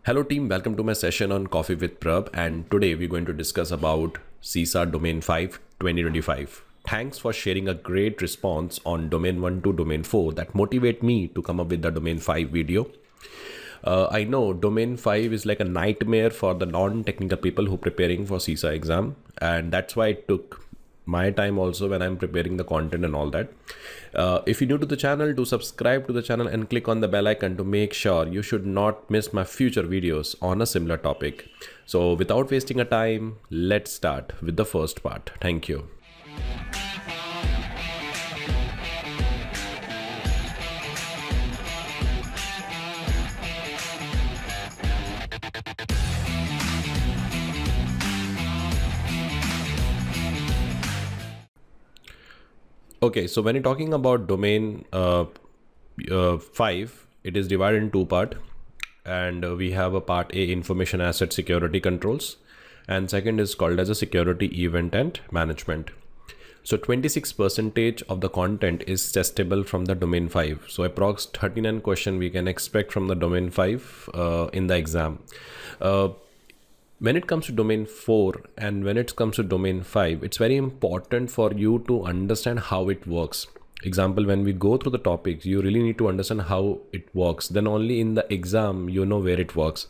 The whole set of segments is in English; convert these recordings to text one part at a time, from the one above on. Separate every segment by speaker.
Speaker 1: Hello team, welcome to my session on Coffee with Prabh, and today we're going to discuss about CISA Domain 5 2025. Thanks for sharing a great response on Domain 1 to Domain 4 that motivate me to come up with the Domain 5 video. I know Domain 5 is like a nightmare for the non-technical people who preparing for CISA exam, and that's why it took my time also when I'm preparing the content and all that. If you're new to the channel, do subscribe to the channel and click on the bell icon to make sure you should not miss my future videos on a similar topic. So without wasting a time, let's start with the first part. Thank you. Okay, so when you're talking about domain 5, it is divided in two parts, and we have a part A, information asset security controls, and second is called as a security event and management. So 26% of the content is testable from the domain 5. So approx 39 question we can expect from the domain 5 in the exam. When it comes to domain 4 and when it comes to domain 5, it's very important for you to understand how it works. Example, when we go through the topics, you really need to understand how it works. Then only in the exam, you know where it works.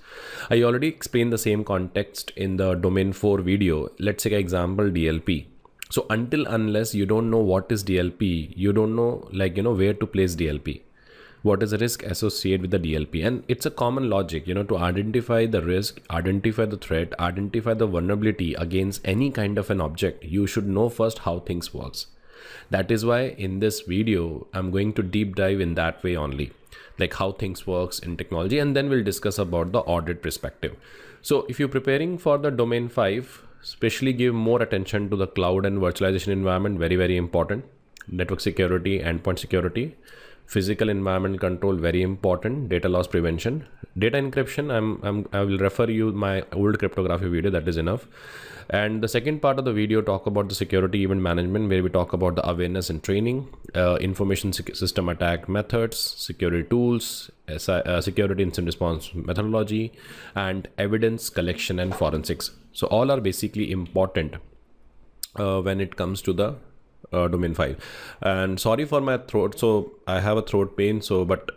Speaker 1: I already explained the same context in the domain 4 video. Let's take an example, DLP. So unless you don't know what is DLP, you don't know where to place DLP. What is the risk associated with the DLP? And it's a common logic, to identify the risk, identify the threat, identify the vulnerability against any kind of an object. You should know first how things works. That is why in this video, I'm going to deep dive in that way only, like how things works in technology, and then we'll discuss about the audit perspective. So if you're preparing for the domain 5, especially give more attention to the cloud and virtualization environment, very, very important. Network security, endpoint security, physical environment control, very important. Data loss prevention, data encryption. I will refer you my old cryptography video, that is enough. And the second part of the video talk about the security event management, where we talk about the awareness and training, information system attack methods, security tools, security incident response methodology, and evidence collection and forensics. So all are basically important when it comes to the domain 5. And sorry for my throat, so I have a throat pain, so but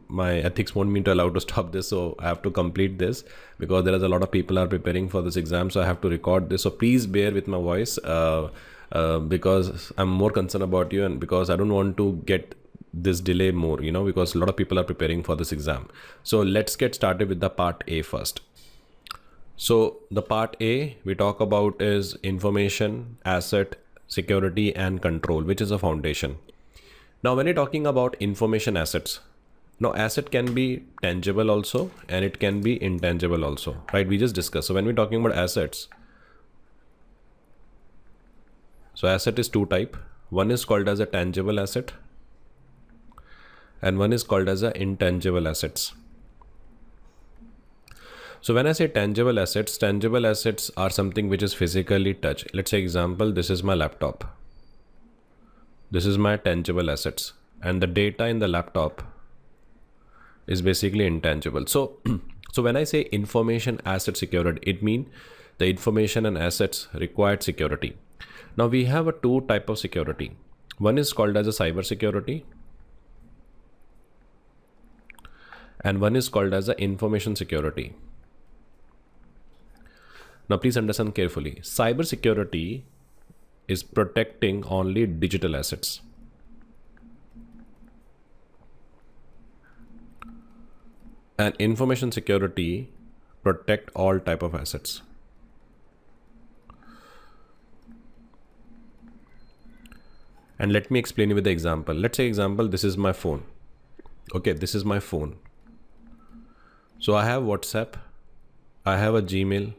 Speaker 1: my ethics want me to allow to stop this, so I have to complete this because there is a lot of people are preparing for this exam, so I have to record this. So please bear with my voice because I'm more concerned about you, and because I don't want to get this delay more, because a lot of people are preparing for this exam. So let's get started with the part A first. So the part A we talk about is information asset security and control, which is a foundation. Now when you're talking about information assets, now asset can be tangible also and it can be intangible also, right? We just discussed. So when we're talking about assets, so asset is two type. One is called as a tangible asset and one is called as a intangible assets. So when I say tangible assets are something which is physically touched. Let's say example, this is my laptop. This is my tangible assets, and the data in the laptop is basically intangible. So, so when I say information asset security, it means the information and assets required security. Now we have a two type of security. One is called as a cyber security and one is called as a information security. Now please understand carefully. Cyber security is protecting only digital assets. And information security protect all type of assets. And let me explain you with the example. Let's say example, this is my phone. Okay, this is my phone. So I have WhatsApp, I have a Gmail,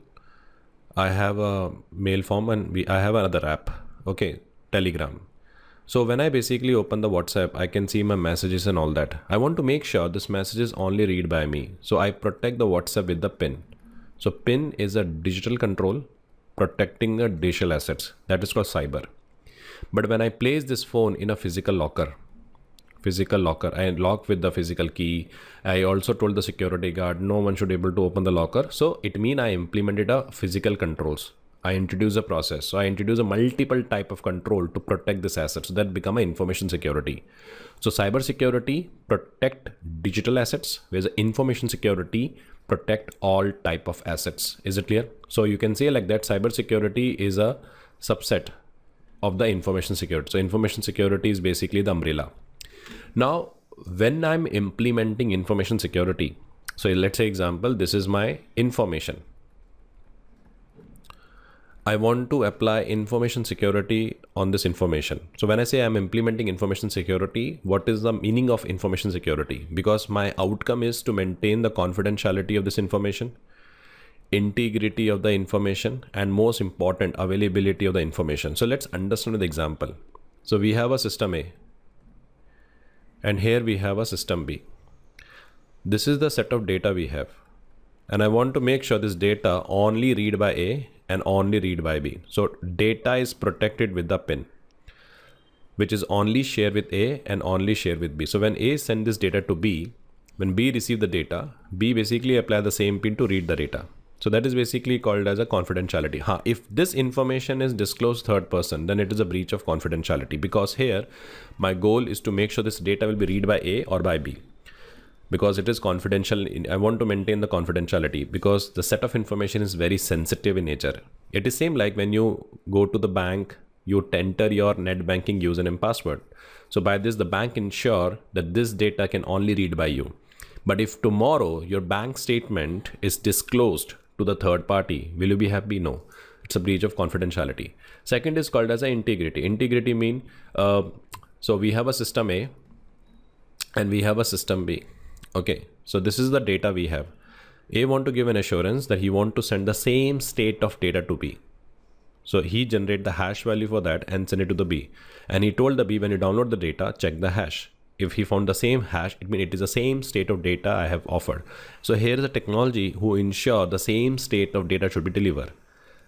Speaker 1: I have a mail form, and I have another app, okay, Telegram. So when I basically open the WhatsApp, I can see my messages and all that. I want to make sure this message is only read by me. So I protect the WhatsApp with the PIN. So PIN is a digital control protecting the digital assets. That is called cyber. But when I place this phone in a physical locker, physical locker. I lock with the physical key. I also told the security guard no one should be able to open the locker. So it means I implemented a physical controls. I introduce a process. So I introduce a multiple type of control to protect this asset. So that become a information security. So cyber security protect digital assets, whereas information security protect all type of assets. Is it clear? So you can say like that cyber security is a subset of the information security. So information security is basically the umbrella. Now, when I'm implementing information security, so let's say example, this is my information. I want to apply information security on this information. So when I say I'm implementing information security, what is the meaning of information security? Because my outcome is to maintain the confidentiality of this information, integrity of the information, and most important, availability of the information. So let's understand the example. So we have a system A and here we have a system B. This is the set of data we have. And I want to make sure this data only read by A and only read by B. So data is protected with the pin, which is only shared with A and only shared with B. So when A send this data to B, when B receive the data, B basically apply the same pin to read the data. So that is basically called as a confidentiality. If this information is disclosed third person, then it is a breach of confidentiality, because here my goal is to make sure this data will be read by A or by B. Because it is confidential, I want to maintain the confidentiality because the set of information is very sensitive in nature. It is same like when you go to the bank, you enter your net banking username and password. So by this, the bank ensure that this data can only read by you. But if tomorrow your bank statement is disclosed to the third party, will you be happy? No, it's a breach of confidentiality. Second is called as a integrity. Integrity mean, so we have a system A and we have a system B. Okay, so this is the data we have. A want to give an assurance that he want to send the same state of data to B. So he generate the hash value for that and send it to the B. And he told the B, when you download the data, check the hash. If he found the same hash, it means it is the same state of data I have offered. So here is a technology who ensure the same state of data should be delivered.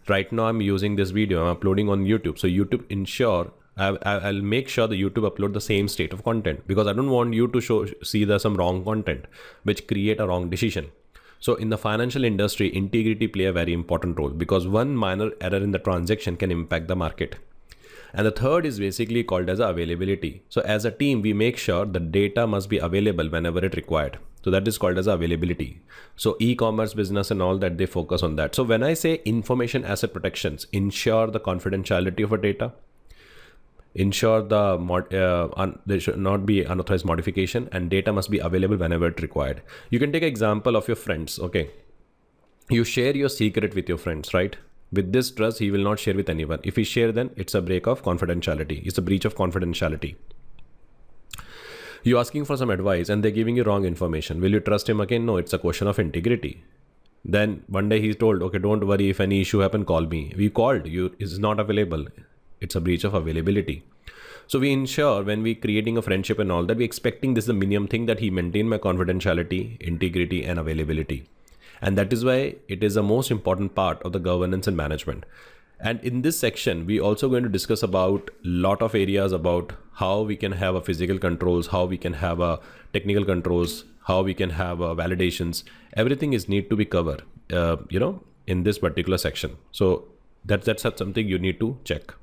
Speaker 1: Right now I'm using this video, I'm uploading on YouTube. So YouTube ensure I'll make sure the YouTube upload the same state of content, because I don't want you to see some wrong content which create a wrong decision. So in the financial industry, integrity play a very important role, because one minor error in the transaction can impact the market. And the third is basically called as availability. So as a team, we make sure the data must be available whenever it required. So that is called as availability. So e-commerce business and all that, they focus on that. So when I say information asset protections, ensure the confidentiality of a data, ensure there should not be unauthorized modification, and data must be available whenever it required. You can take an example of your friends. Okay, you share your secret with your friends, right? With this trust, he will not share with anyone. If he share, then it's a break of confidentiality. It's a breach of confidentiality. You're asking for some advice and they're giving you wrong information. Will you trust him again? No, it's a question of integrity. Then one day he's told, okay, don't worry, if any issue happen, call me. We called, you is not available. It's a breach of availability. So we ensure when we creating a friendship and all that, we expecting this is the minimum thing, that he maintain my confidentiality, integrity and availability. And that is why it is the most important part of the governance and management. And in this section, we also going to discuss about lot of areas about how we can have a physical controls, how we can have a technical controls, how we can have validations. Everything is need to be covered, in this particular section. So that's something you need to check.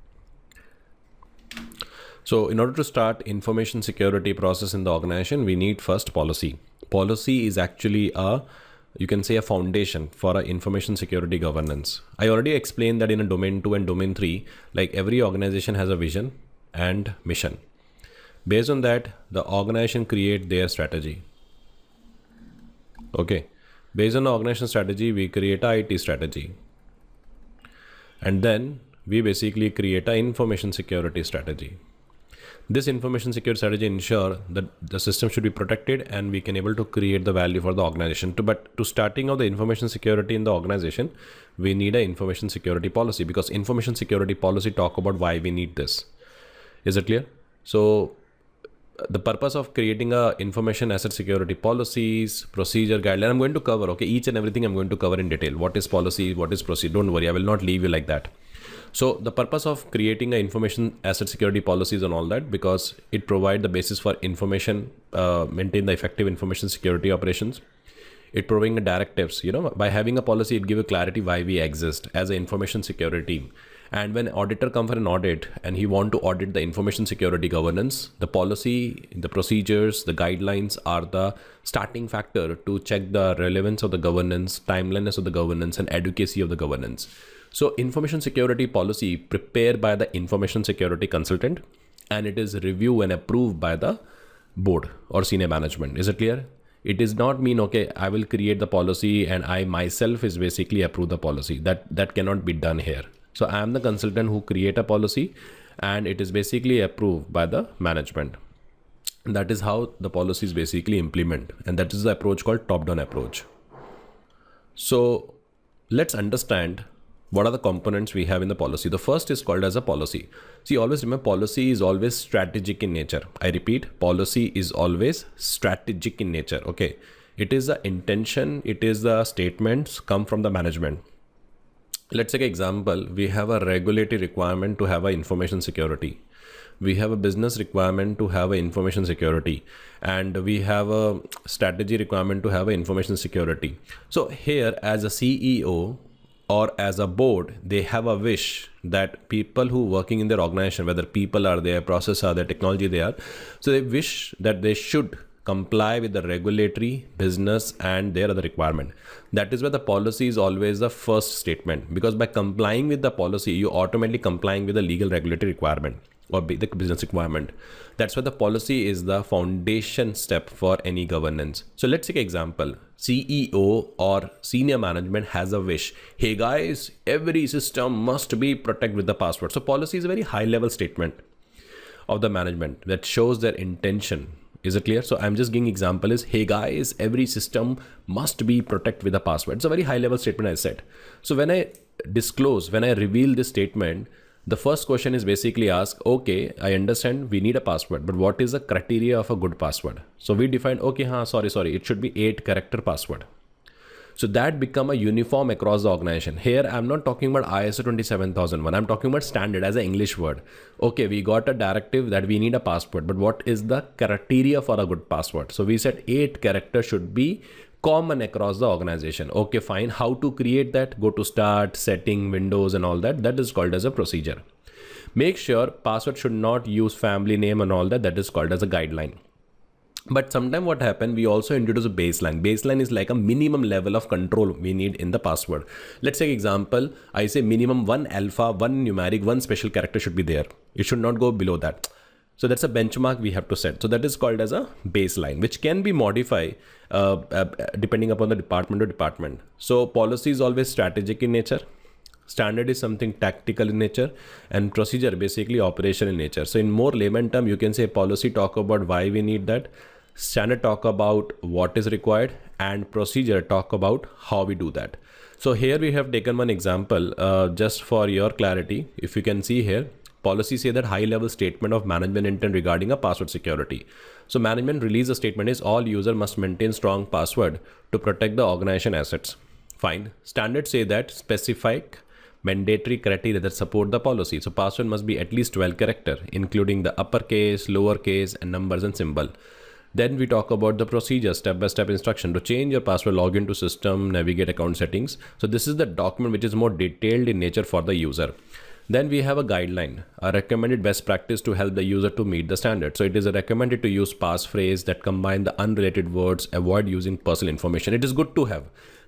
Speaker 1: So in order to start information security process in the organization, we need first policy. Policy is actually you can say a foundation for a information security governance. I already explained that in a domain 2 and domain 3, like every organization has a vision and mission. Based on that, the organization create their strategy. Okay. Based on the organization strategy, we create a IT strategy. And then we basically create an information security strategy. This information security strategy ensure that the system should be protected and we can able to create the value for the organization. But to starting of the information security in the organization, we need an information security policy, because information security policy talk about why we need this. Is it clear? So the purpose of creating a information asset security policies, procedure, guideline, I'm going to cover, okay, each and everything I'm going to cover in detail. What is policy, what is procedure, don't worry, I will not leave you like that. So the purpose of creating a information asset security policies and all that, because it provide the basis for information, maintain the effective information security operations. It providing directives, by having a policy, it give you clarity why we exist as an information security team. And when auditor come for an audit and he want to audit the information security governance, the policy, the procedures, the guidelines are the starting factor to check the relevance of the governance, timeliness of the governance, and adequacy of the governance. So information security policy prepared by the information security consultant, and it is reviewed and approved by the board or senior management. Is it clear? It does not mean, okay, I will create the policy and I myself is basically approve the policy. That cannot be done here. So I am the consultant who create a policy and it is basically approved by the management. And that is how the policy is basically implement. And that is the approach called top-down approach. So let's understand what are the components we have in the policy. The first is called as a policy. See, always remember, policy is always strategic in nature. I repeat, policy is always strategic in nature. Okay. It is the intention. It is the statements come from the management. Let's take an example. We have a regulatory requirement to have a information security. We have a business requirement to have a information security, and we have a strategy requirement to have a information security. So here as a CEO or as a board, they have a wish that people who working in their organization, whether people are there, process are there, technology they are, so they wish that they should comply with the regulatory, business, and their other requirement. That is where the policy is always the first statement, because by complying with the policy, you automatically complying with the legal regulatory requirement or the business requirement. That's why the policy is the foundation step for any governance. So let's take an example. CEO or senior management has a wish. Hey guys, every system must be protected with the password. So policy is a very high level statement of the management that shows their intention. Is it clear? So I'm just giving example is, hey guys, every system must be protected with a password. It's a very high level statement I said. So when I disclose, when I reveal this statement, the first question is basically ask, okay, I understand we need a password, but what is the criteria of a good password? So we defined, okay, sorry, it should be 8-character password. So that become a uniform across the organization. Here, I'm not talking about ISO 27001. I'm talking about standard as an English word. Okay, we got a directive that we need a password, but what is the criteria for a good password? So we said 8 characters should be common across the organization. Okay, fine. How to create that? Go to start, setting, windows and all that. That is called as a procedure. Make sure password should not use family name and all that. That is called as a guideline. But sometimes what happened, we also introduce a baseline. Baseline is like a minimum level of control we need in the password. Let's take example. I say minimum 1 alpha, 1 numeric, 1 special character should be there. It should not go below that. So that's a benchmark we have to set. So that is called as a baseline, which can be modified depending upon the department to department. So policy is always strategic in nature. Standard is something tactical in nature, and procedure basically operational in nature. So in more layman term, you can say policy talk about why we need that. Standard talk about what is required, and procedure talk about how we do that. So here we have taken one example just for your clarity. If you can see here, policy say that high level statement of management intent regarding a password security. So management release a statement is all user must maintain strong password to protect the organization assets. Fine. Standard say that specific mandatory criteria that support the policy. So password must be at least 12 character, including the uppercase, lowercase, and numbers and symbol. Then we talk about the procedure, step-by-step instruction to change your password, log into system, navigate account settings. So this is the document which is more detailed in nature for the user. Then we have a guideline, a recommended best practice to help the user to meet the standard. So it is recommended to use passphrase that combine the unrelated words, avoid using personal information. It is good to have.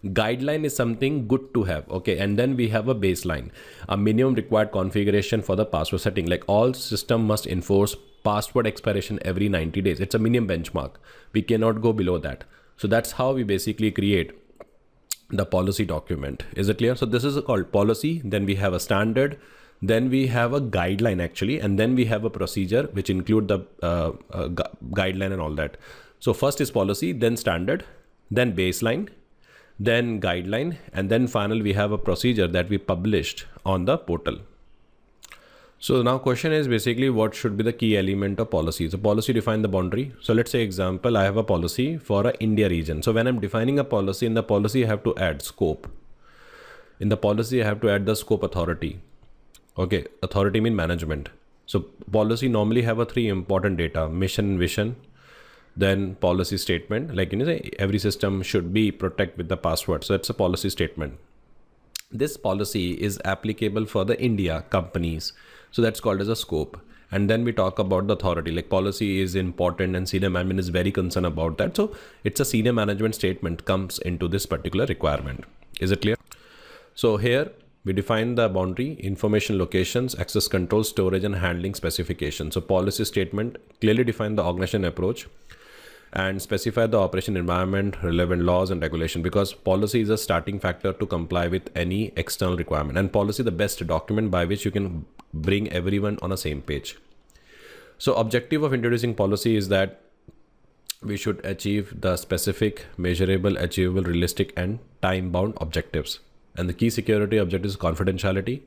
Speaker 1: Guideline is something good to have. Okay. And then we have a baseline, a minimum required configuration for the password setting. Like all system must enforce password expiration every 90 days. It's a minimum benchmark. We cannot go below that. So that's how we basically create the policy document. Is it clear? So this is called policy. Then we have a standard. Then we have a guideline actually. And then we have a procedure which include the guideline and all that. So first is policy, then standard, then baseline, then guideline, and then final we have a procedure that we published on the portal. So now question is basically what should be the key element of policy. So policy define the boundary. So let's say example, I have a policy for a India region. So when I'm defining a policy, in the policy I have to add scope. In the policy I have to add the scope authority. Okay, authority mean management. So policy normally have a three important data: mission and vision, then policy statement. Like say every system should be protect with the password. So that's a policy statement. This policy is applicable for the India companies. So that's called as a scope. And then we talk about the authority, like policy is important and senior management is very concerned about that. So it's a senior management statement comes into this particular requirement. Is it clear? So here we define the boundary, information locations, access control, storage and handling specification. So policy statement clearly define the organization approach and specify the operation environment, relevant laws and regulation, because policy is a starting factor to comply with any external requirement, and policy the best document by which you can bring everyone on the same page. So objective of introducing policy is that we should achieve the specific, measurable, achievable, realistic and time-bound objectives. And the key security objective is confidentiality,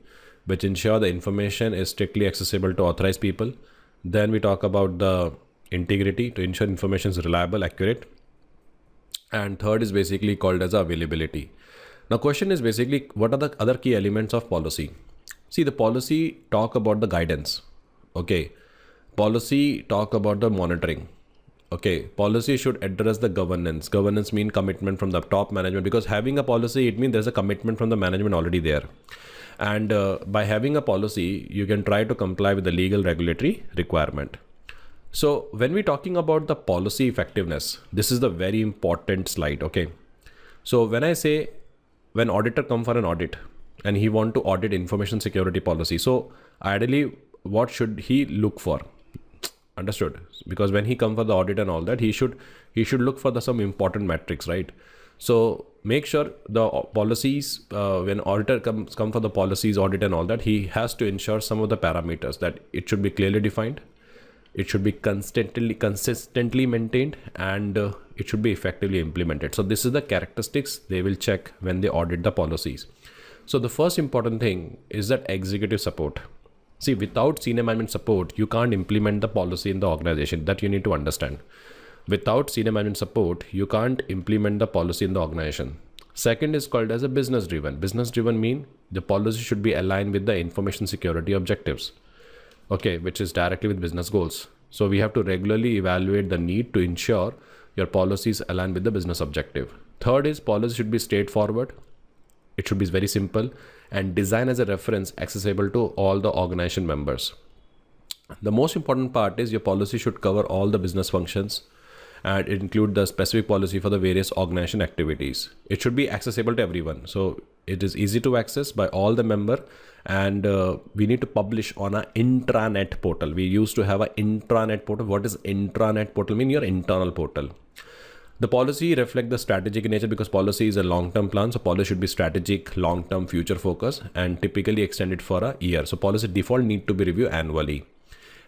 Speaker 1: which ensure the information is strictly accessible to authorized people. Then we talk about the integrity, to ensure information is reliable, accurate. And third is basically called as availability. Now question is basically, what are the other key elements of policy? See, the policy talk about the guidance. Okay. Policy talk about the monitoring. Okay. Policy should address the governance. Governance mean commitment from the top management, because having a policy, it means there's a commitment from the management already there. And by having a policy, you can try to comply with the legal regulatory requirement. So when we're talking about the policy effectiveness, this is the very important slide. Okay. So when I say, when auditor come for an audit and he want to audit information security policy, so ideally what should he look for? Understood? Because when he come for the audit and all that, he should look for some important metrics, right? So make sure the policies, when auditor come for the policies audit and all that, he has to ensure some of the parameters, that it should be clearly defined, it should be consistently maintained, and it should be effectively implemented. So this is the characteristics they will check when they audit the policies. So the first important thing is that executive support. See, without senior management support, you can't implement the policy in the organization. That you need to understand. Without senior management support, you can't implement the policy in the organization. Second is called as a business driven. Business driven mean the policy should be aligned with the information security objectives. Okay, which is directly with business goals. So we have to regularly evaluate the need to ensure your policies align with the business objective. Third is policy should be straightforward. It should be very simple and designed as a reference accessible to all the organization members. The most important part is your policy should cover all the business functions and include the specific policy for the various organization activities. It should be accessible to everyone. So it is easy to access by all the member, and we need to publish on an intranet portal. We used to have an intranet portal. What is intranet portal mean? Your internal portal. The policy reflect the strategic nature, because policy is a long-term plan. So policy should be strategic, long-term, future focus, and typically extended for a year. So policy default need to be reviewed annually.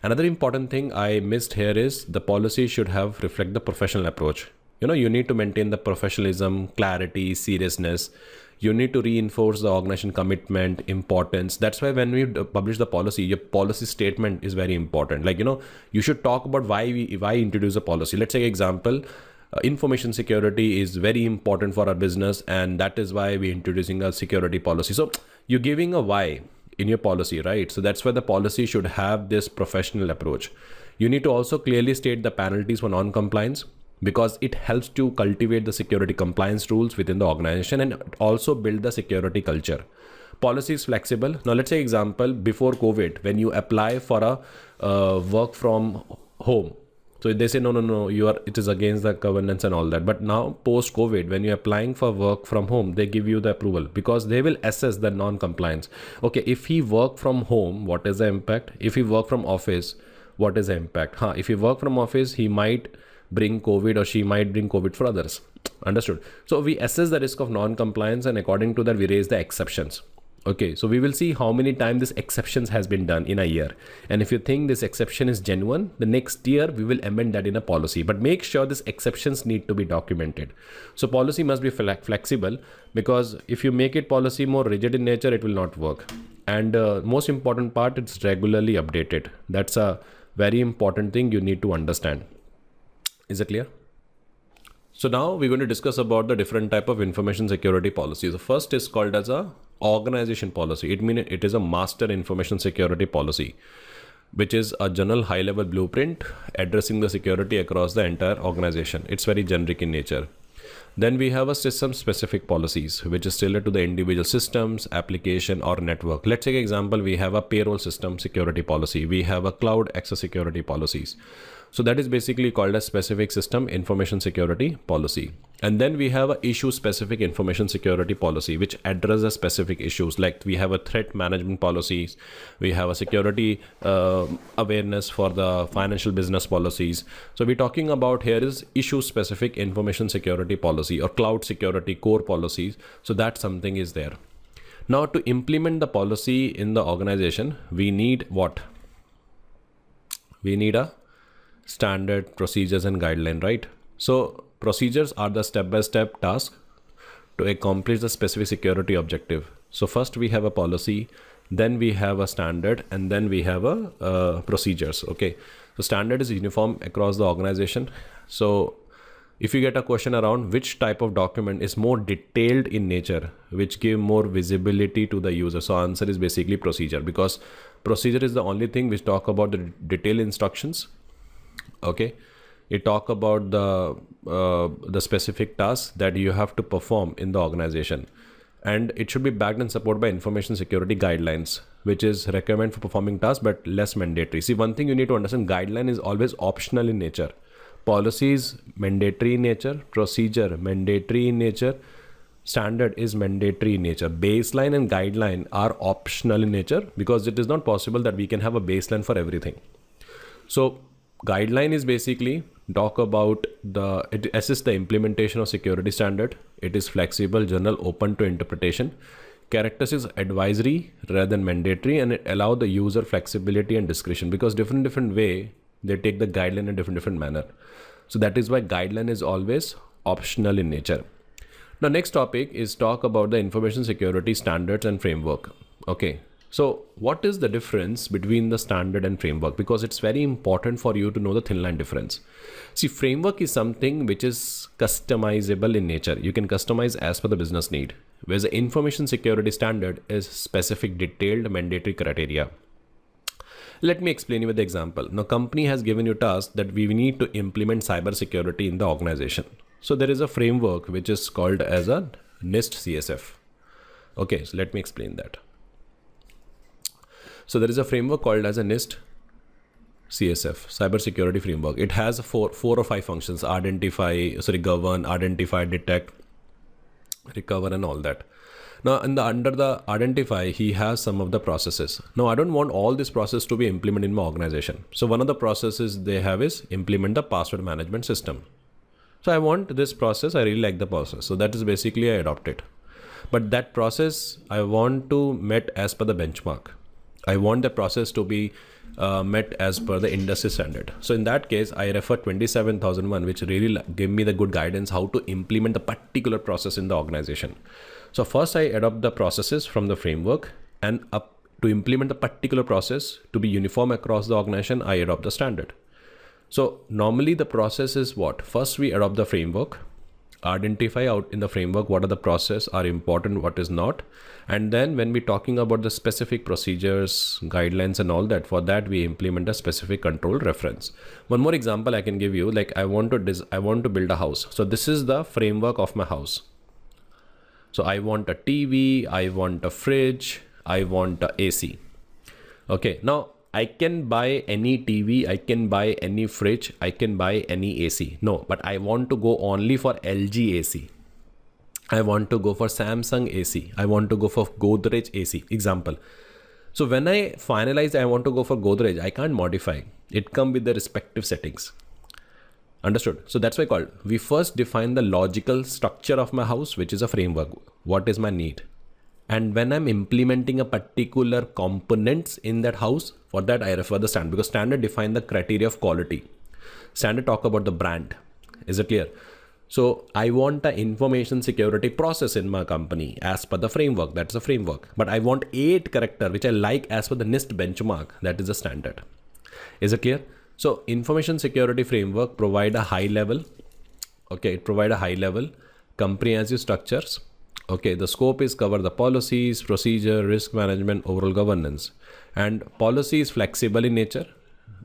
Speaker 1: Another important thing I missed here is the policy should have reflect the professional approach. You need to maintain the professionalism, clarity, seriousness. You need to reinforce the organization commitment, importance. That's why when we publish the policy, your policy statement is very important. Like, you should talk about why introduce a policy. Let's take example. Information security is very important for our business, and that is why we're introducing a security policy. So you're giving a why in your policy, right? So that's why the policy should have this professional approach. You need to also clearly state the penalties for non-compliance, because it helps to cultivate the security compliance rules within the organization and also build the security culture. Policy is flexible. Now let's say example, before COVID, when you apply for a work from home, so they say, no, it is against the governance and all that. But now post COVID, when you're applying for work from home, they give you the approval, because they will assess the non-compliance. Okay, if he work from home, what is the impact? If he work from office, what is the impact? If he work from office, he might bring COVID, or she might bring COVID for others. Understood? So we assess the risk of non-compliance, and according to that, we raise the exceptions. Okay, so we will see how many times this exceptions has been done in a year. And if you think this exception is genuine, the next year we will amend that in a policy. But make sure these exceptions need to be documented. So policy must be flexible, because if you make it policy more rigid in nature, it will not work. And most important part, it's regularly updated. That's a very important thing you need to understand. Is it clear? So now we're going to discuss about the different type of information security policies. The first is called as a organization policy. It means it is a master information security policy, which is a general high level blueprint addressing the security across the entire organization. It's very generic in nature. Then we have a system specific policies, which is tailored to the individual systems, application or network. Let's take an example. We have a payroll system security policy. We have a cloud access security policies. So that is basically called a specific system information security policy. And then we have a issue specific information security policy, which addresses specific issues. Like we have a threat management policies. We have a security awareness for the financial business policies. So we're talking about here is issue specific information security policy or cloud security core policies. So that something is there. Now to implement the policy in the organization, we need what? We need a standard, procedures and guideline, right? So procedures are the step-by-step task to accomplish the specific security objective. So first we have a policy, then we have a standard, and then we have a procedures. Okay, so standard is uniform across the organization. So if you get a question around which type of document is more detailed in nature, which give more visibility to the user, so answer is basically procedure, because procedure is the only thing which talk about the detailed instructions. Okay, it talk about the specific tasks that you have to perform in the organization, and it should be backed and supported by information security guidelines, which is recommend for performing tasks but less mandatory. See, one thing you need to understand, guideline is always optional in nature. Policy is mandatory in nature, procedure mandatory in nature, standard is mandatory in nature. Baseline and guideline are optional in nature, because it is not possible that we can have a baseline for everything. So guideline is basically talk about it assists the implementation of security standard. It is flexible, general, open to interpretation. Characteristics advisory rather than mandatory, and it allow the user flexibility and discretion, because different way they take the guideline in different manner. So that is why guideline is always optional in nature. Now next topic is talk about the information security standards and framework. Okay. So what is the difference between the standard and framework? Because it's very important for you to know the thin line difference. See, framework is something which is customizable in nature. You can customize as per the business need. Whereas the information security standard is specific, detailed, mandatory criteria. Let me explain you with the example. Now, company has given you task that we need to implement cyber security in the organization. So there is a framework which is called as a NIST CSF. Okay, so let me explain that. So there is a framework called as a NIST CSF, cyber security framework. It has four or five functions: govern, identify, detect, recover, and all that. Now, under the identify, he has some of the processes. Now, I don't want all this process to be implemented in my organization. So one of the processes they have is implement the password management system. So I want this process. I really like the process. So that is basically I adopt it. But that process I want to met as per the benchmark. I want the process to be met as per the industry standard. So in that case, I refer 27001, which really give me the good guidance how to implement the particular process in the organization. So first I adopt the processes from the framework, and up to implement the particular process to be uniform across the organization, I adopt the standard. So normally the process is what? First we adopt the framework, identify out in the framework what are the process are important, what is not. And then when we're talking about the specific procedures, guidelines and all that, for that we implement a specific control reference. One more example I can give you, like I want to build a house. So this is the framework of my house. So I want a TV, I want a fridge, I want a AC. Okay, now I can buy any TV, I can buy any fridge, I can buy any AC. No, but I want to go only for LG AC. I want to go for Samsung AC. I want to go for Godrej AC. Example. So when I finalize, I want to go for Godrej, I can't modify. It comes with the respective settings. Understood? So that's why called. We first define the logical structure of my house, which is a framework. What is my need? And when I'm implementing a particular components in that house, for that I refer the standard, because standard define the criteria of quality. Standard talk about the brand. Is it clear? So I want the information security process in my company as per the framework. That's a framework. But I want 8 character, which I like as per the NIST benchmark. That is a standard. Is it clear? So information security framework provide a high level. Okay, it provide a high level comprehensive structures Okay, the scope is cover the policies, procedure, risk management, overall governance. And policy is flexible in nature.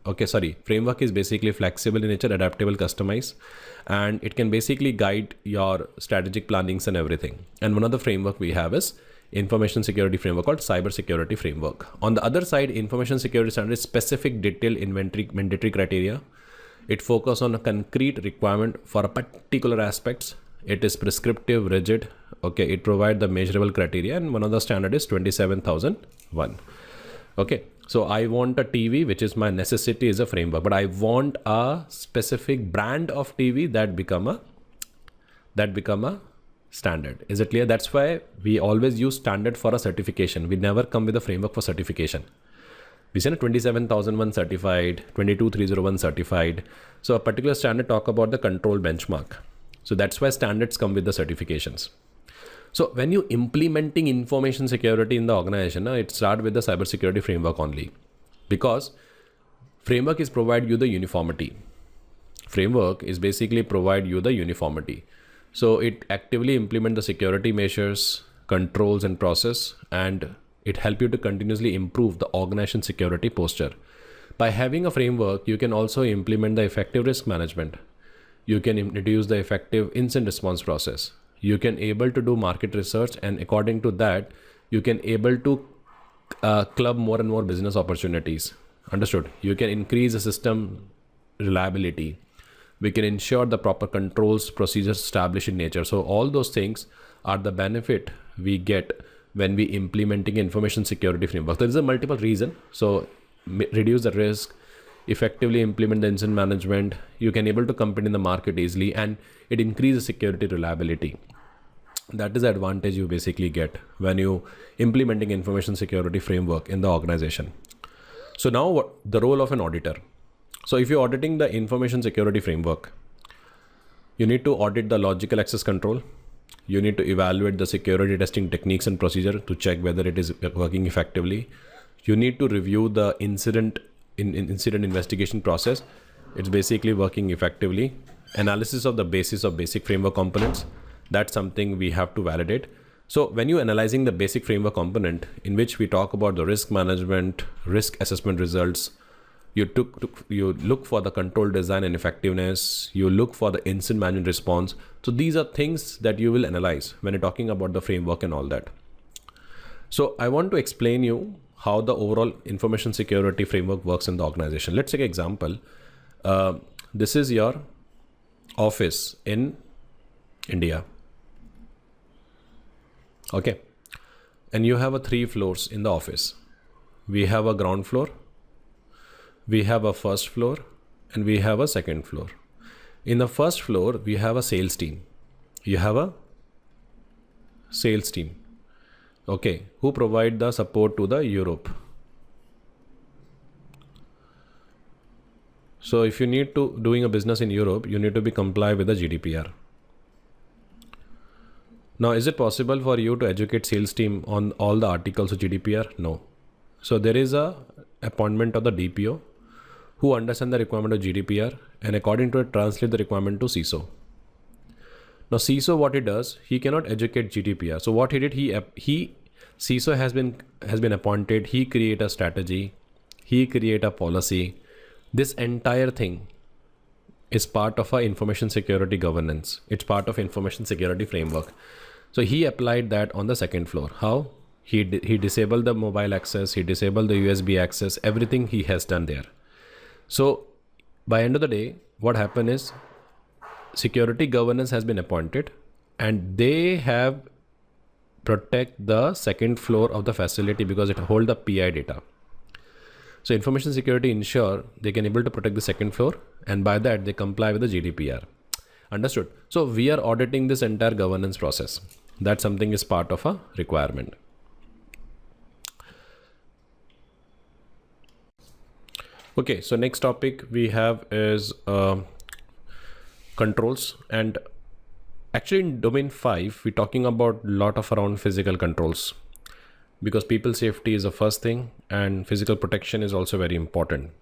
Speaker 1: Okay, sorry, framework is basically flexible in nature, adaptable, customized, and it can basically guide your strategic plannings and everything. And one of the framework we have is information security framework called cyber security framework. On the other side, information security standard is specific detailed inventory mandatory criteria. It focuses on a concrete requirement for a particular aspects. It is prescriptive, rigid. Okay, it provides the measurable criteria, and one of the standard is 27001. Okay, so I want a TV, which is my necessity is a framework, but I want a specific brand of TV that become a standard. Is it clear? That's why we always use standard for a certification. We never come with a framework for certification. We send a 27001 certified, 22301 certified. So a particular standard talk about the control benchmark. So that's why standards come with the certifications. So when you implementing information security in the organization, it starts with the cybersecurity framework only, because framework is provide you the uniformity. Framework is basically provide you the uniformity. So it actively implement the security measures, controls and process, and it help you to continuously improve the organization security posture. By having a framework, you can also implement the effective risk management. You can introduce the effective incident response process. You can able to do market research, and according to that, you can able to club more and more business opportunities. Understood? You can increase the system reliability. We can ensure the proper controls, procedures established in nature. So all those things are the benefit we get when we implementing information security framework. There is a multiple reason. So reduce the risk, effectively implement the incident management. You can able to compete in the market easily, and it increases security reliability. That is the advantage you basically get when you implementing information security framework in the organization. So now what the role of an auditor? So if you're auditing the information security framework, you need to audit the logical access control. You need to evaluate the security testing techniques and procedure to check whether it is working effectively. You need to review the incident investigation process. It's basically working effectively. Analysis of the basis of basic framework components. That's something we have to validate. So when you're analyzing the basic framework component, in which we talk about the risk management, risk assessment results, you look for the control design and effectiveness, you look for the incident management response. So these are things that you will analyze when you're talking about the framework and all that. So I want to explain you how the overall information security framework works in the organization. Let's take an example. This is your office in India. Okay. And you have 3 floors in the office. We have a ground floor, we have a first floor, and we have a second floor. In the first floor, we have a sales team. You have a sales team. Okay. Who provide the support to the Europe. So if you need to doing a business in Europe, you need to be comply with the GDPR. Now, is it possible for you to educate sales team on all the articles of GDPR? No. So there is a appointment of the DPO who understand the requirement of GDPR, and according to it translate the requirement to CISO. Now CISO, what he does, he cannot educate GDPR. So what he did, CISO has been appointed. He create a strategy. He create a policy. This entire thing is part of our information security governance. It's part of information security framework. So he applied that on the second floor. How? He disabled the mobile access. He disabled the USB access. Everything he has done there. So by end of the day, what happened is security governance has been appointed, and they have protect the second floor of the facility because it hold the PI data. So information security ensure they can able to protect the second floor, and by that they comply with the GDPR. Understood? So we are auditing this entire governance process. That something is part of a requirement. Okay, so next topic we have is controls, and actually in domain 5 we're talking about a lot of around physical controls, because people safety is the first thing and physical protection is also very important.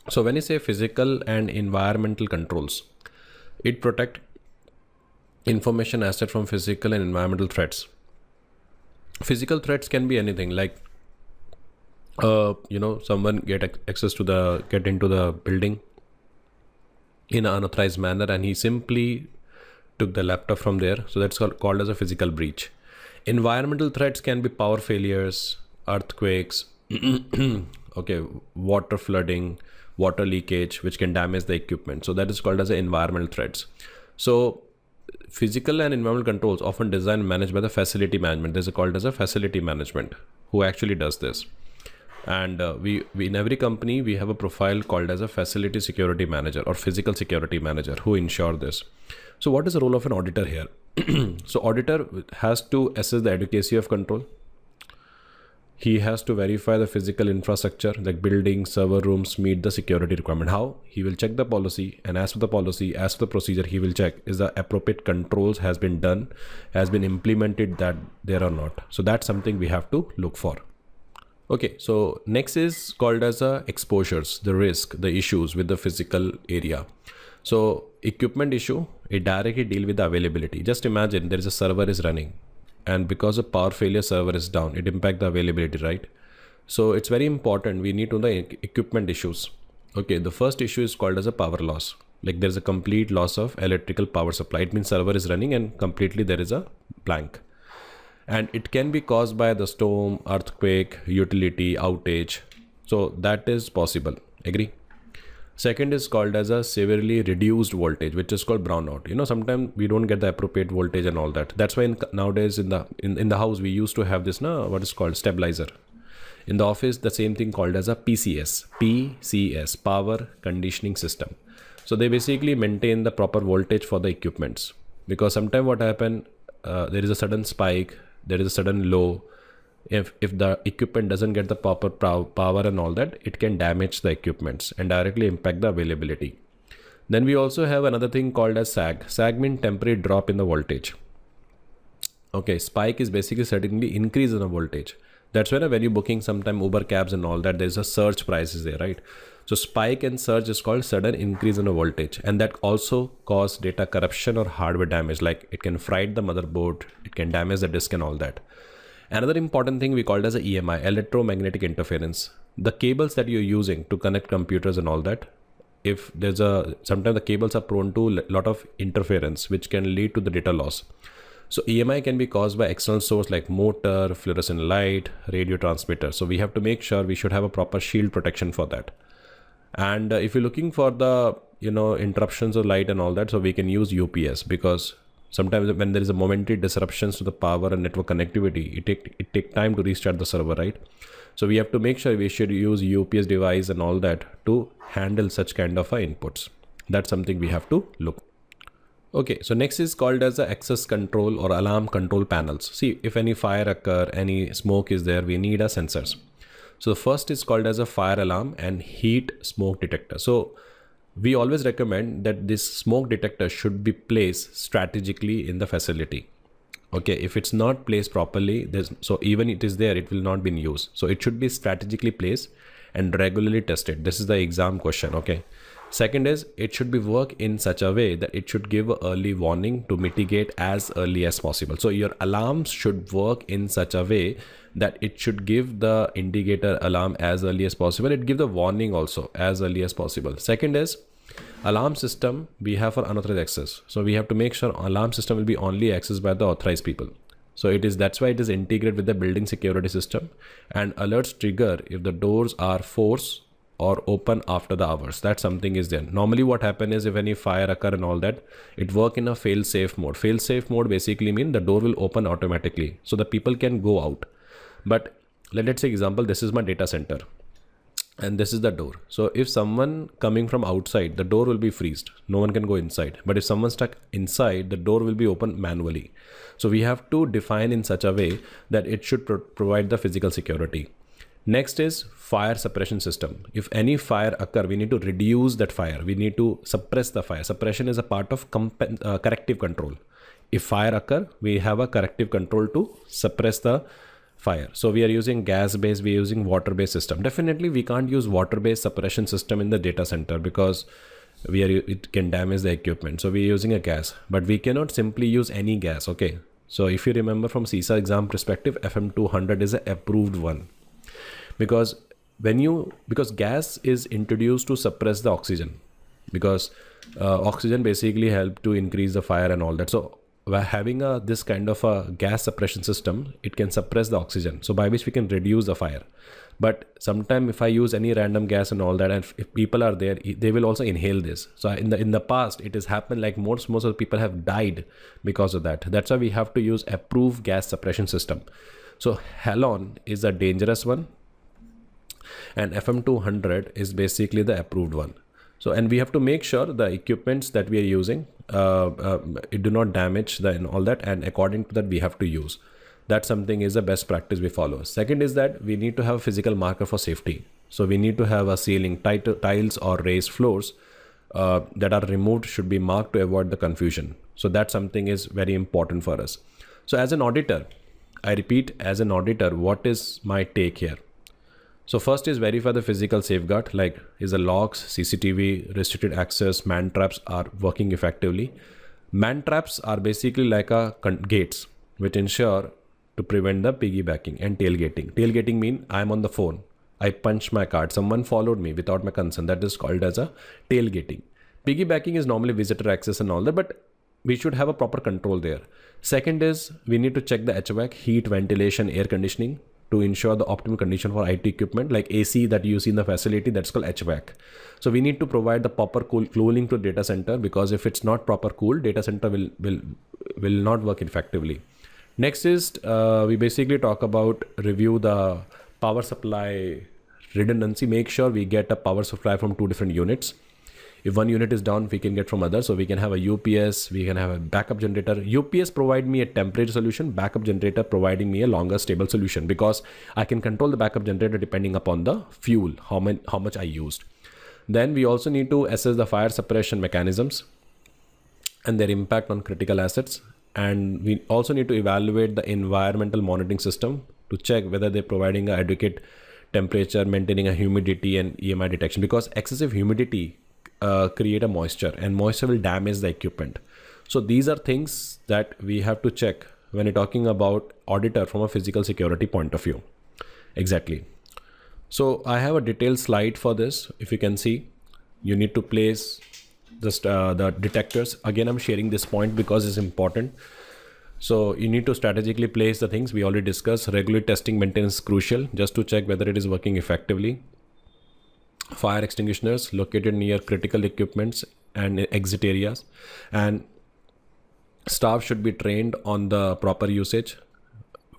Speaker 1: So when you say physical and environmental controls, it protect information asset from physical and environmental threats. Physical threats can be anything like, someone get into the building in an unauthorized manner and he simply took the laptop from there. So that's called as a physical breach. Environmental threats can be power failures, earthquakes, okay, water flooding, water leakage, which can damage the equipment. So that is called as environmental threats. So physical and environmental controls often designed and managed by the facility management. This is called as a facility management who actually does this. And we in every company, we have a profile called as a facility security manager or physical security manager who ensure this. So what is the role of an auditor here? So auditor has to assess the adequacy of control. He has to verify the physical infrastructure, like buildings, server rooms meet the security requirement. How? He will check the policy, and as for the policy, as for the procedure, he will check is the appropriate controls has been done, has been implemented that there or not. So that's something we have to look for. Okay, so next is called as exposures, the risk, the issues with the physical area. So equipment issue, it directly deal with the availability. Just imagine there is a server is running, and because of power failure, server is down. It impacts the availability, right? So it's very important. We need to know the equipment issues. Okay, the first issue is called as a power loss. Like there's a complete loss of electrical power supply. It means server is running and completely there is a blank. And it can be caused by the storm, earthquake, utility, outage. So that is possible. Agree? Second is called as a severely reduced voltage, which is called brownout. Sometimes we don't get the appropriate voltage and all that. That's why nowadays in the house we used to have this what is called stabilizer. In the office, the same thing called as a PCS, power conditioning system. So they basically maintain the proper voltage for the equipments, because sometimes what happen, there is a sudden spike, there is a sudden low. If the equipment doesn't get the proper power and all that, it can damage the equipments and directly impact the availability. Then we also have another thing called as SAG. SAG means temporary drop in the voltage. Okay, spike is basically suddenly increase in the voltage. That's when you're booking sometime Uber cabs and all that, there's a surge prices there, right? So spike and surge is called sudden increase in the voltage, and that also cause data corruption or hardware damage. Like it can fry the motherboard, it can damage the disk and all that. Another important thing we called as a EMI, electromagnetic interference. The cables that you're using to connect computers and all that, if there's sometimes the cables are prone to a lot of interference, which can lead to the data loss. So EMI can be caused by external source like motor, fluorescent light, radio transmitter. So we have to make sure we should have a proper shield protection for that. And if you're looking for the interruptions of light and all that, so we can use UPS, because sometimes when there is a momentary disruptions to the power and network connectivity, it take time to restart the server, right? So we have to make sure we should use UPS device and all that to handle such kind of inputs. That's something we have to look. Okay, so next is called as the access control or alarm control panels. See, if any fire occur, any smoke is there, we need sensors. So the first is called as a fire alarm and heat smoke detector. So we always recommend that this smoke detector should be placed strategically in the facility. Okay, if it's not placed properly, so even it is there, it will not be in use. So it should be strategically placed and regularly tested. This is the exam question. Okay. Second is it should be work in such a way that it should give early warning to mitigate as early as possible. So your alarms should work in such a way that it should give the indicator alarm as early as possible. It give the warning also as early as possible. Second is alarm system we have for unauthorized access. So we have to make sure alarm system will be only accessed by the authorized people. So that's why it is integrated with the building security system, and alerts trigger if the doors are forced or open after the hours. That something is there. Normally what happen is if any fire occur and all that, it work in a fail safe mode. Fail safe mode basically mean the door will open automatically, so the people can go out. But let's say example, this is my data center and this is the door. So if someone coming from outside, the door will be freezed. No one can go inside. But if someone stuck inside, the door will be opened manually. So we have to define in such a way that it should provide the physical security. Next is fire suppression system. If any fire occur, we need to reduce that fire. We need to suppress the fire. Suppression is a part of corrective control. If fire occur, we have a corrective control to suppress the fire. So we are using gas-based, we are using water-based system. Definitely we can't use water-based suppression system in the data center, because it can damage the equipment. So we're using a gas, but we cannot simply use any gas. Okay. So if you remember from CISA exam perspective, FM200 is an approved one, because because gas is introduced to suppress the oxygen, because oxygen basically help to increase the fire and all that. So by having this kind of a gas suppression system, it can suppress the oxygen, so by which we can reduce the fire. But sometimes if I use any random gas and all that, and if people are there, they will also inhale this. So in the past, it has happened like most of the people have died because of that. That's why we have to use approved gas suppression system. So halon is a dangerous one, and FM200 is basically the approved one. So, and we have to make sure the equipments that we are using, it do not damage and all that. And according to that, we have to use. That something is the best practice we follow. Second is that we need to have a physical marker for safety. So we need to have a ceiling, tiles or raised floors that are removed should be marked to avoid the confusion. So that something is very important for us. So as an auditor, I repeat, as an auditor, what is my take here? So first is verify the physical safeguard, like is the locks, CCTV, restricted access, man traps are working effectively. Man traps are basically like gates which ensure to prevent the piggybacking and tailgating. Tailgating mean I'm on the phone, I punched my card, someone followed me without my consent. That is called as a tailgating. Piggybacking is normally visitor access and all that, but we should have a proper control there. Second is we need to check the HVAC, heat, ventilation, air conditioning, to ensure the optimal condition for IT equipment like AC that you see in the facility, that's called HVAC. So we need to provide the proper cooling to data center, because if it's not proper cooled, data center will not work effectively. Next is we basically talk about review the power supply redundancy. Make sure we get a power supply from 2 different units. If one unit is down, we can get from other. So we can have a UPS, we can have a backup generator. UPS provide me a temporary solution, backup generator providing me a longer stable solution, because I can control the backup generator depending upon the fuel, how much I used. Then we also need to assess the fire suppression mechanisms and their impact on critical assets. And we also need to evaluate the environmental monitoring system to check whether they're providing an adequate temperature, maintaining a humidity and EMI detection, because excessive humidity create a moisture, and moisture will damage the equipment. So these are things that we have to check when you're talking about auditor from a physical security point of view. Exactly. So I have a detailed slide for this. If you can see, you need to place just the detectors. Again, I'm sharing this point because it's important. So you need to strategically place the things we already discussed. Regular testing maintenance is crucial, just to check whether it is working effectively. Fire extinguishers located near critical equipments and exit areas, and staff should be trained on the proper usage.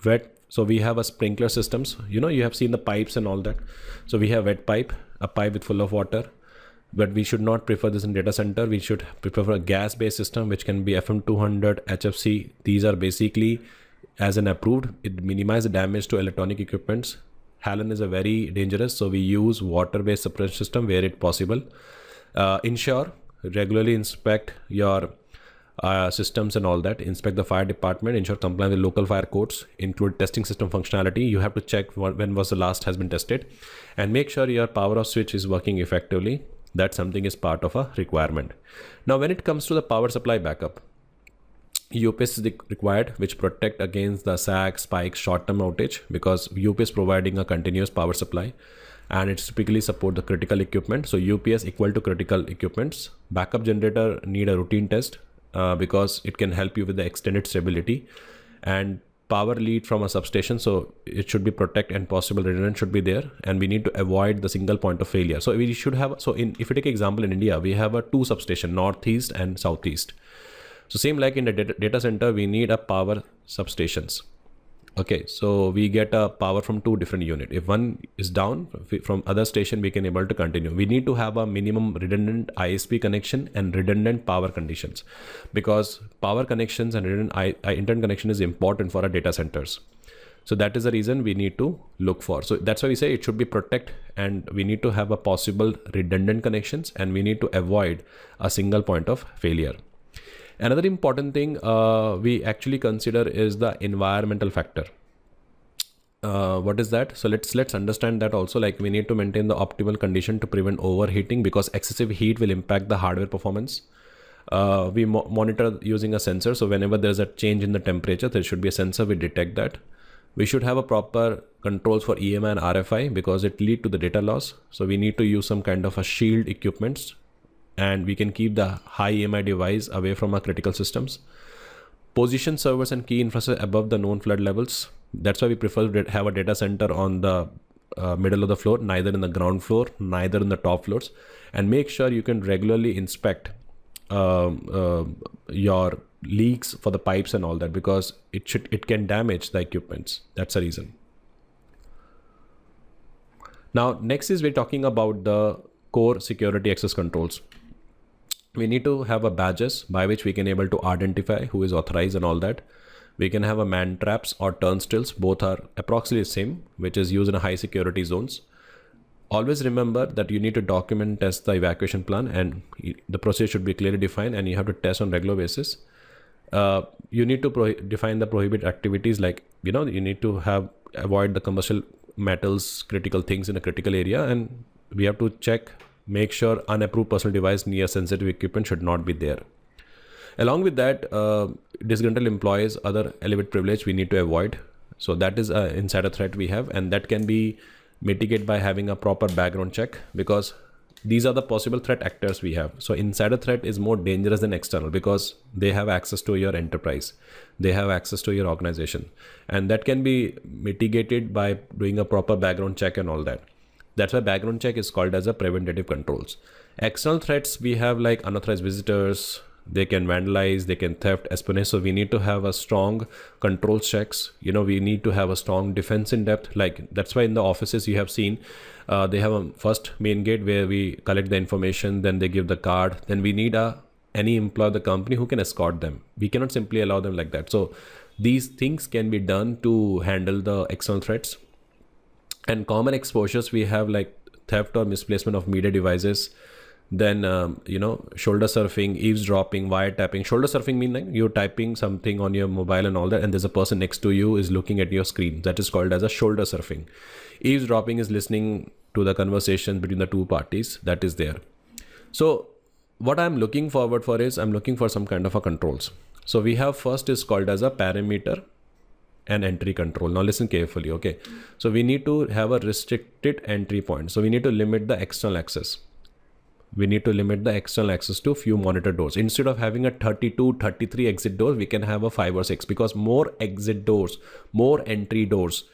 Speaker 1: Wet, so we have a sprinkler systems, you have seen the pipes and all that. So we have wet pipe, a pipe with full of water, but we should not prefer this in data center. We should prefer a gas based system, which can be FM200, HFC. These are basically as an approved, it minimizes the damage to electronic equipments. Halon is a very dangerous, so we use water-based suppression system where it possible. Ensure regularly inspect your systems and all that. Inspect the fire department. Ensure compliance with local fire codes. Include testing system functionality. You have to check when was the last has been tested, and make sure your power off switch is working effectively. That something is part of a requirement. Now, when it comes to the power supply backup, UPS is required, which protect against the sag, spikes, short-term outage, because UPS providing a continuous power supply, and it's typically support the critical equipment. So UPS equal to critical equipments. Backup generator need a routine test because it can help you with the extended stability. And power lead from a substation, so it should be protect and possible redundant should be there, and we need to avoid the single point of failure. So we should have, if you take example in India, we have a 2 substation, northeast and southeast. So same like in the data center, we need a power substations. Okay, so we get a power from 2 different units. If one is down from other station, we can able to continue. We need to have a minimum redundant ISP connection and redundant power conditions, because power connections and redundant internet connection is important for our data centers. So that is the reason we need to look for. So that's why we say it should be protect, and we need to have a possible redundant connections, and we need to avoid a single point of failure. Another important thing we actually consider is the environmental factor. What is that? So let's understand that also. Like, we need to maintain the optimal condition to prevent overheating, because excessive heat will impact the hardware performance. We monitor using a sensor. So whenever there's a change in the temperature, there should be a sensor. We detect that. We should have a proper controls for EMI and RFI, because it lead to the data loss. So we need to use some kind of a shield equipments, and we can keep the high EMI device away from our critical systems. Position servers and key infrastructure above the known flood levels. That's why we prefer to have a data center on the middle of the floor, neither in the ground floor, neither in the top floors. And make sure you can regularly inspect your leaks for the pipes and all that, because it can damage the equipments. That's the reason. Now, next is we're talking about the core security access controls. We need to have a badges by which we can able to identify who is authorized and all that. We can have a man traps or turnstiles. Both are approximately the same, which is used in a high security zones. Always remember that you need to document test the evacuation plan, and the procedure should be clearly defined, and you have to test on regular basis. You need to define the prohibit activities, like, you need to avoid the commercial metals, critical things in a critical area, and we have to make sure unapproved personal device near sensitive equipment should not be there. Along with that, disgruntled employees, other elevated privilege we need to avoid. So that is an insider threat we have, and that can be mitigated by having a proper background check, because these are the possible threat actors we have. So insider threat is more dangerous than external, because they have access to your enterprise, they have access to your organization, and that can be mitigated by doing a proper background check and all that. That's why background check is called as a preventative controls. External threats we have, like unauthorized visitors, they can vandalize, they can theft, espionage. So we need to have a strong control checks. We need to have a strong defense in depth. Like, that's why in the offices you have seen, they have a first main gate where we collect the information, then they give the card, then we need any employee of the company who can escort them. We cannot simply allow them like that. So these things can be done to handle the external threats. And common exposures we have, like theft or misplacement of media devices. Then, shoulder surfing, eavesdropping, wiretapping. Shoulder surfing means like you're typing something on your mobile and all that, and there's a person next to you is looking at your screen. That is called as a shoulder surfing. Eavesdropping is listening to the conversation between the two parties. That is there. So what I'm looking forward for is, I'm looking for some kind of a controls. So we have first is called as a parameter and entry control. Now listen carefully, okay? So we need to have a restricted entry point. So we need to limit the external access. We need to limit the external access to few monitor doors. Instead of having a 32, 33 exit doors, we can have a 5 or 6, because more exit doors, more entry doors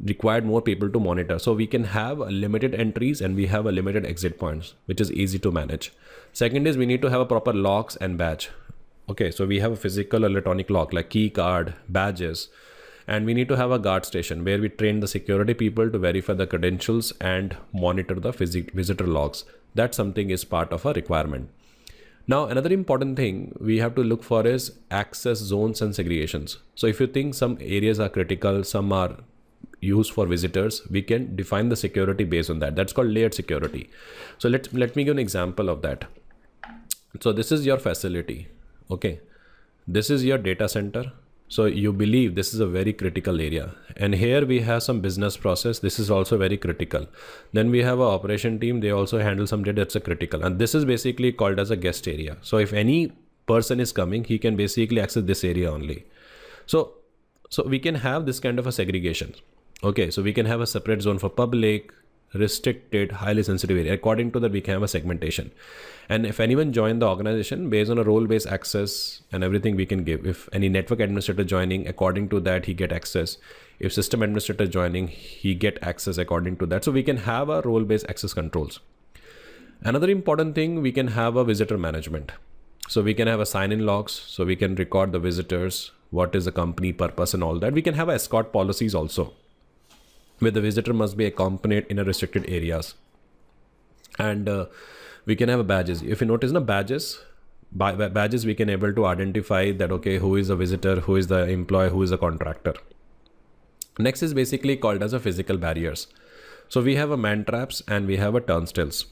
Speaker 1: required more people to monitor. So we can have limited entries and we have a limited exit points, which is easy to manage. Second is we need to have a proper locks and badge. Okay, so we have a physical electronic lock like key card, badges, and we need to have a guard station where we train the security people to verify the credentials and monitor the visitor logs. That something is part of a requirement. Now, another important thing we have to look for is access zones and segregations. So if you think some areas are critical, some are used for visitors, we can define the security based on that. That's called layered security. So let me give an example of that. So this is your facility. Okay. This is your data center. So you believe this is a very critical area, and here we have some business process. This is also very critical. Then we have an operation team. They also handle some data that's a critical, and this is basically called as a guest area. So if any person is coming, he can basically access this area only. So we can have this kind of a segregation. Okay. So we can have a separate zone for public, restricted, highly sensitive area. According to that, we can have a segmentation. And if anyone join the organization based on a role-based access and everything we can give. If any network administrator joining, according to that, he get access. If system administrator joining, he get access according to that. So we can have a role-based access controls. Another important thing, we can have a visitor management. So we can have a sign-in logs. So we can record the visitors, what is the company purpose and all that. We can have escort policies also, where the visitor must be accompanied in a restricted areas. And we can have a badges. If you notice, badges we can able to identify that, okay, who is a visitor, who is the employee, who is a contractor. Next is basically called as a physical barriers. So we have a man traps and we have a turnstiles.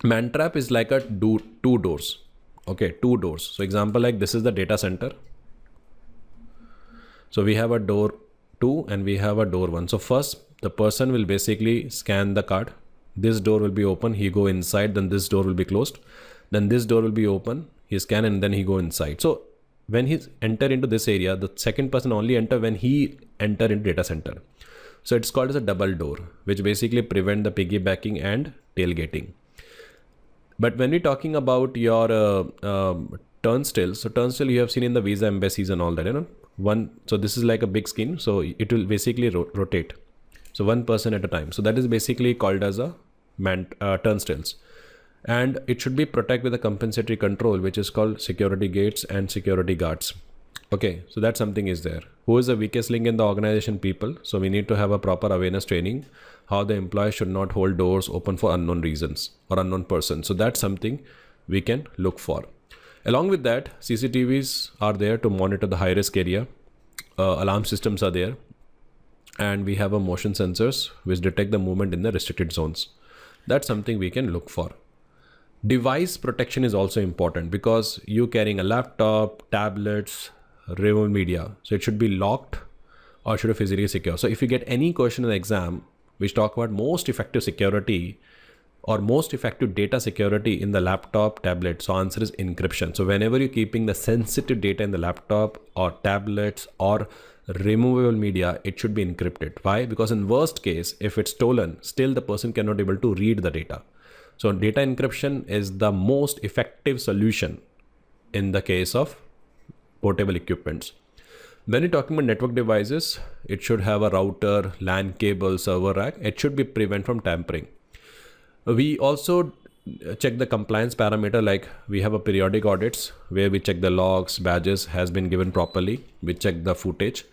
Speaker 1: Man trap is like a two doors. Okay, two doors. So example, like this is the data center. So we have a door 2 and we have a door 1. So first the person will basically scan the card. This door will be open, he go inside, then this door will be closed, then this door will be open, he scan and then he go inside. So when he enter into this area, the second person only enter when he enter into data center. So it's called as a double door, which basically prevent the piggybacking and tailgating. But when we're talking about your turnstile, so turnstile you have seen in the visa embassies and all that, so this is like a big screen, so it will basically rotate. So one person at a time. So that is basically called as a turnstiles. And it should be protect with a compensatory control, which is called security gates and security guards. Okay, so that something is there. Who is the weakest link in the organization? People. So we need to have a proper awareness training, how the employee should not hold doors open for unknown reasons or unknown persons. So that's something we can look for. Along with that, CCTVs are there to monitor the high risk area. Alarm systems are there. And we have a motion sensors which detect the movement in the restricted zones. That's something we can look for. Device protection is also important because you carrying a laptop, tablets, remote media. So it should be locked or should be physically secure. So if you get any question in the exam which talk about most effective security or most effective data security in the laptop, tablet, so answer is encryption. So whenever you're keeping the sensitive data in the laptop or tablets or removable media, it should be encrypted. Why? Because in worst case, if it's stolen, still the person cannot able to read the data. So data encryption is the most effective solution in the case of portable equipments. When you're talking about network devices, it should have a router, LAN cable, server rack. It should be prevent from tampering. We also check the compliance parameter, like we have a periodic audits where we check the logs, badges has been given properly. We check the footage.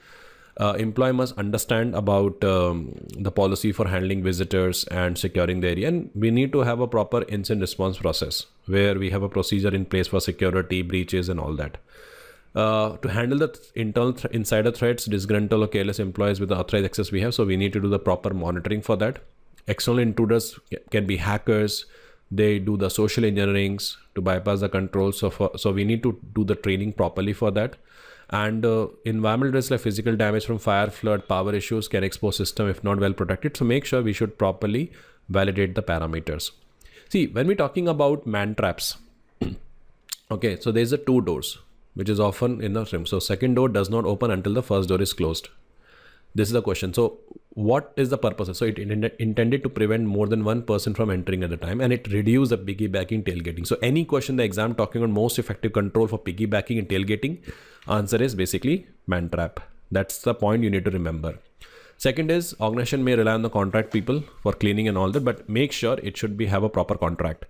Speaker 1: Employee must understand about the policy for handling visitors and securing the area. And we need to have a proper incident response process where we have a procedure in place for security, breaches and all that. To handle the internal insider threats, disgruntled or careless employees with the authorized access we have. So we need to do the proper monitoring for that. External intruders can be hackers. They do the social engineerings to bypass the controls. So we need to do the training properly for that. And environmental risks like physical damage from fire, flood, power issues can expose system if not well protected. So make sure we should properly validate the parameters. See, when we're talking about man traps, okay, so there's a 2 doors, which is often in the room. So second door does not open until the first door is closed. This is the question. So what is the purpose? So it intended to prevent more than one person from entering at a time, and it reduce the piggybacking, tailgating. So any question in the exam talking on most effective control for piggybacking and tailgating, answer is basically man trap. That's the point you need to remember. Second is organization may rely on the contract people for cleaning and all that, but make sure it should be have a proper contract.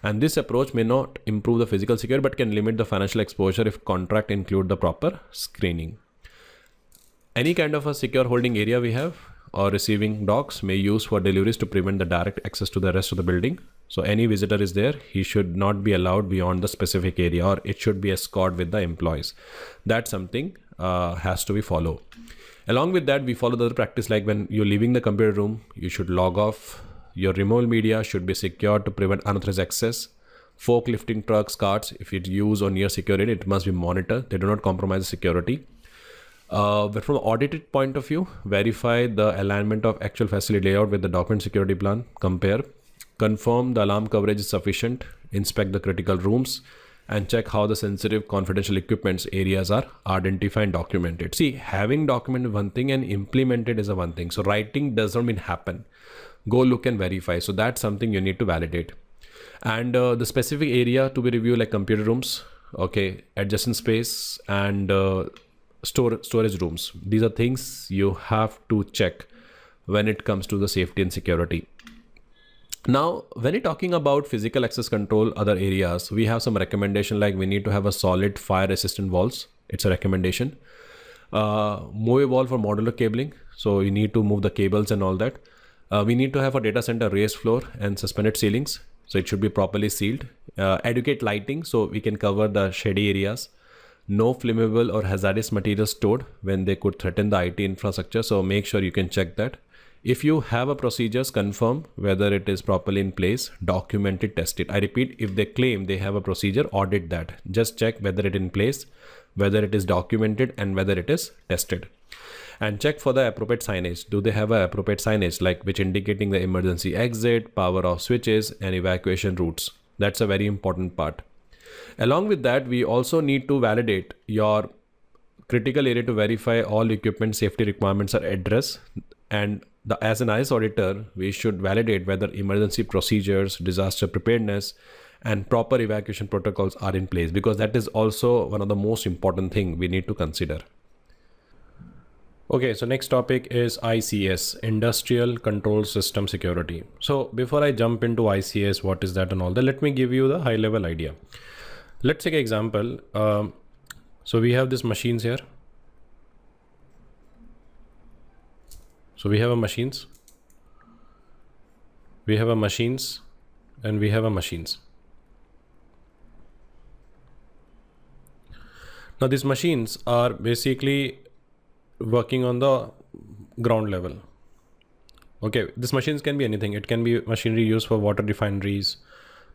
Speaker 1: And this approach may not improve the physical security, but can limit the financial exposure if contract include the proper screening. Any kind of a secure holding area we have or receiving docks may use for deliveries to prevent the direct access to the rest of the building. So any visitor is there, he should not be allowed beyond the specific area, or it should be escorted with the employees. That's something has to be followed. Along with that, we follow the other practice, like when you're leaving the computer room, you should log off. Your remote media should be secured to prevent unauthorized access. Forklifting trucks, carts, if it's used or near security, it must be monitored. They do not compromise security. But from an audited point of view, verify the alignment of actual facility layout with the document security plan, compare, confirm the alarm coverage is sufficient, inspect the critical rooms, and check how the sensitive confidential equipments areas are identified and documented. See, having documented one thing and implemented is a one thing. So writing does not mean happen. Go look and verify. So that's something you need to validate. And the specific area to be reviewed, like computer rooms, okay, adjacent space, and storage rooms. These are things you have to check when it comes to the safety and security. Now, when you're talking about physical access control, other areas, we have some recommendation, like we need to have a solid fire resistant walls. It's a recommendation. Move a wall for modular cabling. So you need to move the cables and all that. We need to have a data center raised floor and suspended ceilings. So it should be properly sealed. Adequate lighting, so we can cover the shady areas. No flammable or hazardous materials stored when they could threaten the IT infrastructure. So make sure you can check that. If you have a procedures, confirm whether it is properly in place, document it, test it. I repeat, if they claim they have a procedure, audit that. Just check whether it is in place, whether it is documented, and whether it is tested. and check for the appropriate signage. Do they have a appropriate signage, like which indicating the emergency exit, power off switches, and evacuation routes? That's a very important part. Along with that, we also need to validate your critical area to verify all equipment safety requirements are addressed. And as an IS auditor, we should validate whether emergency procedures, disaster preparedness, and proper evacuation protocols are in place, because that is also one of the most important thing we need to consider. Okay, so next topic is ICS, Industrial Control System Security. So before I jump into ICS, what is that and all that, let me give you the high level idea. Let's take an example. So we have these machines here. So we have a machines, and we have a machines. Now these machines are basically working on the ground level. Okay, these machines can be anything. It can be machinery used for water refineries.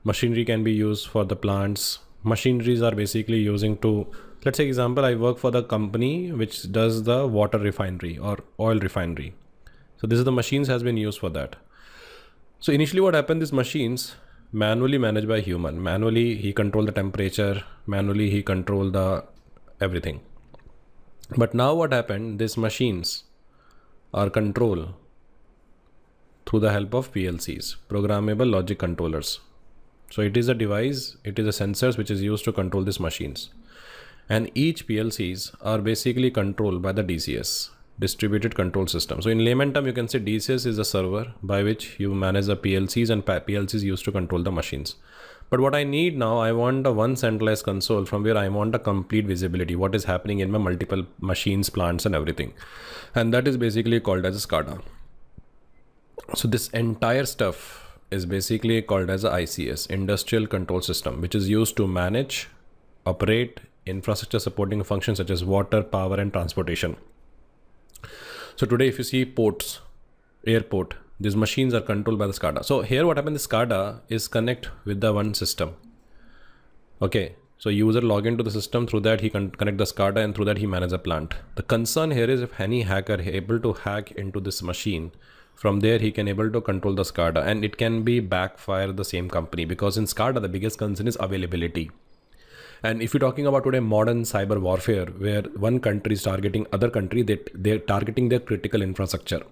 Speaker 1: Machinery can be used for the plants. Machineries are basically using to, let's say example, I work for the company which does the water refinery or oil refinery. So this is the machines has been used for that. So initially what happened, these machines manually managed by human. Manually he control the temperature, manually he control the everything. But now what happened, these machines are controlled through the help of PLCs, programmable logic controllers. So it is a device, it is a sensors which is used to control these machines. And each PLCs are basically controlled by the DCS, distributed control system. So in layman term, you can say DCS is a server by which you manage the PLCs, and PLCs used to control the machines. But what I need now, I want a one centralized console from where I want a complete visibility, what is happening in my multiple machines, plants and everything. And that is basically called as a SCADA. So this entire stuff is basically called as a ICS, Industrial Control System, which is used to manage, operate infrastructure supporting functions such as water, power and transportation. So today if you see ports, airport, these machines are controlled by the SCADA. So here what happens, the SCADA is connect with the one system. Okay, so user log into the system, through that he can connect the SCADA, and through that he manage a plant. The concern here is if any hacker able to hack into this machine, from there he can able to control the SCADA, and it can be backfire the same company, because in SCADA the biggest concern is availability. And if you're talking about today modern cyber warfare, where one country is targeting other country, they're targeting their critical infrastructure.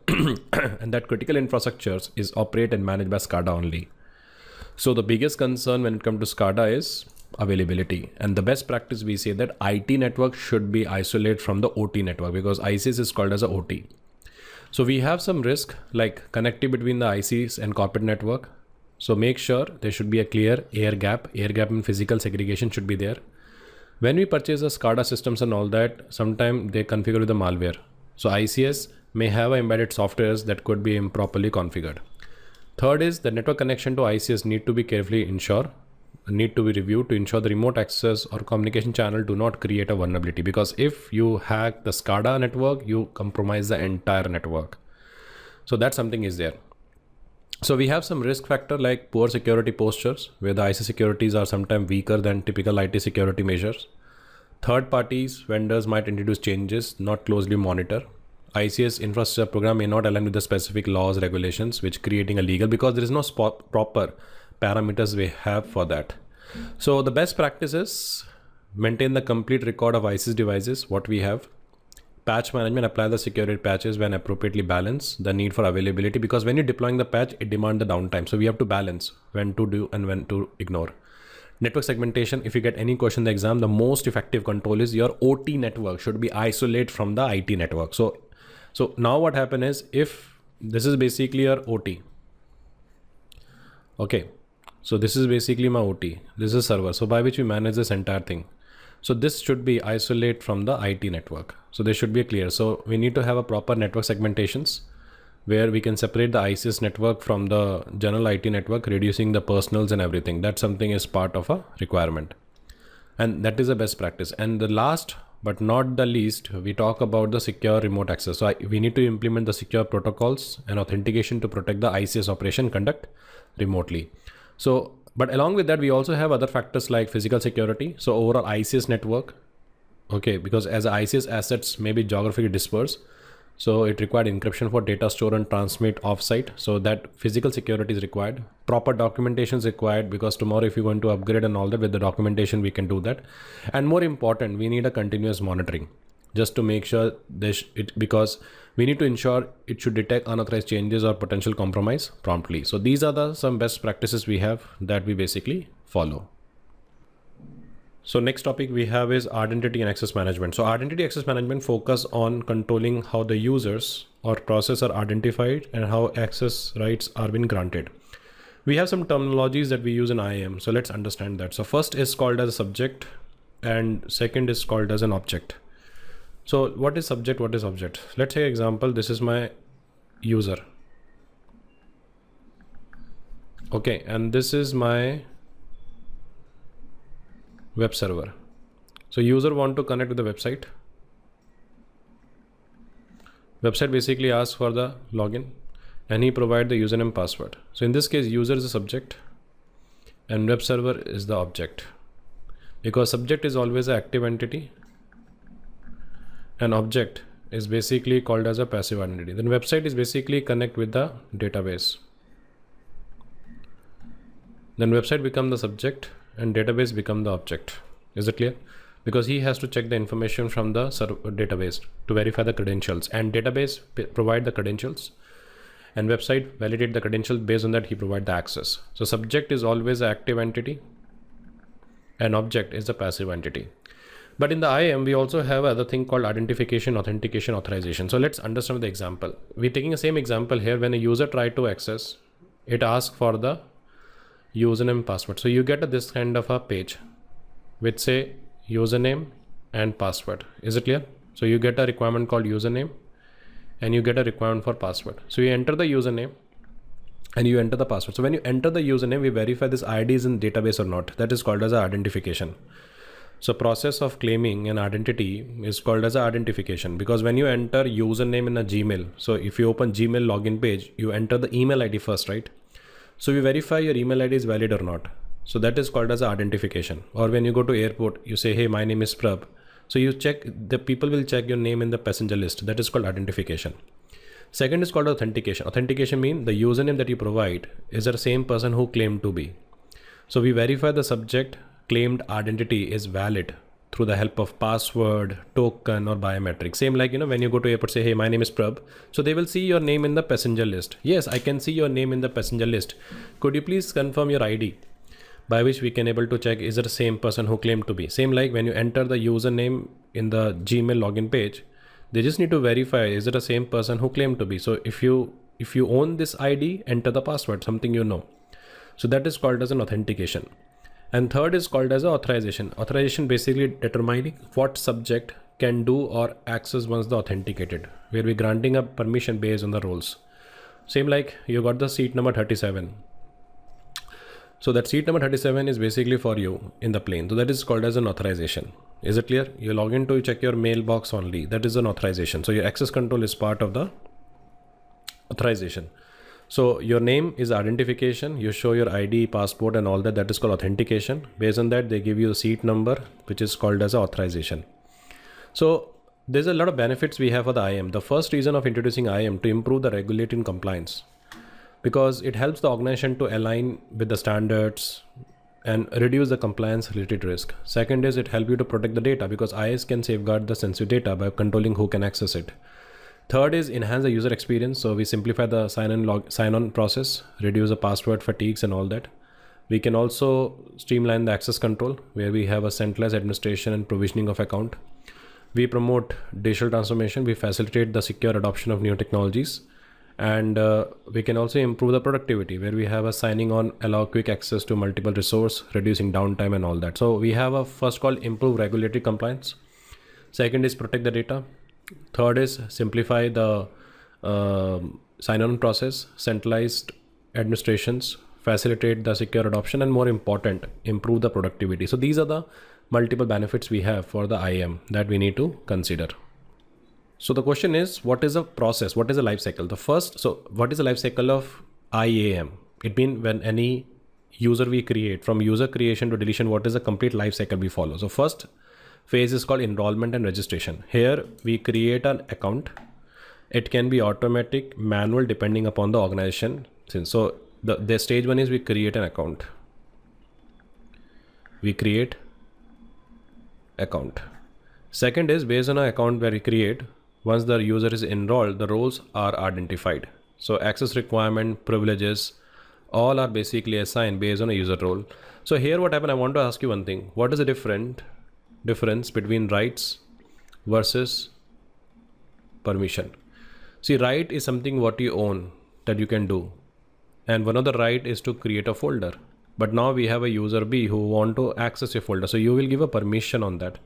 Speaker 1: And that critical infrastructure is operated and managed by SCADA only. So the biggest concern when it comes to SCADA is availability. And the best practice, we say that IT network should be isolated from the OT network, because ICS is called as a OT. So we have some risk like connectivity between the ICs and corporate network. So make sure there should be a clear air gap in physical segregation should be there. When we purchase the SCADA systems and all that, sometimes they configure with the malware. So ICS may have embedded softwares that could be improperly configured. Third is the network connection to ICS need to be carefully need to be reviewed to ensure the remote access or communication channel do not create a vulnerability, because if you hack the SCADA network, you compromise the entire network. So that something is there. So we have some risk factor like poor security postures, where the IC securities are sometimes weaker than typical IT security measures. Third parties, vendors might introduce changes, not closely monitor. ICS infrastructure program may not align with the specific laws, regulations, which creating a legal, because there is no proper parameters we have for that. So the best practice is maintain the complete record of ICS devices, what we have. Patch management, apply the security patches when appropriately balanced the need for availability, because when you're deploying the patch, it demands the downtime. So we have to balance when to do and when to ignore. Network segmentation, if you get any question in the exam, the most effective control is your OT network should be isolated from the IT network. So now what happens is, if this is basically your OT. Okay, so this is basically my OT. This is server. So by which we manage this entire thing. So this should be isolated from the IT network. So they should be clear. So we need to have a proper network segmentations where we can separate the ICS network from the general IT network, reducing the personals and everything. That something is part of a requirement. And that is a best practice. And the last but not the least, we talk about the secure remote access. So we need to implement the secure protocols and authentication to protect the ICS operation conduct remotely. So but along with that, we also have other factors like physical security. So overall ICS network, okay, because as ICS assets may be geographically dispersed, So it required encryption for data store and transmit offsite. So that physical security is required. Proper documentation is required, because tomorrow if you want to upgrade and all that, with the documentation, we can do that. And more important, we need a continuous monitoring just to make sure because we need to ensure it should detect unauthorized changes or potential compromise promptly. So these are some best practices we have that we basically follow. So next topic we have is identity and access management. So identity access management focus on controlling how the users or process are identified and how access rights are being granted. We have some terminologies that we use in IAM. So let's understand that. So first is called as a subject, and second is called as an object. So what is subject? What is object? Let's say example, this is my user. Okay, and this is my web server. So user want to connect with the website. Website basically asks for the login and he provide the username password. So in this case, user is the subject and web server is the object, because subject is always an active entity and object is basically called as a passive identity. Then website is basically connect with the database. Then website become the subject and database become the object. Is it clear? Because he has to check the information from the database to verify the credentials, and database provide the credentials and website validate the credentials. Based on that, he provide the access. So subject is always an active entity and object is a passive entity. But in the IAM, we also have other thing called identification, authentication, authorization. So let's understand the example. We're taking the same example here. When a user try to access, it asks for the username password. So you get this kind of a page with say username and password. Is it clear? So you get a requirement called username and you get a requirement for password. So you enter the username and you enter the password. So when you enter the username, we verify this ID is in database or not. That is called as identification. So process of claiming an identity is called as identification, because when you enter username in a Gmail, so if you open Gmail login page, you enter the email ID first, right? So we verify your email ID is valid or not. So that is called as identification. Or when you go to airport, you say, hey, my name is Prabh. So you check, the people will check your name in the passenger list. That is called identification. Second is called authentication. Authentication means the username that you provide is the same person who claimed to be. So we verify the subject claimed identity is valid through the help of password, token, or biometric. Same like, when you go to airport, say, hey, my name is Prabh. So they will see your name in the passenger list. Yes, I can see your name in the passenger list. Could you please confirm your ID? By which we can able to check, is it the same person who claimed to be? Same like when you enter the username in the Gmail login page, they just need to verify, is it the same person who claimed to be? So if you own this ID, enter the password, something you know. So that is called as an authentication. And third is called as authorization. Authorization basically determining what subject can do or access once the authenticated, where we're granting a permission based on the roles. Same like you got the seat number 37. So that seat number 37 is basically for you in the plane. So that is called as an authorization. Is it clear? You log in to check your mailbox only. That is an authorization. So your access control is part of the authorization. So your name is identification. You show your ID, passport and all that. That is called authentication. Based on that, they give you a seat number, which is called as authorization. So there's a lot of benefits we have for the IAM. The first reason of introducing IAM to improve the regulatory and compliance, because it helps the organization to align with the standards and reduce the compliance related risk. Second is it helps you to protect the data, because IS can safeguard the sensitive data by controlling who can access it. Third is enhance the user experience. So we simplify the sign-on process, reduce the password fatigues and all that. We can also streamline the access control, where we have a centralized administration and provisioning of account. We promote digital transformation. We facilitate the secure adoption of new technologies. And we can also improve the productivity, where we have a signing on, allow quick access to multiple resource, reducing downtime and all that. So we have a first called improve regulatory compliance. Second is protect the data. Third is simplify the sign-on process, centralized administrations, facilitate the secure adoption, and more important, improve the productivity. So these are the multiple benefits we have for the IAM that we need to consider. So the question is, what is a process? What is a life cycle? What is the life cycle of IAM? It means when any user we create, from user creation to deletion, what is the complete life cycle we follow? So first phase is called enrollment and registration. Here we create an account It can be automatic, manual, depending upon the organization. So the stage one is we create an account. We create account. Second is based on an account where we create, once the user is enrolled, the roles are identified. So access requirement, privileges, all are basically assigned based on a user role. So here what happened, I want to ask you one thing. What is the difference between rights versus permission? See, right is something what you own that you can do. And one of the right is to create a folder. But now we have a user B who want to access your folder. So you will give a permission on that.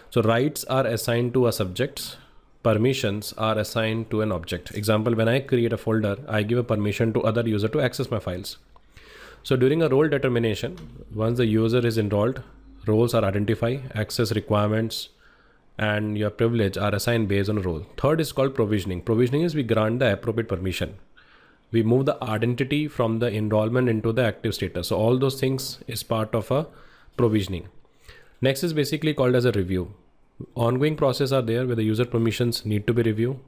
Speaker 1: So rights are assigned to a subject. Permissions are assigned to an object. Example, when I create a folder, I give a permission to other user to access my files. So during a role determination, once the user is enrolled, roles are identified, access requirements, and your privilege are assigned based on a role. Third is called provisioning. Provisioning is we grant the appropriate permission. We move the identity from the enrollment into the active status. So all those things is part of a provisioning. Next is basically called as a review. Ongoing process are there where the user permissions need to be reviewed.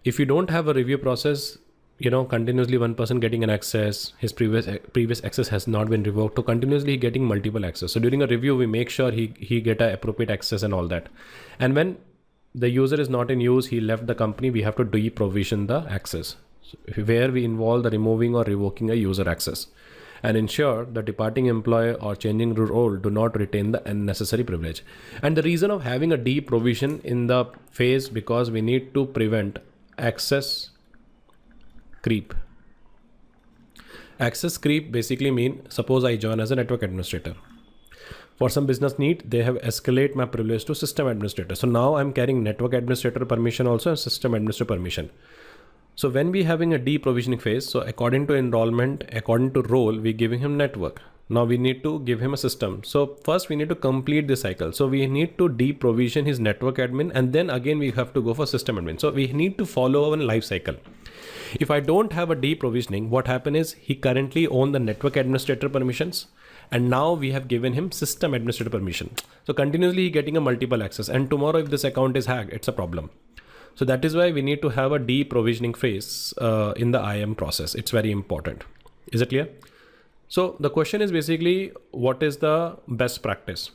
Speaker 1: If you don't have a review process, continuously one person getting an access, his previous access has not been revoked, so continuously getting multiple access. So during a review, we make sure he get a appropriate access and all that. And when the user is not in use, he left the company, we have to deprovision the access, where we involve the removing or revoking a user access and ensure the departing employee or changing role do not retain the unnecessary privilege. And the reason of having a deprovision in the phase, because we need to prevent access creep. Access creep basically mean, suppose I join as a network administrator. For some business need, they have escalate my privilege to system administrator. So now I'm carrying network administrator permission also and system administrator permission. So when we having a deprovisioning phase, so according to enrollment, according to role, we giving him network. Now we need to give him a system. So first we need to complete the cycle. So we need to deprovision his network admin, and then again we have to go for system admin. So we need to follow a life cycle. If I don't have a deprovisioning, what happen is he currently own the network administrator permissions, and now we have given him system administrator permission. So continuously getting a multiple access, and tomorrow if this account is hacked, it's a problem. So that is why we need to have a deprovisioning phase in the IAM process. It's very important. Is it clear? So the question is basically, what is the best practice?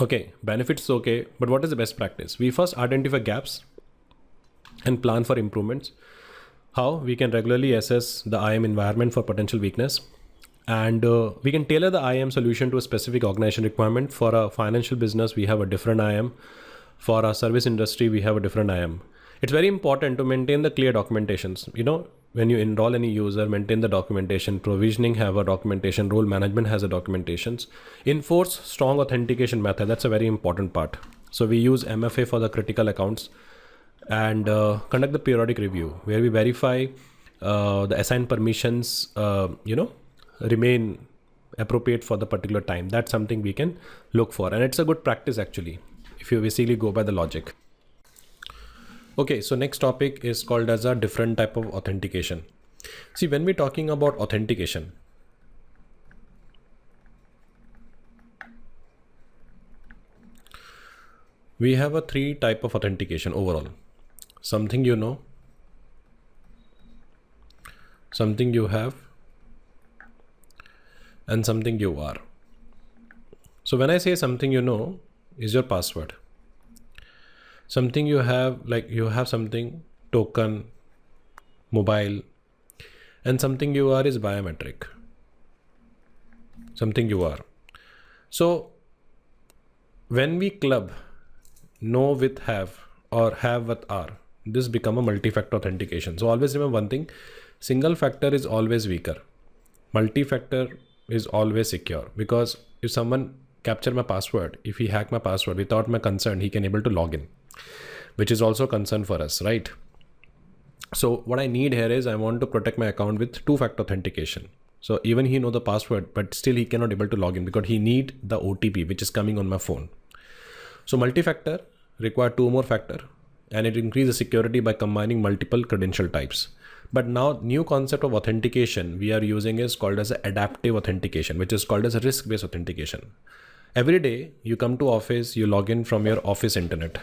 Speaker 1: Okay, benefits okay, but what is the best practice? We first identify gaps and plan for improvements. How? We can regularly assess the IAM environment for potential weakness. And we can tailor the IAM solution to a specific organization requirement. For a financial business, we have a different IAM. For our service industry, we have a different IAM. It's very important to maintain the clear documentations. When you enroll any user, maintain the documentation. Provisioning have a documentation. Role management has a documentations. Enforce strong authentication method. That's a very important part. So we use MFA for the critical accounts, and conduct the periodic review where we verify the assigned permissions, remain appropriate for the particular time. That's something we can look for, and it's a good practice actually, if you basically go by the logic. Okay, so next topic is called as a different type of authentication. See, when we're talking about authentication, we have a 3 type of authentication overall. Something you know, something you have, and something you are. So when I say something you know is your password. Something you have, like you have something, token, mobile, and something you are is biometric. Something you are. So when we club know with have or have with are, this become a multi-factor authentication. So always remember one thing, single factor is always weaker. Multi-factor is always secure, because if someone capture my password, if he hack my password without my consent, he can able to log in, which is also a concern for us, right? So what I need here is I want to protect my account with 2-factor authentication. So even he know the password, but still he cannot able to log in because he need the OTP, which is coming on my phone. So multi-factor require 2 more factor, and it increases security by combining multiple credential types. But now new concept of authentication we are using is called as adaptive authentication, which is called as a risk-based authentication. Every day you come to office, you log in from your office internet.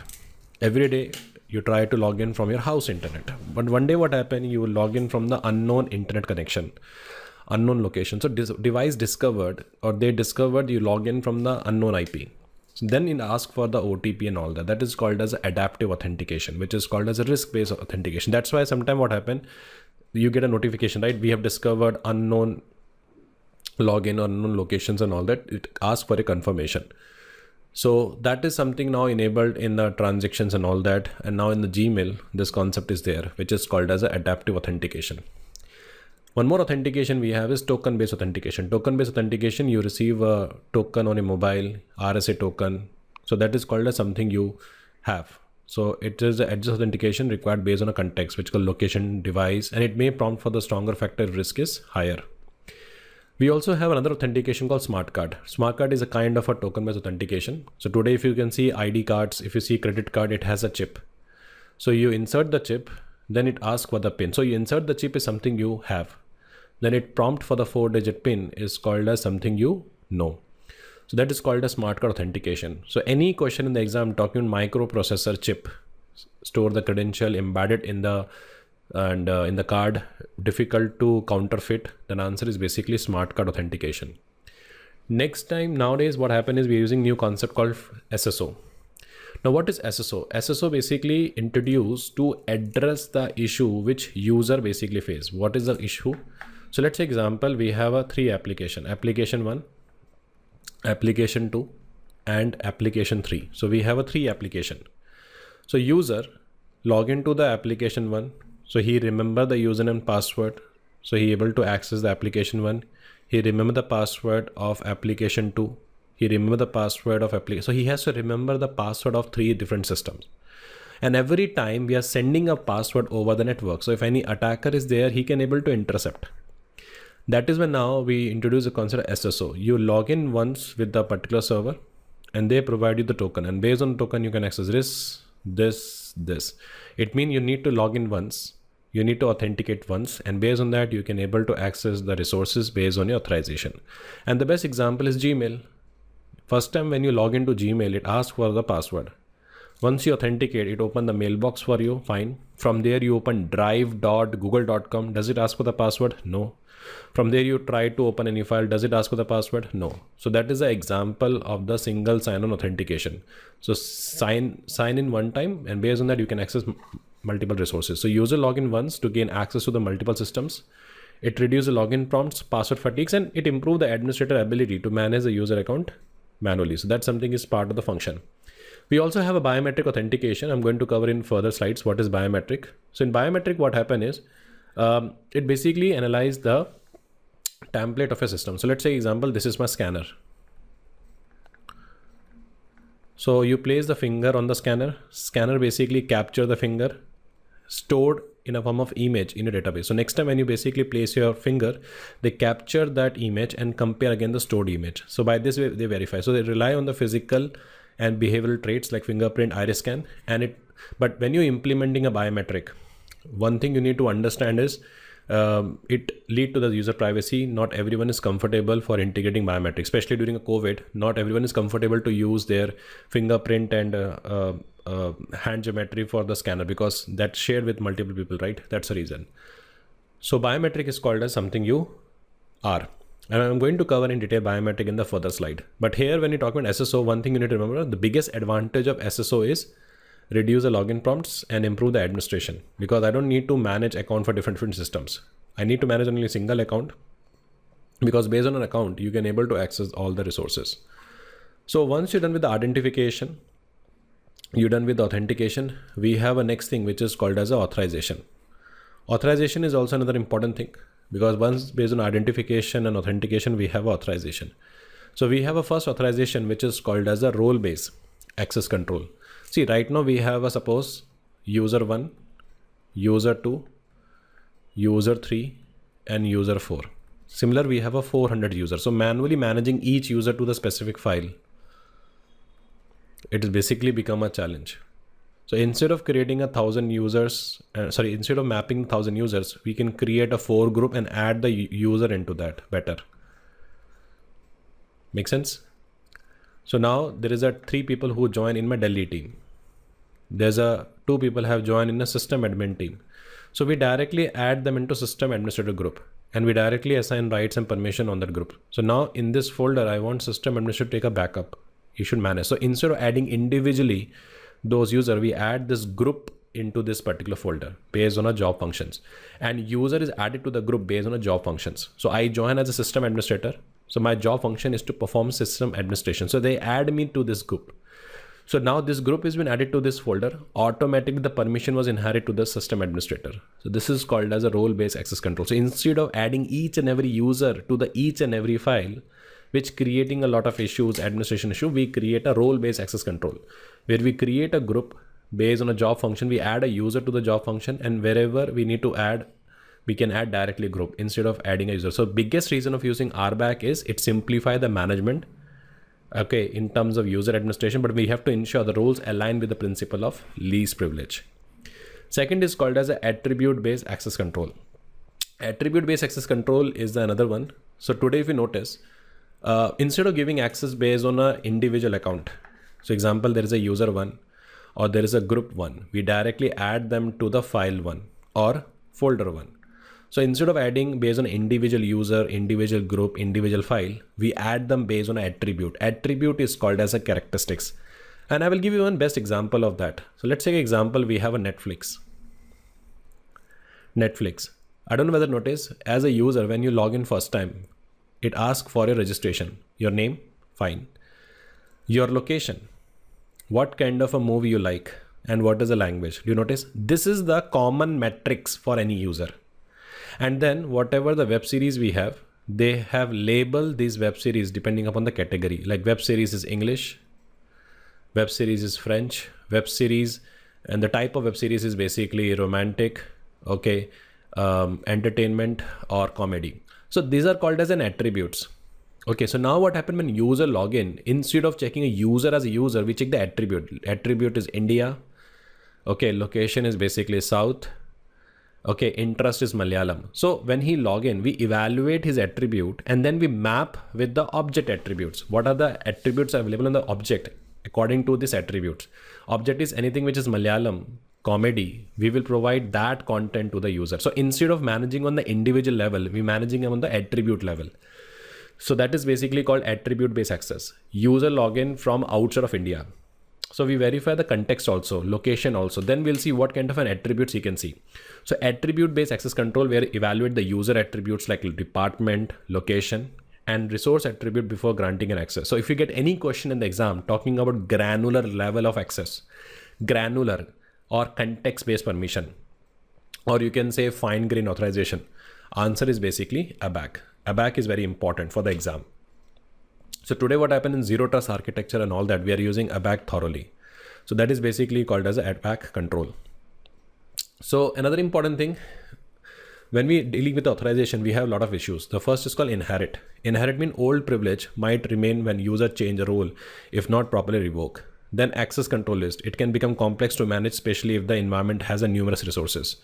Speaker 1: Every day you try to log in from your house internet. But one day what happened, you will log in from the unknown internet connection, unknown location. So device discovered, or they discovered you log in from the unknown IP. So then it asks for the OTP and all that. That is called as adaptive authentication, which is called as a risk-based authentication. That's why sometimes what happened, you get a notification, right? We have discovered unknown login or unknown locations and all that. It asks for a confirmation. So that is something now enabled in the transactions and all that. And now in the Gmail, this concept is there, which is called as adaptive authentication. One more authentication we have is token-based authentication. Token-based authentication, you receive a token on a mobile, RSA token. So that is called as something you have. So it is the edge authentication required based on a context, which is called location, device, and it may prompt for the stronger factor if risk is higher. We also have another authentication called smart card. Smart card is a kind of a token-based authentication. So today, if you can see ID cards, if you see credit card, it has a chip. So you insert the chip, then it asks for the PIN. So you insert the chip is something you have. Then it prompt for the 4-digit PIN is called as something you know. So that is called a smart card authentication. So any question in the exam talking microprocessor chip, store the credential embedded in the in the card, difficult to counterfeit, then answer is basically smart card authentication. Next time, nowadays what happened is we're using new concept called SSO. Now what is SSO? SSO basically introduced to address the issue which user basically face. What is the issue? So let's say example, we have a 3 application, application 1, application 2 and application 3. So we have a 3 application. So user log into the application 1. So he remember the username and password. So he able to access the application 1. He remember the password of application 2. He remember the password of application. So he has to remember the password of 3 different systems. And every time we are sending a password over the network. So if any attacker is there, he can able to intercept. That is when now we introduce the concept of SSO. You log in once with the particular server and they provide you the token. And based on the token, you can access this. It means you need to log in once. You need to authenticate once. And based on that, you can able to access the resources based on your authorization. And the best example is Gmail. First time when you log into Gmail, it asks for the password. Once you authenticate, it opens the mailbox for you. Fine. From there, you open drive.google.com. Does it ask for the password? No. From there, you try to open any file. Does it ask for the password? No. So that is an example of the single sign-on authentication. So sign in one time, and based on that, you can access multiple resources. So user login once to gain access to the multiple systems. It reduces login prompts, password fatigues, and it improves the administrator ability to manage the user account manually. So that's something is part of the function. We also have a biometric authentication. I'm going to cover in further slides what is biometric. So in biometric, what happened is it basically analyzes the template of a system. So let's say example, this is my scanner. So you place the finger on the scanner. Scanner basically capture the finger, stored in a form of image in a database. So next time when you basically place your finger, they capture that image and compare again the stored image. So by this way they verify. So they rely on the physical and behavioral traits like fingerprint, iris scan, but when you're implementing a biometric, one thing you need to understand is it lead to the user privacy. Not everyone is comfortable for integrating biometrics, especially during a COVID. Not everyone is comfortable to use their fingerprint and hand geometry for the scanner because that's shared with multiple people, right? That's the reason. So biometric is called as something you are. And I'm going to cover in detail biometric in the further slide. But here, when you talk about SSO, one thing you need to remember, the biggest advantage of SSO is reduce the login prompts and improve the administration, because I don't need to manage account for different systems. I need to manage only a single account, because based on an account, you can able to access all the resources. So once you're done with the identification, you're done with the authentication, we have a next thing which is called as a authorization. Authorization is also another important thing, because once based on identification and authentication, we have authorization. So we have a first authorization which is called as a role-based access control. See, right now we have a suppose user 1, user 2, user 3 and user 4. Similar, we have a 400 users. So manually managing each user to the specific file, it has basically become a challenge. So instead of creating 1,000 users, instead of mapping 1,000 users, we can create a 4 group and add the user into that better. Make sense? So now there is a 3 people who join in my Delhi team. There's a 2 people have joined in a system admin team. So we directly add them into system administrator group and we directly assign rights and permission on that group. So now in this folder, I want system administrator to take a backup. You should manage. So instead of adding individually those users, we add this group into this particular folder based on a job functions, and user is added to the group based on a job functions. So I join as a system administrator. So my job function is to perform system administration. So they add me to this group. So now this group has been added to this folder. Automatically the permission was inherited to the system administrator. So this is called as a role-based access control. So instead of adding each and every user to the each and every file, which creating a lot of issues, administration issue, we create a role-based access control where we create a group based on a job function. We add a user to the job function, and wherever we need to add, we can add directly group instead of adding a user. So biggest reason of using RBAC is it simplify the management, okay, in terms of user administration, but we have to ensure the roles align with the principle of least privilege. Second is called as a attribute-based access control. Attribute-based access control is the another one. So today, if you notice, instead of giving access based on an individual account, so example, there is a user 1 or there is a group 1, we directly add them to the file 1 or folder 1. So instead of adding based on individual user, individual group, individual file, we add them based on an attribute. Attribute is called as a characteristics. And I will give you one best example of that. So let's take an example. We have a Netflix. I don't know whether notice as a user, when you log in first time, it asks for your registration, your name, fine. Your location, what kind of a movie you like and what is the language. Do you notice? This is the common metrics for any user. And then whatever the web series we have, they have labeled these web series depending upon the category. Like web series is English, web series is French, web series, and the type of web series is basically romantic, okay, entertainment or comedy. So these are called as an attributes. Okay, so now what happened when user login, instead of checking a user as a user, we check the attribute. Attribute is India. Okay, location is basically South. Okay, interest is Malayalam. So when he log in, we evaluate his attribute and then we map with the object attributes. What are the attributes available in the object according to this attributes? Object is anything which is Malayalam, comedy. We will provide that content to the user. So instead of managing on the individual level, we managing on the attribute level. So that is basically called attribute-based access. User login from outside of India. So we verify the context also, location also. Then we'll see what kind of an attributes you can see. So attribute-based access control, where evaluate the user attributes like department, location, and resource attribute before granting an access. So if you get any question in the exam talking about granular level of access, granular or context-based permission, or you can say fine-grained authorization, answer is basically ABAC. ABAC is very important for the exam. So today what happened in zero trust architecture and all that, we are using ABAC thoroughly. So that is basically called as a ABAC control. So another important thing, when we dealing with authorization, we have a lot of issues. The first is called inherit. Inherit means old privilege might remain when user change a role if not properly revoked. Then access control list. It can become complex to manage, especially if the environment has a numerous resources.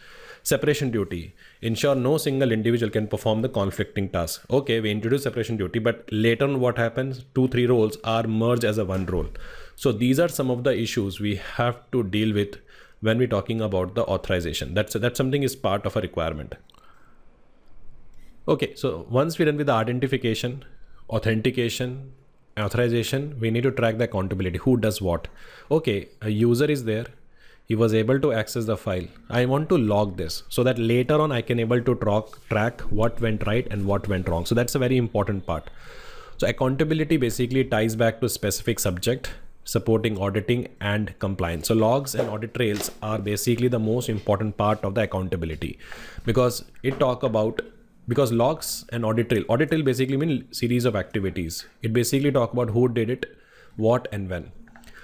Speaker 1: Separation duty. Ensure no single individual can perform the conflicting task. Okay, we introduce separation duty, but later on what happens, 2-3 roles are merged as a one role. So these are some of the issues we have to deal with when we're talking about the authorization. That's something is part of a requirement. Okay, so once we're done with the identification, authentication, authorization, we need to track the accountability. Who does what? Okay, a user is there. He was able to access the file. I want to log this so that later on I can able to track what went right and what went wrong. So that's a very important part. So accountability basically ties back to specific subject, supporting auditing and compliance. So logs and audit trails are basically the most important part of the accountability, because it talk about, because logs and audit trail basically mean series of activities. It basically talk about who did it, what and when.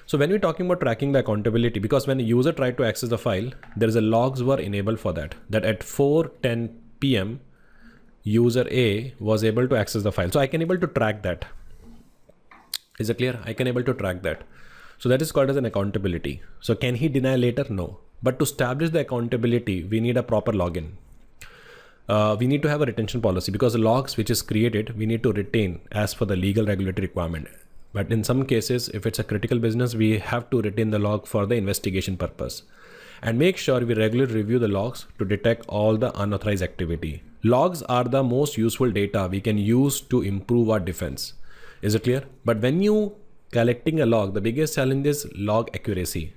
Speaker 1: So when we're talking about tracking the accountability, because when a user tried to access the file, there is a logs were enabled for that at 4:10 p.m. user A was able to access the file. So I can able to track that. Is it clear? I can able to track that. So that is called as an accountability. So can he deny later? No. But to establish the accountability, we need a proper login. We need to have a retention policy, because the logs which is created, we need to retain as per the legal regulatory requirement. But in some cases, if it's a critical business, we have to retain the log for the investigation purpose. And make sure we regularly review the logs to detect all the unauthorized activity. Logs are the most useful data we can use to improve our defense. Is it clear? But when you collecting a log, the biggest challenge is log accuracy.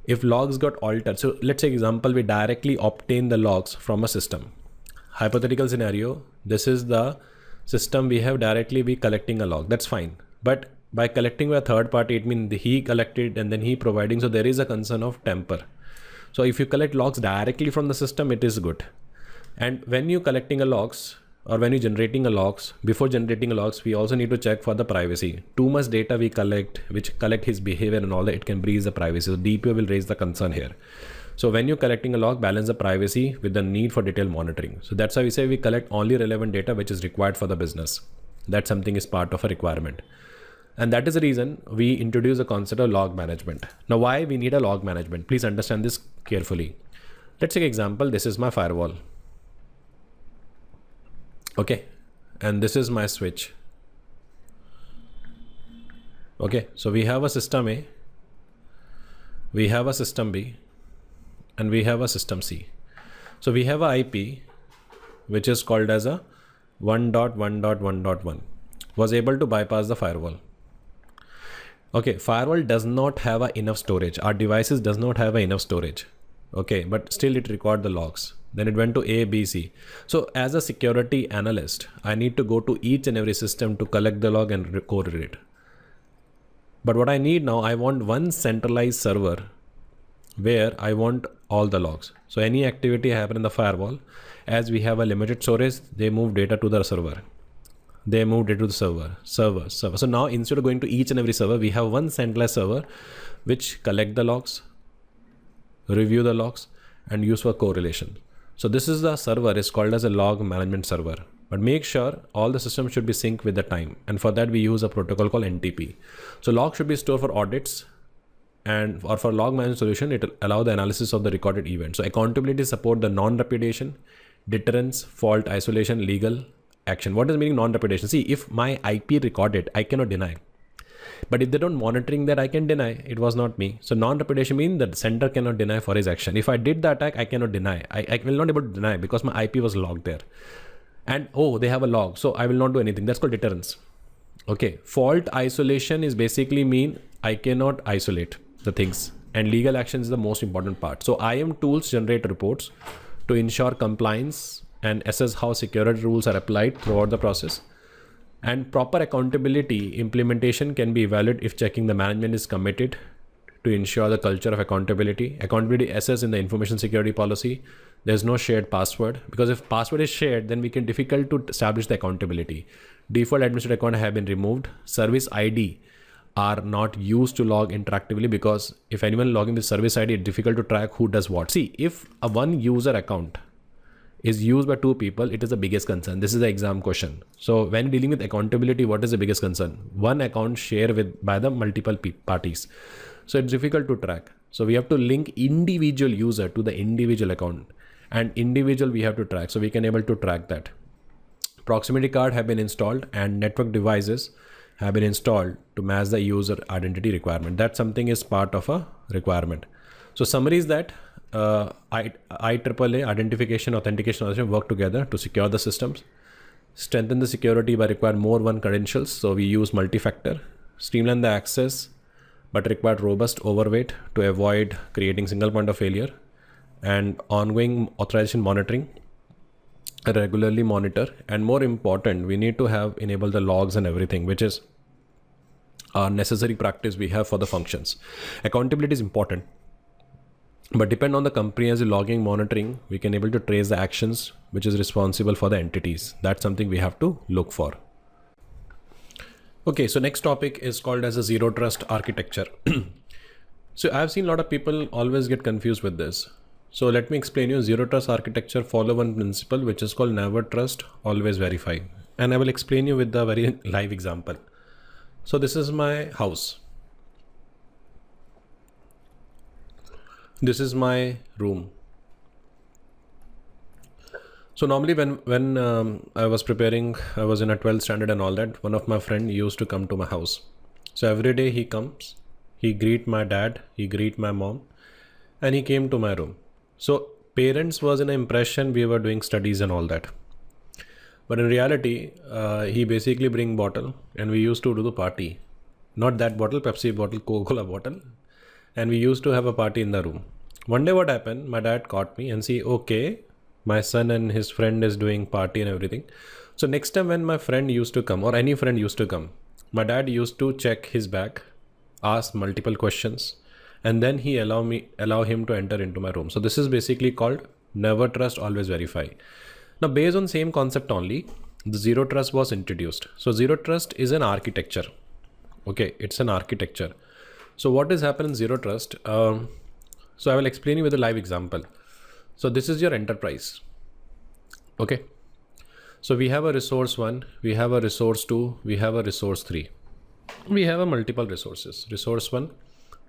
Speaker 1: If logs got altered, so let's say example, we directly obtain the logs from a system. Hypothetical scenario, this is the system we have directly be collecting a log, that's fine. But by collecting with a third party, it means he collected and then he providing, so there is a concern of tamper. So if you collect logs directly from the system, it is good. And when you collecting a logs or when you generating a logs, before generating a logs, we also need to check for the privacy. Too much data we collect, which collect his behavior and all that, it can breach the privacy. So DPO will raise the concern here. So when you're collecting a log, balance the privacy with the need for detailed monitoring. So that's why we say we collect only relevant data which is required for the business. That something is part of a requirement. And that is the reason we introduce the concept of log management. Now, why we need a log management? Please understand this carefully. Let's take an example. This is my firewall. Okay. And this is my switch. Okay. So we have a system A, we have a system B, and we have a system C. So we have a IP, which is called as a 1.1.1.1, was able to bypass the firewall. Okay, firewall does not have enough storage. Our devices does not have enough storage. Okay, but still it record the logs. Then it went to A, B, C. So as a security analyst, I need to go to each and every system to collect the log and correlate. But what I need now, I want one centralized server where I want all the logs. So any activity happen in the firewall, as we have a limited storage, they move data to the server. They moved it to the server. So now instead of going to each and every server, we have one centralized server which collect the logs, review the logs, and use for correlation. So this is the server is called as a log management server. But make sure all the systems should be synced with the time. And for that we use a protocol called NTP. So log should be stored for audits, and or for log management solution, it will allow the analysis of the recorded event. So accountability support the non-repudiation, deterrence, fault isolation, legal action. What does meaning non-repudiation? See, if my IP recorded, I cannot deny. But if they don't monitoring that, I can deny it was not me. So non-repudiation means that the sender cannot deny for his action. If I did the attack, I cannot deny. I will not be able to deny because my IP was logged there. And oh, they have a log, so I will not do anything. That's called deterrence. Okay. Fault isolation is basically mean I cannot isolate the things, and legal action is the most important part. So IAM tools generate reports to ensure compliance and assess how security rules are applied throughout the process. And proper accountability implementation can be evaluated if checking the management is committed to ensure the culture of accountability. Accountability assess in the information security policy. There's no shared password, because if password is shared, then we can difficult to establish the accountability. Default administrator account have been removed. Service ID are not used to log interactively, because if anyone logging with service ID, it's difficult to track who does what. See, if a one user account is used by two people, it is the biggest concern. This is the exam question. So when dealing with accountability, what is the biggest concern? One account share with by the multiple parties. So it's difficult to track. So we have to link individual user to the individual account, and individual we have to track. So we can able to track that. Proximity card have been installed and network devices have been installed to match the user identity requirement. That something is part of a requirement. So summary is that IAAA, identification, authentication, work together to secure the systems. Strengthen the security by require more one credentials. So we use multi-factor. Streamline the access, but require robust overweight to avoid creating single point of failure. And ongoing authorization monitoring. Regularly monitor, and more important, we need to have enable the logs and everything, which is our necessary practice we have for the functions. Accountability is important, but depend on the comprehensive logging monitoring, we can able to trace the actions which is responsible for the entities. That's something we have to look for. Okay, so next topic is called as a zero trust architecture. So I've seen a lot of people always get confused with this. So let me explain you. Zero trust architecture follow one principle which is called never trust, always verify. And I will explain you with the very live example. So this is my house. This is my room. So normally when I was preparing, I was in a 12th standard and all that, one of my friend used to come to my house. So every day he comes, he greet my dad, he greet my mom, and he came to my room. So parents was in an impression we were doing studies and all that. But in reality, he basically bring bottle and we used to do the party. Not that bottle, Pepsi bottle, Coca-Cola bottle. And we used to have a party in the room. One day what happened, my dad caught me and see, okay, my son and his friend is doing party and everything. So next time when my friend used to come or any friend used to come, my dad used to check his bag, ask multiple questions, and then he allow him to enter into my room. So this is basically called never trust, always verify. Now based on same concept only, the zero trust was introduced. So zero trust is an architecture. Okay, it's an architecture. So what is happening in zero trust? So I will explain you with a live example. So this is your enterprise. Okay. So we have a resource 1, we have a resource 2, we have a resource 3. We have a multiple resources, resource 1,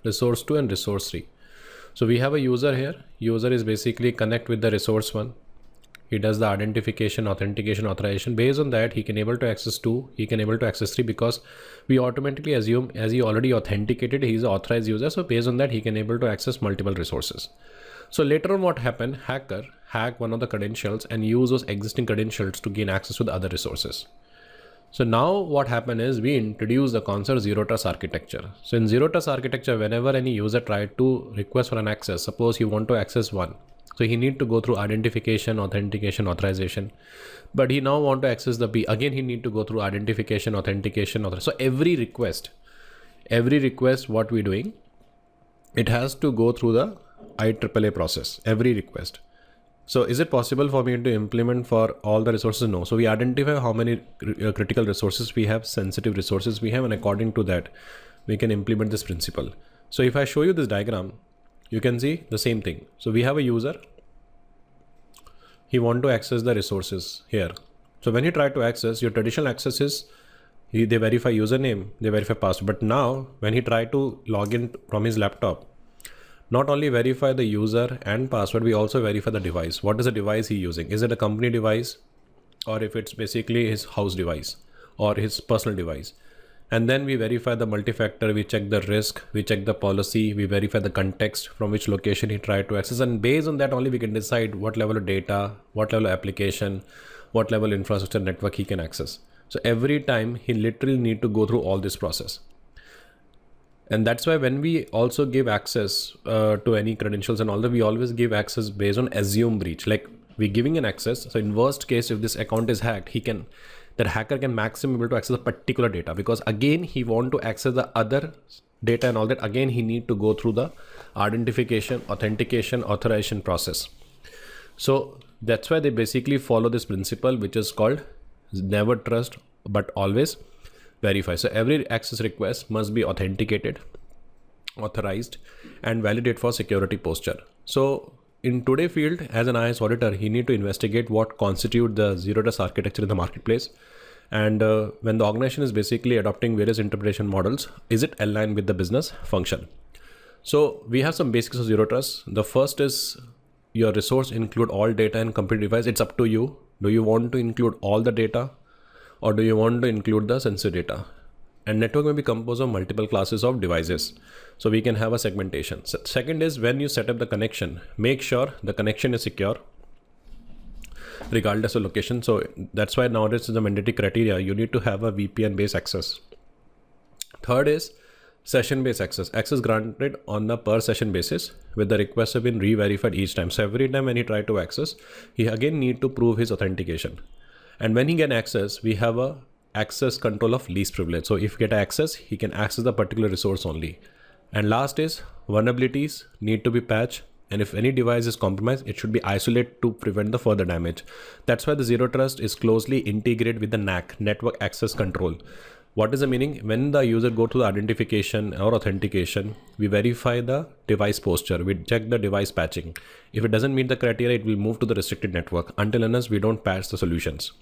Speaker 1: resource 2 and resource 3. So we have a user here. User is basically connect with the resource 1. He does the identification, authentication, authorization. Based on that, he can able to access 2, he can able to access 3 because we automatically assume as he already authenticated, he is an authorized user. So based on that, he can able to access multiple resources. So later on what happened, hacker hack one of the credentials and use those existing credentials to gain access to the other resources. So now what happened is we introduce the concept zero trust architecture. So in zero trust architecture, whenever any user tried to request for an access, suppose he want to access 1. So he need to go through identification, authentication, authorization, but he now want to access the B. Again, he need to go through identification, authentication, so every request, what we doing, it has to go through the IEEE process, every request. So is it possible for me to implement for all the resources? No. So we identify how many critical resources we have, sensitive resources we have, and according to that, we can implement this principle. So if I show you this diagram, you can see the same thing. So we have a user. He want to access the resources here. So when you try to access, your traditional access is they verify username, they verify password. But now when he try to log in from his laptop, not only verify the user and password, we also verify the device. What is the device he using? Is it a company device, or if it's basically his house device or his personal device? And then we verify the multi-factor, we check the risk, we check the policy, we verify the context from which location he tried to access. And based on that only we can decide what level of data, what level of application, what level of infrastructure network he can access. So every time he literally need to go through all this process. And that's why when we also give access to any credentials and all that, we always give access based on assume breach. Like we're giving an access. So in worst case, if this account is hacked, that hacker can maximum able to access a particular data, because again, he want to access the other data and all that. Again, he need to go through the identification, authentication, authorization process. So that's why they basically follow this principle, which is called never trust, but always verify. So every access request must be authenticated, authorized, and validate for security posture. So in today's field, as an IS auditor, he need to investigate what constitute the zero trust architecture in the marketplace. And when the organization is basically adopting various interpretation models, is it aligned with the business function? So we have some basics of zero trust. The first is your resource include all data and complete device. It's up to you. Do you want to include all the data, or do you want to include the sensitive data? And network may be composed of multiple classes of devices. So we can have a segmentation. So second is when you set up the connection, make sure the connection is secure regardless of location. So that's why nowadays is the mandatory criteria. You need to have a VPN based access. Third is session based access. Access granted on a per session basis with the requests have been re-verified each time. So every time when he try to access, he again need to prove his authentication. And when he get access, we have a access control of least privilege. So if get access, he can access the particular resource only. And last is vulnerabilities need to be patched. And if any device is compromised, it should be isolated to prevent the further damage. That's why the zero trust is closely integrated with the NAC, network access control. What is the meaning? When the user go to the identification or authentication, we verify the device posture. We check the device patching. If it doesn't meet the criteria, it will move to the restricted network until unless we don't patch the solutions.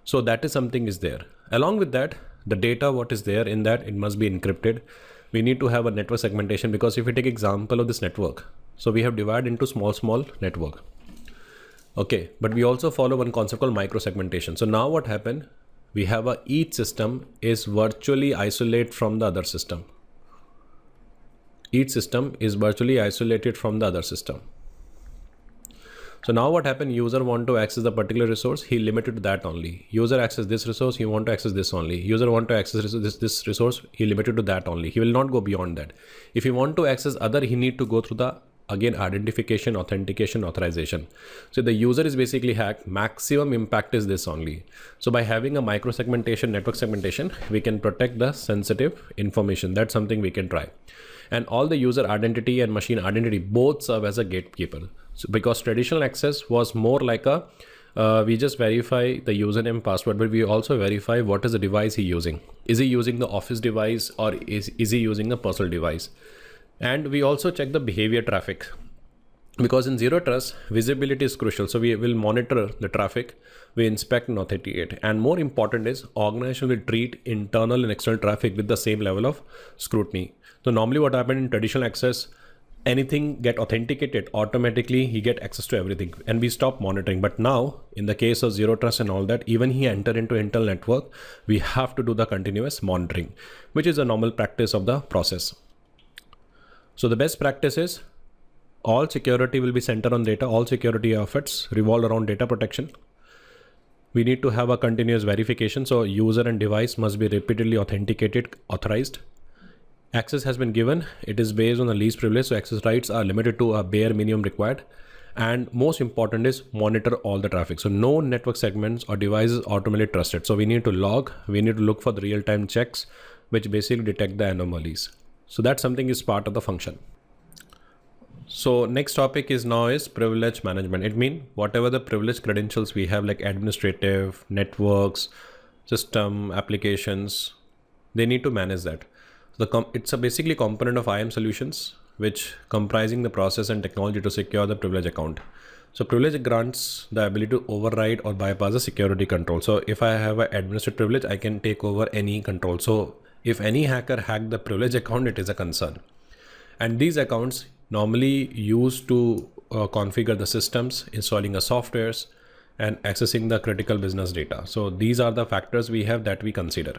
Speaker 1: So that is something is there. Along with that, the data, what is there in that, it must be encrypted. We need to have a network segmentation, because if we take example of this network, so we have divided into small network. Okay, but we also follow one concept called micro segmentation. So now what happened? We have each system is virtually isolate from the other system. each system is virtually isolated from the other system. So now what happened, user want to access the particular resource, he limited to that only. User access this resource, he want to access this only. User want to access this resource, he limited to that only. He will not go beyond that. If he want to access other, he need to go through the, again, identification, authentication, authorization. So the user is basically hacked. Maximum impact is this only. So by having a micro segmentation, network segmentation, we can protect the sensitive information. That's something we can try. And all the user identity and machine identity both serve as a gatekeeper. So because traditional access was more like a, we just verify the username, password, but we also verify what is the device he using. Is he using the office device or is he using a personal device? And we also check the behavior traffic, because in zero trust, visibility is crucial. So we will monitor the traffic, we inspect and authenticate. And more important is organization will treat internal and external traffic with the same level of scrutiny. So normally what happened in traditional access, anything get authenticated, automatically he get access to everything and we stop monitoring. But now in the case of zero trust and all that, even he enter into internal network, we have to do the continuous monitoring, which is a normal practice of the process. So the best practice is all security will be centered on data. All security efforts revolve around data protection. We need to have a continuous verification. So user and device must be repeatedly authenticated, authorized. Access has been given. It is based on the least privilege. So access rights are limited to a bare minimum required. And most important is monitor all the traffic. So no network segments or devices automatically trusted. So we need to log, we need to look for the real-time checks, which basically detect the anomalies. So that's something is part of the function. So next topic is privilege management. It means whatever the privilege credentials we have, like administrative, networks, system, applications, they need to manage that. It's a basically component of IAM solutions, which comprising the process and technology to secure the privilege account. So privilege grants the ability to override or bypass the security control. So if I have an administrative privilege, I can take over any control. So if any hacker hack the privilege account, it is a concern. And these accounts normally used to configure the systems, installing the softwares, and accessing the critical business data. So these are the factors we have that we consider.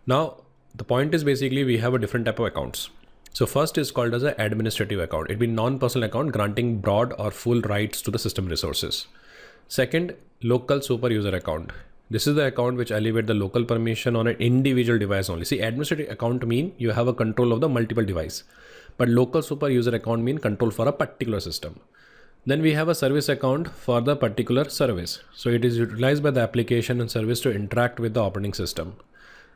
Speaker 1: Now, the point is basically we have a different type of accounts. So first is called as an administrative account. It means non-personal account granting broad or full rights to the system resources. Second, local super user account. This is the account which elevate the local permission on an individual device only. See, administrative account mean you have a control of the multiple device, but local super user account mean control for a particular system. Then we have a service account for the particular service. So it is utilized by the application and service to interact with the operating system.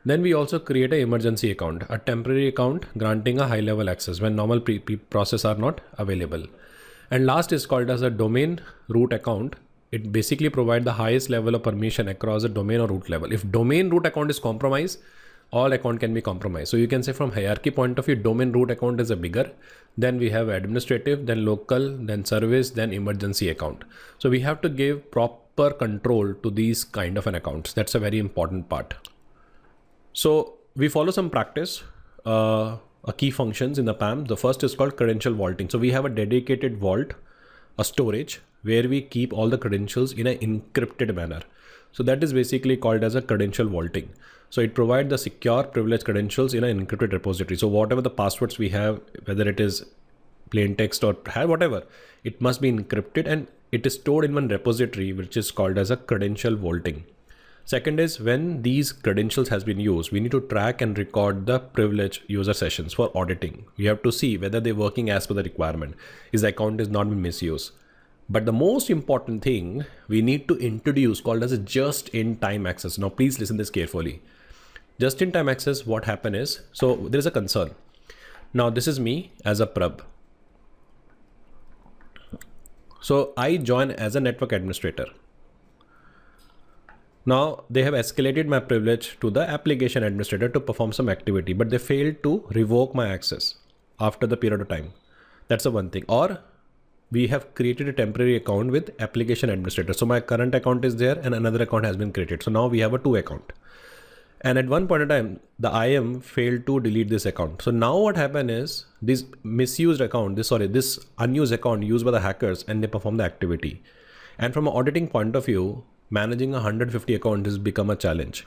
Speaker 1: Then we also create an emergency account, a temporary account granting a high level access when normal process are not available. And last is called as a domain root account. It basically provides the highest level of permission across the domain or root level. If domain root account is compromised, all account can be compromised. So you can say from hierarchy point of view, domain root account is a bigger. Then we have administrative, then local, then service, then emergency account. So we have to give proper control to these kind of an accounts. That's a very important part. So we follow some practice, key functions in the PAM. The first is called credential vaulting. So we have a dedicated vault, a storage where we keep all the credentials in an encrypted manner. So that is basically called as a credential vaulting. So it provides the secure privileged credentials in an encrypted repository. So whatever the passwords we have, whether it is plain text or whatever, it must be encrypted and it is stored in one repository, which is called as a credential vaulting. Second is when these credentials has been used, we need to track and record the privileged user sessions for auditing. We have to see whether they're working as per the requirement. His account is not been misused. But the most important thing we need to introduce called as a just-in-time access. Now, please listen this carefully. Just-in-time access, what happened is, so there is a concern. Now, this is me as a Prabh. So I join as a network administrator. Now they have escalated my privilege to the application administrator to perform some activity, but they failed to revoke my access after the period of time. That's the one thing. Or we have created a temporary account with application administrator. So my current account is there and another account has been created. So now we have a 2 account. And at one point in time, the IAM failed to delete this account. So now what happened is this misused account, this unused account used by the hackers, and they perform the activity. And from an auditing point of view, managing 150 accounts has become a challenge.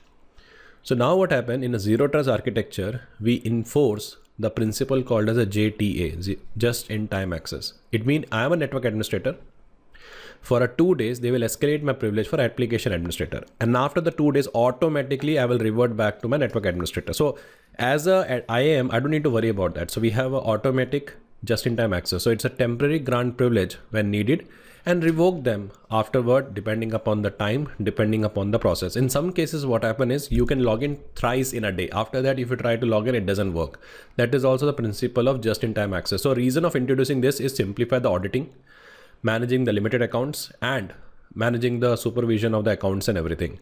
Speaker 1: So now what happened in a zero trust architecture, we enforce the principle called as a JTA, just in time access. It means I am a network administrator. For 2 days, they will escalate my privilege for application administrator. And after the 2 days, automatically I will revert back to my network administrator. So as a IAM, I don't need to worry about that. So we have an automatic just-in-time access. So it's a temporary grant privilege when needed and revoke them afterward, depending upon the time, depending upon the process. In some cases, what happens is you can log in thrice in a day. After that, if you try to log in, it doesn't work. That is also the principle of just-in-time access. So reason of introducing this is simplify the auditing, managing the limited accounts, and managing the supervision of the accounts and everything.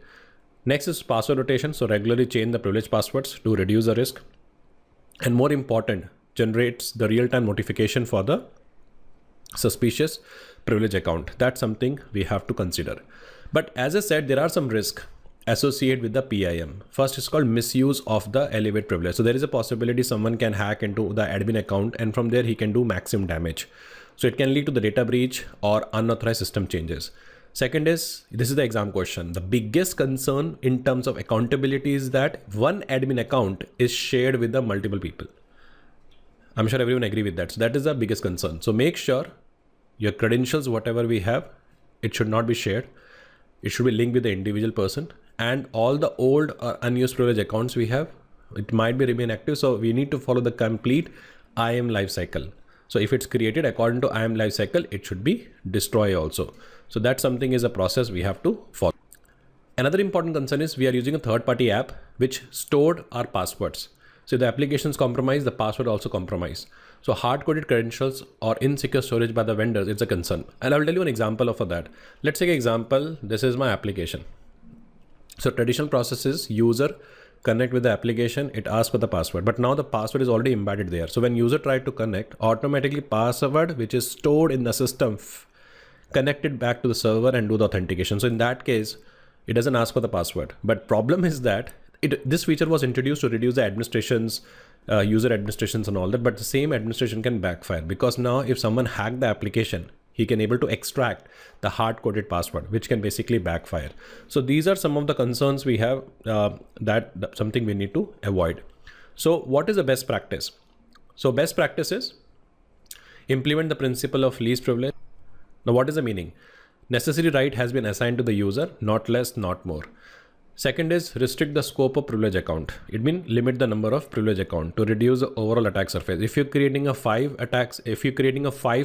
Speaker 1: Next is password rotation. So regularly change the privileged passwords to reduce the risk. And more important, generates the real-time notification for the suspicious privilege account. That's something we have to consider. But as I said, there are some risks associated with the PIM. First is called misuse of the elevate privilege. So there is a possibility someone can hack into the admin account and from there he can do maximum damage. So it can lead to the data breach or unauthorized system changes. Second is, this is the exam question. The biggest concern in terms of accountability is that one admin account is shared with the multiple people. I'm sure everyone agree with that. So that is the biggest concern. So make sure your credentials, whatever we have, it should not be shared. It should be linked with the individual person, and all the old or unused privilege accounts we have, it might be remain active. So we need to follow the complete IAM lifecycle. So if it's created according to IAM lifecycle, it should be destroyed also. So that something is a process we have to follow. Another important concern is we are using a third-party app which stored our passwords. So if the application is compromised, the password also compromised. So hard-coded credentials or insecure storage by the vendors, it's a concern. And I will tell you an example of that. Let's take an example. This is my application. So traditional process is user connect with the application, it asks for the password, but now the password is already embedded there. So when user try to connect, automatically password which is stored in the system connected back to the server and do the authentication. So in that case, it doesn't ask for the password. But problem is that this feature was introduced to reduce the administrations, user administrations and all that, but the same administration can backfire because now if someone hacked the application, he can able to extract the hard-coded password, which can basically backfire. So these are some of the concerns we have that something we need to avoid. So what is the best practice? So best practice is implement the principle of least privilege. Now what is the meaning? Necessary right has been assigned to the user, not less, not more. Second is restrict the scope of privilege account. It means limit the number of privilege account to reduce the overall attack surface. If you're creating a 5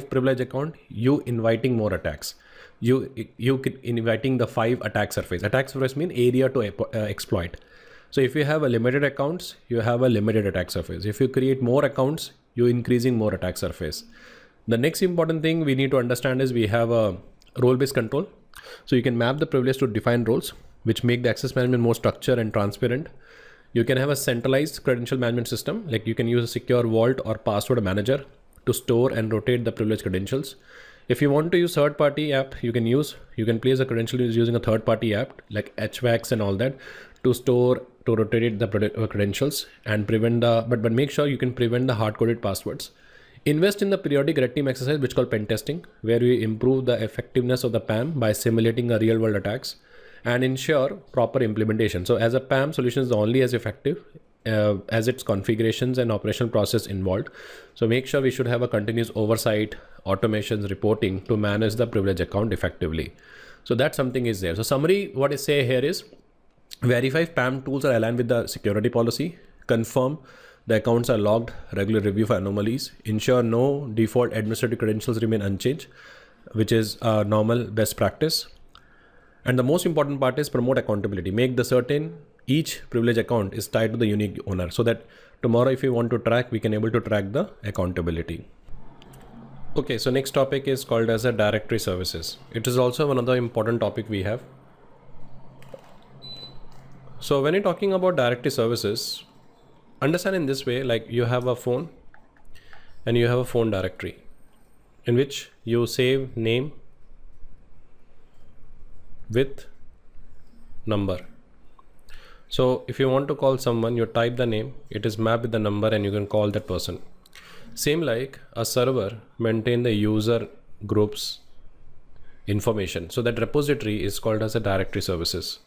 Speaker 1: privilege account, you inviting more attacks. You inviting the 5 attack surface. Attack surface mean area to exploit. So if you have a limited accounts, you have a limited attack surface. If you create more accounts, you're increasing more attack surface. The next important thing we need to understand is we have a role-based control. So you can map the privilege to define roles, which make the access management more structured and transparent. You can have a centralized credential management system, like you can use a secure vault or password manager to store and rotate the privileged credentials. If you want to use third-party app, you can place a credential using a third-party app like HVACs and all that to store, to rotate the credentials and prevent but make sure you can prevent the hard-coded passwords. Invest in the periodic red team exercise, which is called pen testing, where we improve the effectiveness of the PAM by simulating a real-world attacks, and ensure proper implementation. So as a PAM solution is only as effective as its configurations and operational process involved. So make sure we should have a continuous oversight, automations, reporting to manage the privilege account effectively. So that something is there. So summary, what I say here is verify if PAM tools are aligned with the security policy, confirm the accounts are logged, regular review for anomalies, ensure no default administrative credentials remain unchanged, which is a normal best practice. And the most important part is promote accountability. Make the certain each privilege account is tied to the unique owner so that tomorrow if we want to track, we can able to track the accountability. Okay, so next topic is called as a directory services. It is also another important topic we have. So when you're talking about directory services, understand in this way, like you have a phone and you have a phone directory in which you save name with number. So if you want to call someone, you type the name, it is mapped with the number and you can call that person. Same like a server maintain the user groups information. So that repository is called as a directory services.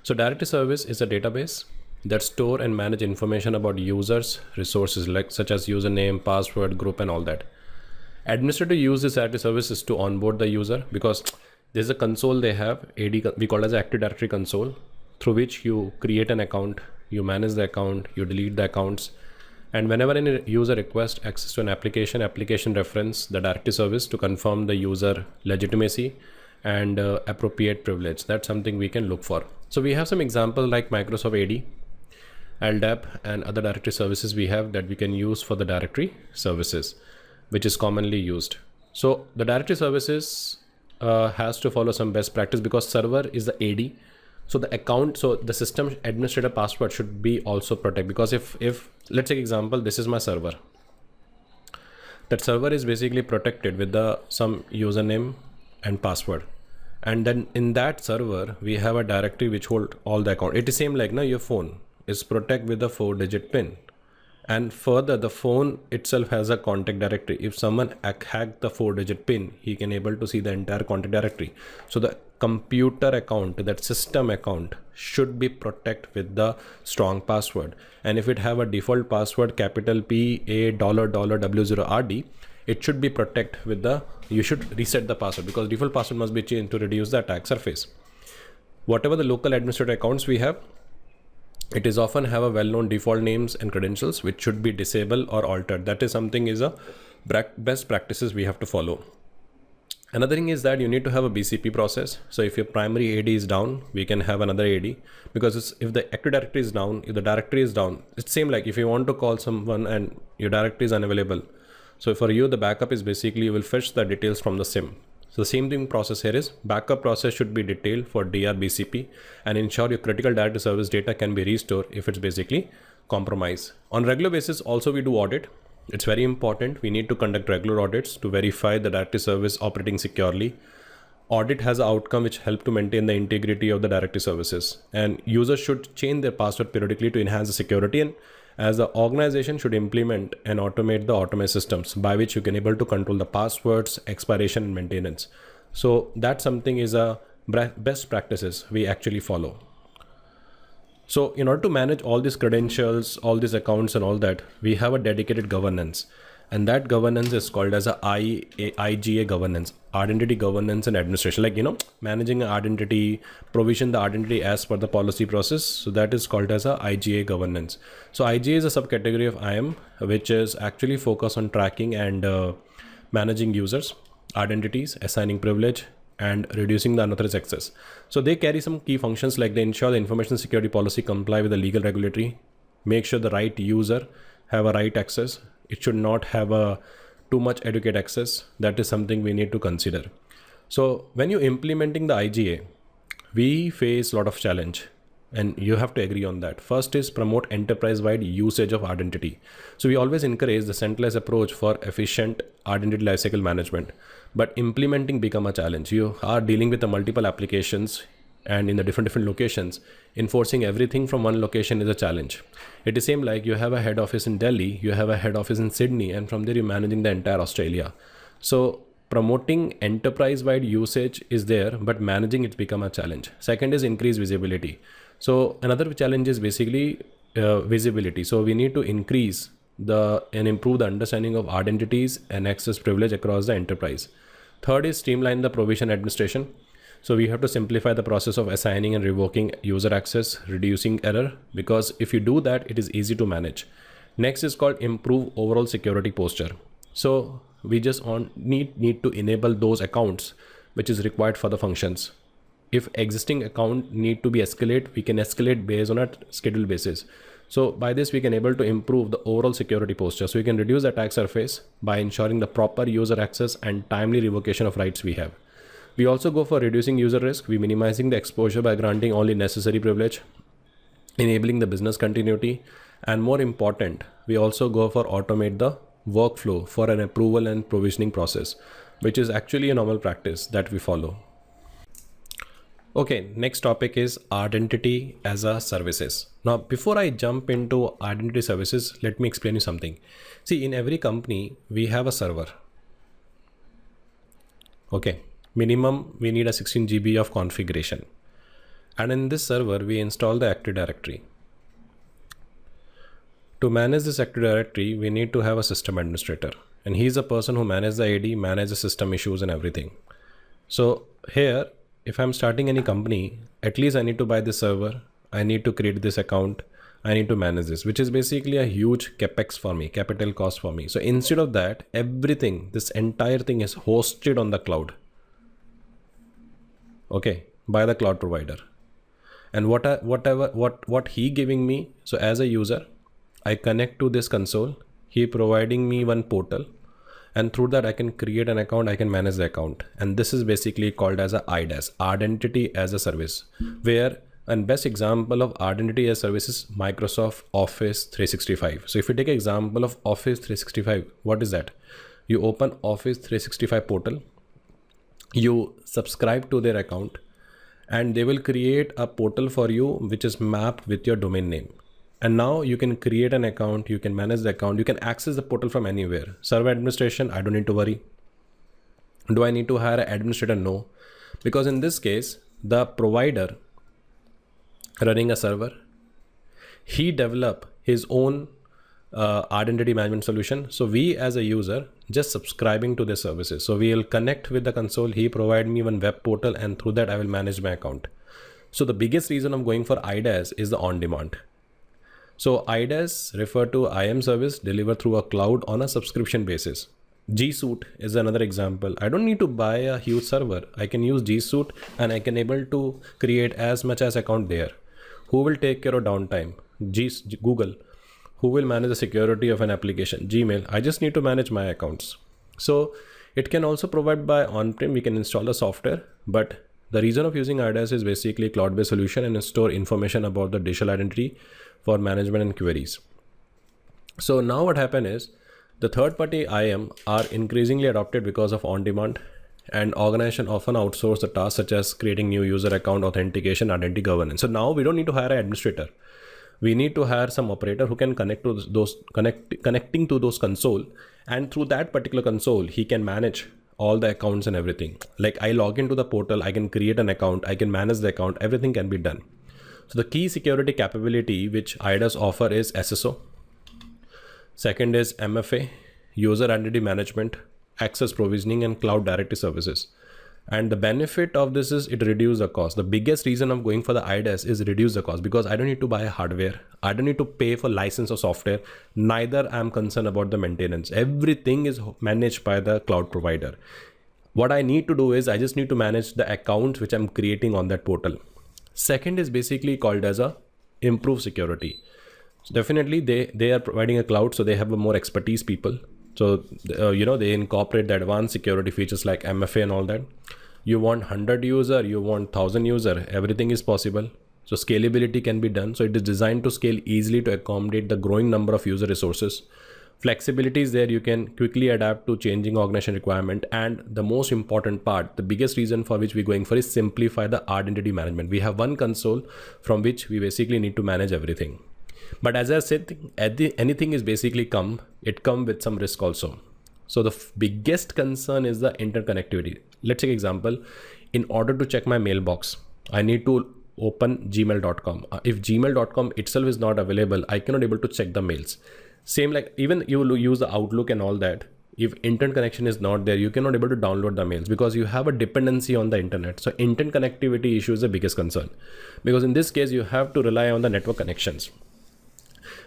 Speaker 1: So directory service is a database that store and manage information about users, resources such as username, password, group, and all that. Administrator use this directory services to onboard the user, because there's a console they have, we call it as Active Directory console, through which you create an account, you manage the account, you delete the accounts, and whenever any user requests access to an application reference the directory service to confirm the user legitimacy and appropriate privilege. That's something we can look for. So we have some examples like Microsoft AD, LDAP, and other directory services we have that we can use for the directory services, which is commonly used. So the directory services has to follow some best practice, because server is the AD. So the system administrator password should be also protected, because if let's take example, this is my server. That server is basically protected with some username and password. And then in that server, we have a directory which hold all the account. It is same like your phone is protect with a 4-digit PIN. And further, the phone itself has a contact directory. If someone hacked the 4-digit PIN, he can able to see the entire contact directory. So the computer account, that system account, should be protect with the strong password. And if it have a default password capital P A $W0RD, it should be protect with you should reset the password, because default password must be changed to reduce the attack surface. Whatever the local administrator accounts we have, it is often have a well-known default names and credentials which should be disabled or altered. That is something is a best practices we have to follow. Another thing is that you need to have a BCP process. So if your primary AD is down, we can have another AD, because if the Active Directory is down, if the directory is down, it's same like if you want to call someone and your directory is unavailable. So for you, the backup is basically you will fetch the details from the SIM. So the same thing process here is backup process should be detailed for DR BCP and ensure your critical directory service data can be restored if it's basically compromised. On regular basis, also we do audit. It's very important. We need to conduct regular audits to verify the directory service operating securely. Audit has an outcome which help to maintain the integrity of the directory services, and users should change their password periodically to enhance the security, and as the organization should implement and automate the automated systems by which you can able to control the passwords, expiration, and maintenance. So that's something is a best practices we actually follow. So in order to manage all these credentials, all these accounts and all that, we have a dedicated governance, and that governance is called as IGA governance, identity governance and administration, like managing an identity, provision the identity as per the policy process. So that is called as a IGA governance. So IGA is a subcategory of IAM which is actually focused on tracking and managing users identities, assigning privilege, and reducing the unauthorized access. So they carry some key functions like they ensure the information security policy comply with the legal regulatory, make sure the right user have a right access. It should not have a too much educate access. That is something we need to consider. So when you're implementing the IGA, we face a lot of challenge, and you have to agree on that. First is promote enterprise-wide usage of identity. So we always encourage the centralized approach for efficient identity lifecycle management, but implementing become a challenge. You are dealing with the multiple applications and in the different locations. Enforcing everything from one location is a challenge. It is same like you have a head office in Delhi, you have a head office in Sydney, and from there you're managing the entire Australia. So promoting enterprise-wide usage is there, but managing it become a challenge. Second is increase visibility. So another challenge is basically visibility. So we need to increase and improve the understanding of identities and access privilege across the enterprise. Third is streamline the provision administration. So we have to simplify the process of assigning and revoking user access, reducing error, because if you do that, it is easy to manage. Next is called improve overall security posture. So we just need to enable those accounts which is required for the functions. If existing account need to be escalate, we can escalate based on a scheduled basis. So by this, we can able to improve the overall security posture. So we can reduce the attack surface by ensuring the proper user access and timely revocation of rights we have. We also go for reducing user risk. We minimizing the exposure by granting only necessary privilege, enabling the business continuity, and more important, we also go for automate the workflow for an approval and provisioning process, which is actually a normal practice that we follow. Okay, next topic is identity as a services. Now, before I jump into identity services, let me explain you something. See, in every company, we have a server. Okay, minimum, we need a 16 GB of configuration. And in this server, we install the Active Directory. to manage this Active Directory, we need to have a system administrator, and he's the person who manages the AD, manages system issues and everything. So here, if I'm starting any company, at least I need to buy this server, I need to create this account, I need to manage this, which is basically a huge capex for me, capital cost for me. So instead of that, everything, this entire thing is hosted on the cloud, okay, by the cloud provider. And what he giving me, so as a user, I connect to this console, he providing me one portal, and through that I can create an account, I can manage the account. And this is basically called as a IDaaS, Identity as a Service, where and best example of Identity as a Service is Microsoft Office 365. So if you take an example of Office 365, what is that? You open Office 365 portal, you subscribe to their account, and they will create a portal for you which is mapped with your domain name. And now you can create an account, you can manage the account, you can access the portal from anywhere. Server administration, I don't need to worry. Do I need to hire an administrator? No. Because in this case, the provider running a server, he develop his own identity management solution. So we as a user just subscribing to the services. So we will connect with the console. He provide me one web portal, and through that I will manage my account. So the biggest reason I'm going for IDaaS is the on-demand. So IDaaS refer to IAM service delivered through a cloud on a subscription basis. G Suite is another example. I don't need to buy a huge server. I can use G Suite and I can able to create as much as account there. Who will take care of downtime? Google. Who will manage the security of an application? Gmail. I just need to manage my accounts. So it can also provide by on-prem. We can install the software, but the reason of using IDaaS is basically cloud-based solution and store information about the digital identity for management and queries. So now what happened is the third-party IAM are increasingly adopted because of on-demand, and organization often outsource the tasks such as creating new user account, authentication, identity governance. So now we don't need to hire an administrator. We need to hire some operator who can connect to those connecting to those console, and through that particular console, he can manage all the accounts and everything. Like I log into the portal, I can create an account, I can manage the account, everything can be done. So the key security capability which IDaaS offer is SSO. Second is MFA, user identity management, access provisioning, and cloud directory services. And the benefit of this is it reduces the cost. The biggest reason of going for the IDaaS is reduce the cost, because I don't need to buy hardware. I don't need to pay for license or software. Neither I'm concerned about the maintenance. Everything is managed by the cloud provider. What I need to do is I just need to manage the accounts which I'm creating on that portal. Second is basically called as a improve security. So definitely they are providing a cloud, so they have a more expertise people. So, they incorporate the advanced security features like MFA and all that. You want 100 user, you want 1000 user, everything is possible. So scalability can be done. So it is designed to scale easily to accommodate the growing number of user resources. Flexibility is there. You can quickly adapt to changing organization requirement. And the most important part, the biggest reason for which we're going for is simplify the identity management. We have one console from which we basically need to manage everything. But as I said, anything is basically come with some risk also. So the biggest concern is the interconnectivity. Let's take example. In order to check my mailbox, I need to open gmail.com. If gmail.com itself is not available, I cannot able to check the mails. Same like even you will use the Outlook and all that. If internet connection is not there, you cannot able to download the mails because you have a dependency on the internet. So internet connectivity issue is the biggest concern, because in this case, you have to rely on the network connections,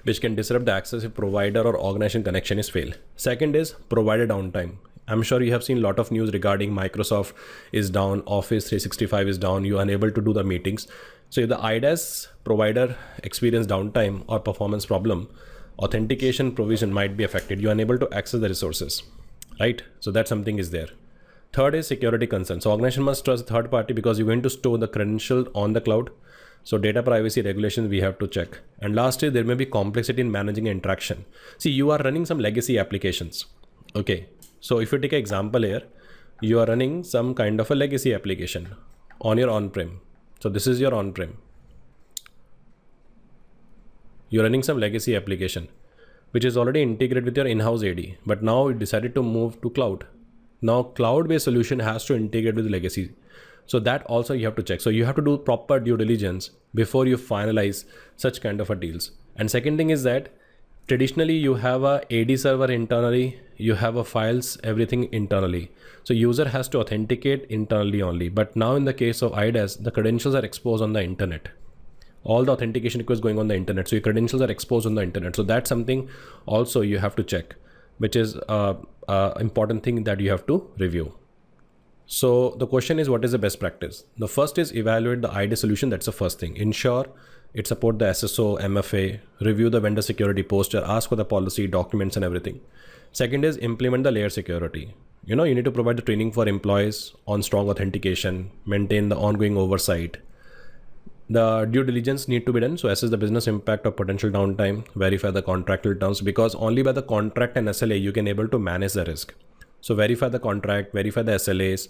Speaker 1: which can disrupt the access if provider or organization connection is failed. Second is provider downtime. I'm sure you have seen a lot of news regarding Microsoft is down, Office 365 is down, you are unable to do the meetings. So if the IDaaS provider experience downtime or performance problem, authentication provision might be affected. You are unable to access the resources, right? So that something is there. Third is security concern. So organization must trust third party because you're going to store the credential on the cloud. So data privacy regulations we have to check. And lastly, there may be complexity in managing interaction. See, you are running some legacy applications. Okay. So if you take an example here, you are running some kind of a legacy application on your on-prem. So this is your on-prem. You're running some legacy application, which is already integrated with your in-house AD, but now it decided to move to cloud. Now cloud-based solution has to integrate with legacy. So that also you have to check. So you have to do proper due diligence before you finalize such kind of a deals. And second thing is that Traditionally, you have a AD server internally, you have a files, everything internally. So user has to authenticate internally only. But now in the case of IDaaS, the credentials are exposed on the internet. All the authentication requests going on the internet. So your credentials are exposed on the internet. So that's something also you have to check, which is a important thing that you have to review. So the question is, what is the best practice? The first is evaluate the IDaaS solution. That's the first thing. Ensure it support the SSO, MFA, review the vendor security posture, ask for the policy, documents and everything. Second is implement the layer security. You need to provide the training for employees on strong authentication, maintain the ongoing oversight. The due diligence need to be done. So assess the business impact of potential downtime, verify the contractual terms, because only by the contract and SLA you can able to manage the risk. So verify the contract, verify the SLAs,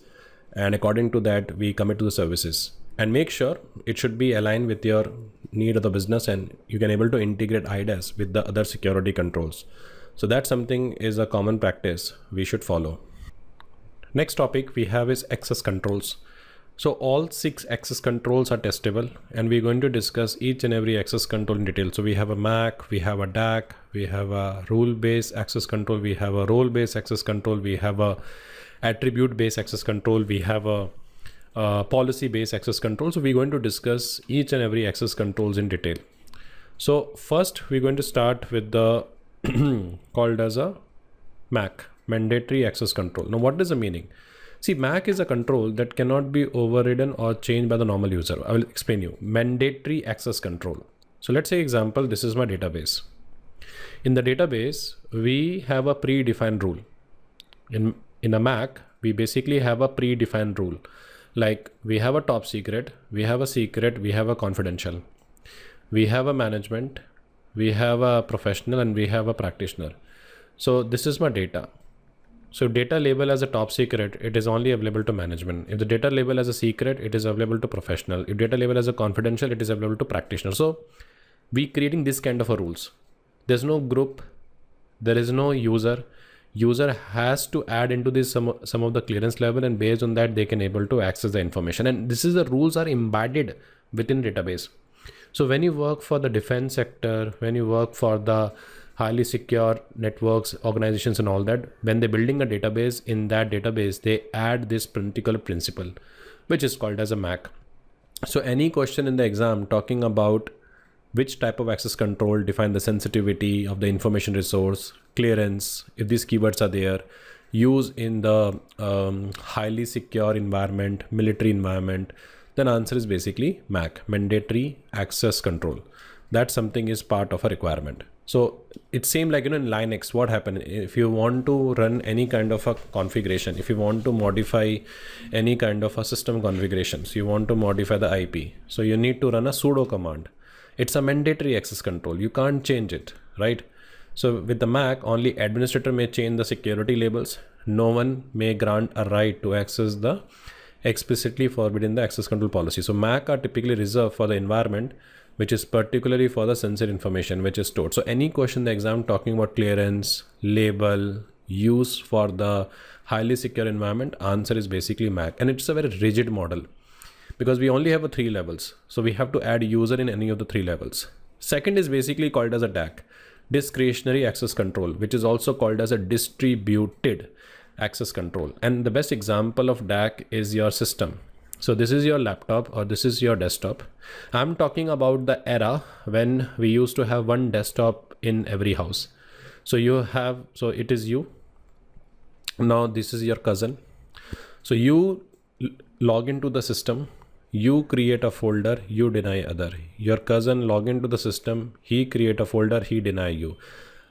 Speaker 1: and according to that, we commit to the services and make sure it should be aligned with your need of the business, and you can able to integrate IDaaS with the other security controls. So that's something is a common practice we should follow. Next topic we have is access controls. So all 6 access controls are testable, and we're going to discuss each and every access control in detail. So we have a MAC, we have a DAC, we have a rule-based access control, we have a role-based access control, we have a attribute-based access control, we have a policy-based access control. So we're going to discuss each and every access controls in detail. So first we're going to start with the called as a MAC, mandatory access control. Now what is the meaning? See, MAC is a control that cannot be overridden or changed by the normal user. I will explain you. Mandatory access control. So let's say example, this is my database. In the database, we have a predefined rule. In a MAC, we basically have a predefined rule. Like we have a top secret, we have a secret, we have a confidential. We have a management, we have a professional, and we have a practitioner. So this is my data. So data label as a top secret, it is only available to management. If the data label as a secret, it is available to professional. If data label as a confidential, it is available to practitioner. So we creating this kind of a rules. There's no group, there is no user. User has to add into this some of the clearance level, and based on that they can able to access the information. And this is the rules are embedded within database. So when you work for the defense sector, when you work for the highly secure networks, organizations and all that, when they're building a database, in that database, they add this particular principle, which is called as a MAC. So any question in the exam talking about which type of access control define the sensitivity of the information resource, clearance, if these keywords are there, use in the highly secure environment, military environment, then answer is basically MAC, mandatory access control. That something is part of a requirement. So it seems like, in Linux, what happened if you want to run any kind of a configuration, if you want to modify any kind of a system configurations, you want to modify the IP. So you need to run a sudo command. It's a mandatory access control. You can't change it, right? So with the MAC, only administrator may change the security labels. No one may grant a right to access the explicitly forbidden the access control policy. So MAC are typically reserved for the environment, which is particularly for the sensitive information which is stored. So any question in the exam talking about clearance, label, use for the highly secure environment, answer is basically MAC. And it's a very rigid model because we only have 3 levels. So we have to add user in any of the 3 levels. Second is basically called as a DAC, discretionary access control, which is also called as a distributed access control. And the best example of DAC is your system. So this is your laptop or this is your desktop. I'm talking about the era when we used to have one desktop in every house. So it is you. Now this is your cousin. So you log into the system, you create a folder, you deny other. Your cousin log into the system, he create a folder, he deny you.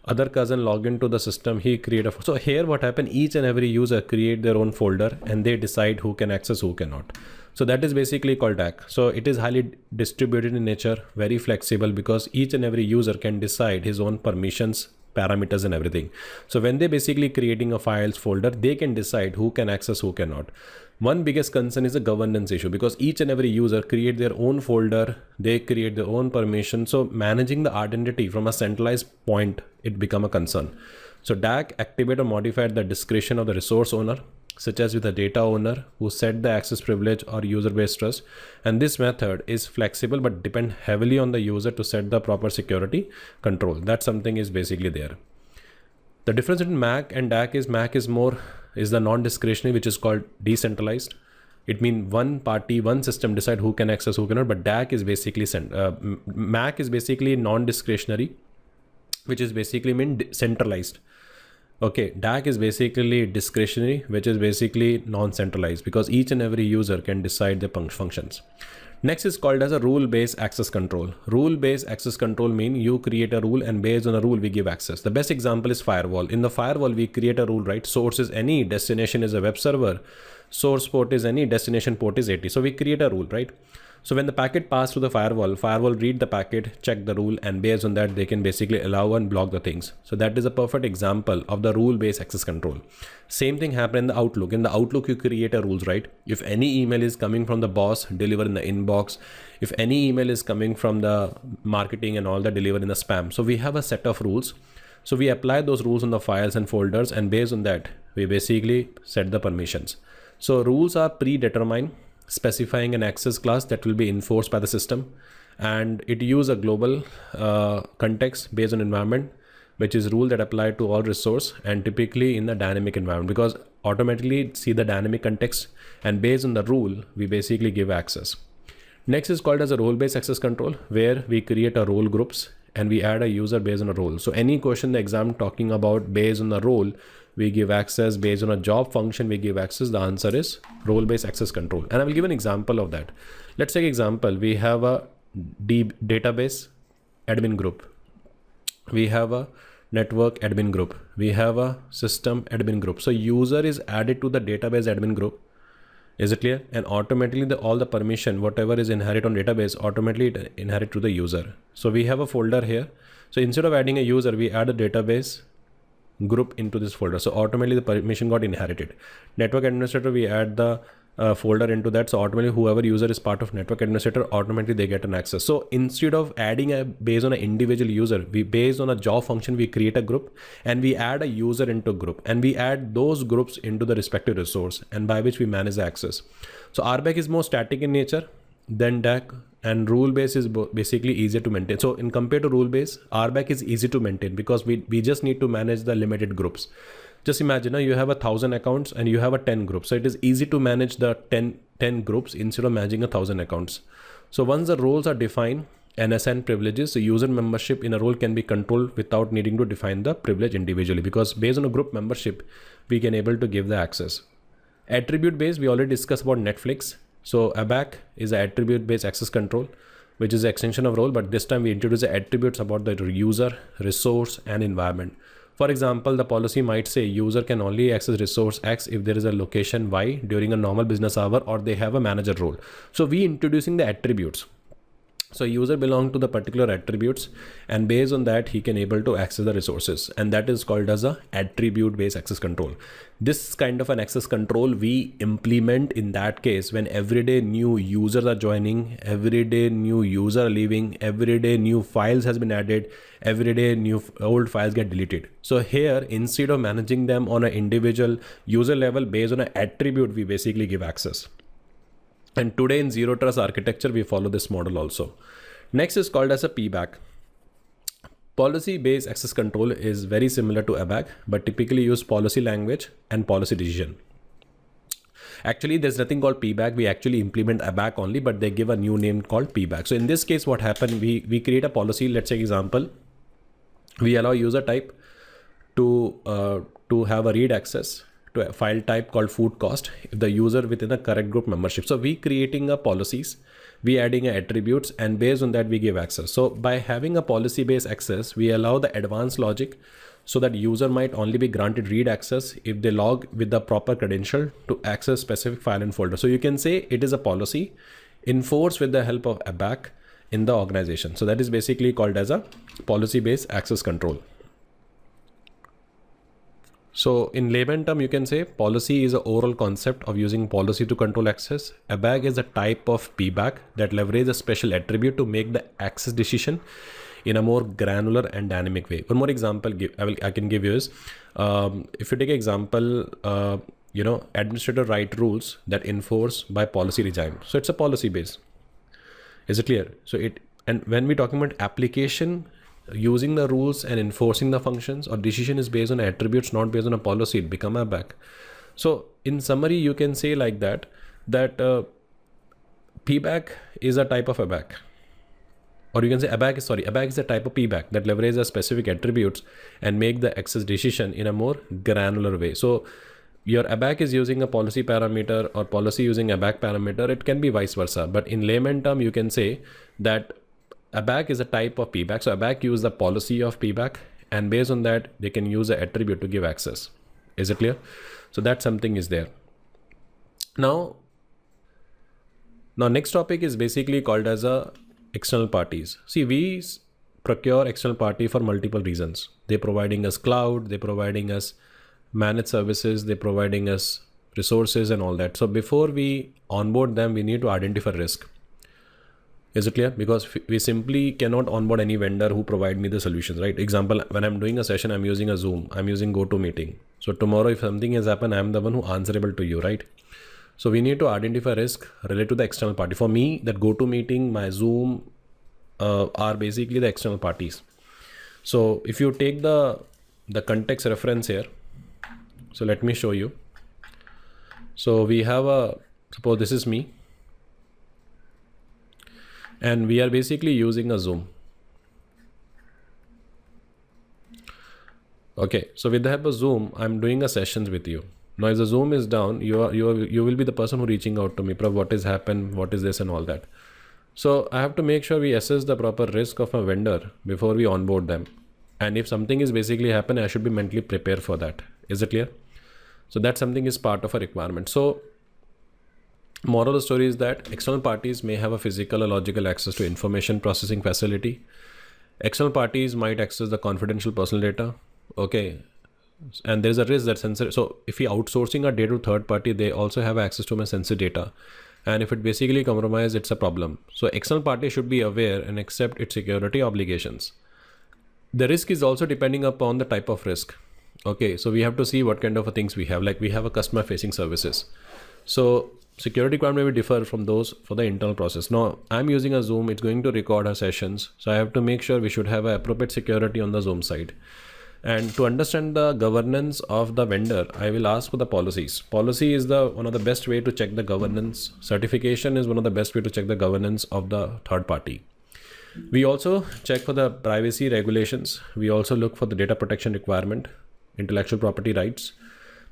Speaker 1: Other cousin log into the system, he create a folder. So here what happened, each and every user create their own folder and they decide who can access, who cannot. So that is basically called DAC. So it is highly distributed in nature, very flexible, because each and every user can decide his own permissions, parameters and everything. So when they basically creating a files folder, they can decide who can access, who cannot. One biggest concern is a governance issue, because each and every user create their own folder, they create their own permission. So managing the identity from a centralized point, it become a concern. So DAC activate or modify at the discretion of the resource owner. such as with a data owner who set the access privilege or user-based trust. And this method is flexible but depend heavily on the user to set the proper security control. That something is basically there. The difference between MAC and DAC is MAC is the non-discretionary, which is called decentralized. It means one party, one system decide who can access, who cannot. But DAC is basically MAC is basically non-discretionary, which is basically mean centralized. Okay, DAC is basically discretionary, which is basically non-centralized, because each and every user can decide the functions. Next is called as a rule-based access control. Rule-based access control mean you create a rule and based on a rule we give access. The best example is firewall. In the firewall, we create a rule, right? Source is any, destination is a web server, source port is any, destination port is 80. So we create a rule, right? So when the packet passes through the firewall read the packet, check the rule, and based on that, they can basically allow and block the things. So that is a perfect example of the rule-based access control. Same thing happened in the Outlook. In the Outlook, you create a rules, right? If any email is coming from the boss, deliver in the inbox. If any email is coming from the marketing and all that, deliver in the spam. So we have a set of rules. So we apply those rules on the files and folders, and based on that, we basically set the permissions. So rules are predetermined, specifying an access class that will be enforced by the system, and it use a global context based on environment, which is rule that apply to all resource and typically in the dynamic environment, because automatically see the dynamic context, and based on the rule we basically give access. Next is called as a role-based access control, where we create a role groups and we add a user based on a role. So any question the exam talking about based on the role, we give access. Based on a job function, we give access. The answer is role-based access control. And I will give an example of that. Let's take example. We have a database admin group. We have a network admin group. We have a system admin group. So user is added to the database admin group. Is it clear? And automatically all the permission, whatever is inherit on database, automatically it inherit to the user. So we have a folder here. So instead of adding a user, we add a database group into this folder. So automatically the permission got inherited. Network administrator, we add the folder into that. So automatically whoever user is part of network administrator, automatically they get an access. So instead of adding a based on an individual user, we based on a job function, we create a group and we add a user into group, and we add those groups into the respective resource, and by which we manage the access. So RBAC is more static in nature than DAC, and rule base is basically easier to maintain. So in compared to rule base, RBAC is easy to maintain because we just need to manage the limited groups. Just imagine you have 1,000 accounts and you have a 10 groups. So it is easy to manage the 10 groups instead of managing 1,000 accounts. So once the roles are defined and assigned privileges, so user membership in a role can be controlled without needing to define the privilege individually, because based on a group membership, we can able to give the access. Attribute based, we already discussed about Netflix. So ABAC is an attribute based access control, which is an extension of role, but this time we introduce the attributes about the user, resource, and environment. For example, the policy might say user can only access resource X if there is a location Y during a normal business hour, or they have a manager role. So we introducing the attributes. So user belong to the particular attributes, and based on that he can able to access the resources, and that is called as a attribute based access control. This kind of an access control we implement in that case when everyday new users are joining, everyday new user are leaving, everyday new files has been added, everyday new old files get deleted. So here, instead of managing them on an individual user level based on an attribute, we basically give access. And today in zero trust architecture, we follow this model also. Next is called as a PBAC. Policy based access control is very similar to ABAC, but typically use policy language and policy decision. Actually, there's nothing called PBAC. We actually implement ABAC only, but they give a new name called PBAC. So in this case, what happened, we create a policy. Let's take example. We allow user type to have a read access to a file type called food cost if the user within the correct group membership. So we creating a policies, we adding a attributes, and based on that we give access. So by having a policy based access, we allow the advanced logic so that user might only be granted read access if they log with the proper credential to access specific file and folder. So you can say it is a policy enforced with the help of ABAC in the organization. So that is basically called as a policy based access control. So in layman term, you can say policy is an overall concept of using policy to control access. ABAC is a type of PBAC that leverages a special attribute to make the access decision in a more granular and dynamic way. One more example I can give you is, if you take an example, administrator write rules that enforce by policy regime. So it's a policy base. Is it clear? And when we're talking about application, using the rules and enforcing the functions or decision is based on attributes, not based on a policy, it become ABAC. So in summary, you can say like that PBAC is a type of ABAC. Or you can say ABAC is a type of PBAC that leverages specific attributes and make the access decision in a more granular way. So your ABAC is using a policy parameter or policy using ABAC parameter. It can be vice versa. But in layman term, you can say that ABAC is a type of PBAC. So ABAC use the policy of PBAC, and based on that, they can use an attribute to give access. Is it clear? So that something is there. Now next topic is basically called as a external parties. See, we procure external party for multiple reasons. They're providing us cloud, they're providing us managed services, they're providing us resources and all that. So before we onboard them, we need to identify risk. Is it clear? Because we simply cannot onboard any vendor who provide me the solutions, right? Example, when I'm doing a session, I'm using a Zoom, I'm using GoToMeeting. So tomorrow, if something has happened, I'm the one who answerable to you, right? So we need to identify risk related to the external party. For me, that GoToMeeting, my Zoom are basically the external parties. So if you take the context reference here, so let me show you. So we have suppose this is me, and we are basically using a Zoom. Okay, so with the help of Zoom, I'm doing a sessions with you. Now, if the Zoom is down, you will be the person who reaching out to me, Prabh, what has happened, what is this and all that. So I have to make sure we assess the proper risk of a vendor before we onboard them. And if something is basically happen, I should be mentally prepared for that. Is it clear? So that something is part of a requirement. So moral of the story is that external parties may have a physical or logical access to information processing facility. External parties might access the confidential personal data. Okay. And there's a risk that sensitive. So if we outsourcing our data to third party, they also have access to my sensitive data. And if it basically compromised, it's a problem. So external party should be aware and accept its security obligations. The risk is also depending upon the type of risk. Okay. So we have to see what kind of things we have. Like we have a customer facing services. So security requirement may differ from those for the internal process. Now I'm using a Zoom. It's going to record our sessions. So I have to make sure we should have a appropriate security on the Zoom side. And to understand the governance of the vendor, I will ask for the policies. Policy is one of the best way to check the governance. Certification is one of the best way to check the governance of the third party. We also check for the privacy regulations. We also look for the data protection requirement, intellectual property rights.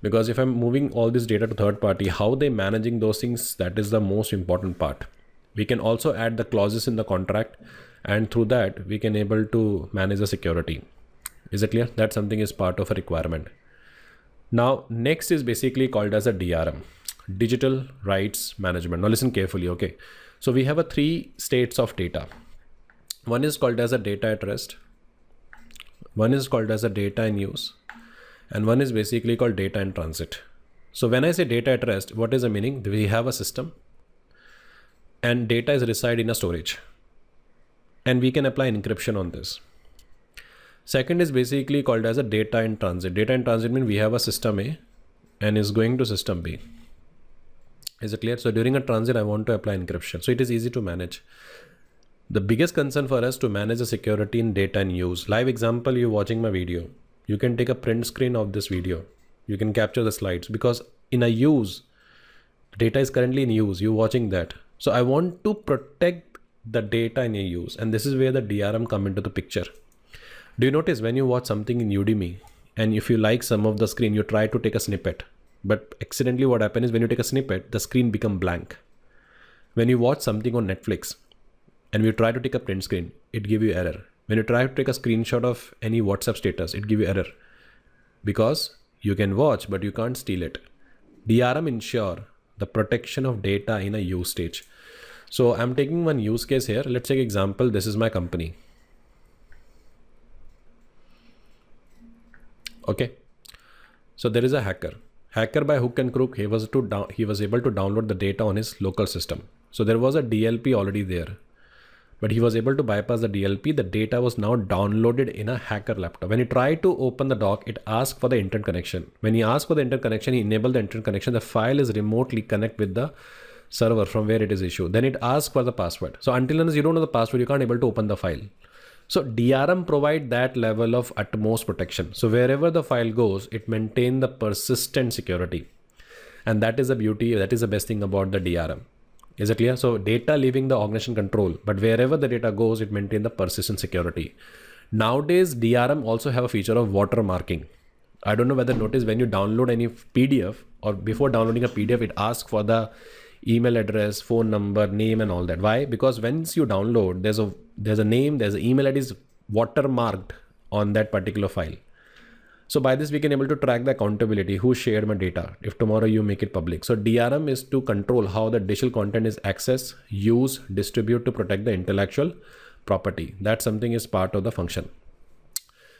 Speaker 1: Because if I'm moving all this data to third party, how they managing those things, that is the most important part. We can also add the clauses in the contract, and through that we can able to manage the security. Is it clear? That something is part of a requirement. Now, next is basically called as a DRM, Digital Rights Management. Now listen carefully, okay? So we have 3 states of data. One is called as a data at rest. One is called as a data in use. And one is basically called data in transit. So when I say data at rest, what is the meaning? We have a system and data is reside in a storage. And we can apply encryption on this. Second is basically called as a data in transit. Data in transit means we have a system A and is going to system B. Is it clear? So during a transit, I want to apply encryption. So it is easy to manage. The biggest concern for us to manage the security in data in use. Live example, you're watching my video. You can take a print screen of this video. You can capture the slides because in a use, data is currently in use. You're watching that. So I want to protect the data in a use. And this is where the DRM come into the picture. Do you notice when you watch something in Udemy and if you like some of the screen, you try to take a snippet, but accidentally what happens is when you take a snippet, the screen become blank. When you watch something on Netflix and you try to take a print screen, it give you error. When you try to take a screenshot of any WhatsApp status, it give you error because you can watch, but you can't steal it. DRM ensure the protection of data in a use stage. So I'm taking one use case here. Let's take example. This is my company. Okay, so there is a hacker by hook and crook. He was able to download the data on his local system. So there was a DLP already there. but he was able to bypass the DLP. The data was now downloaded in a hacker laptop. When he tried to open the dock, it asked for the internet connection. When he asked for the internet connection, he enabled the internet connection. The file is remotely connect with the server from where it is issued. Then it asks for the password. So until unless you don't know the password, you can't able to open the file. So DRM provide that level of utmost protection. So wherever the file goes, it maintain the persistent security. And that is the beauty, that is the best thing about the DRM. Is it clear? So data leaving the organization control, but wherever the data goes, it maintains the persistent security. Nowadays, DRM also have a feature of watermarking. I don't know whether notice when you download any PDF or before downloading a PDF, it asks for the email address, phone number, name, and all that. Why? Because once you download, there's a name, there's an email ID is watermarked on that particular file. So by this, we can able to track the accountability, who shared my data, if tomorrow you make it public. So DRM is to control how the digital content is accessed, used, distributed to protect the intellectual property. That something is part of the function.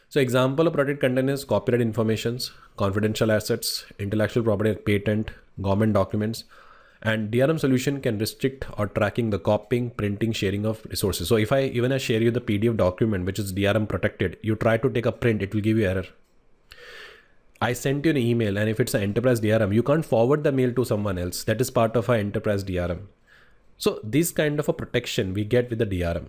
Speaker 1: So example of protected content is copyright informations, confidential assets, intellectual property, patent, government documents. And DRM solution can restrict or tracking the copying, printing, sharing of resources. So if I share you the PDF document, which is DRM protected, you try to take a print, it will give you error. I sent you an email, and if it's an enterprise DRM, you can't forward the mail to someone else. That is part of our enterprise DRM. So this kind of a protection we get with the DRM.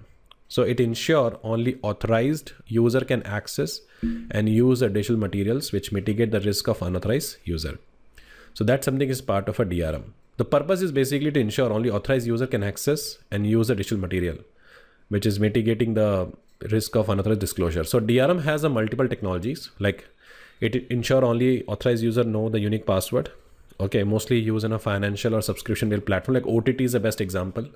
Speaker 1: So it ensures only authorized user can access and use the digital materials which mitigate the risk of unauthorized user. So that something is part of a DRM. The purpose is basically to ensure only authorized user can access and use the digital material, which is mitigating the risk of unauthorized disclosure. So DRM has a multiple technologies, like it ensure only authorized user know the unique password. Okay, mostly used in a financial or subscription-based platform, like OTT is the best example.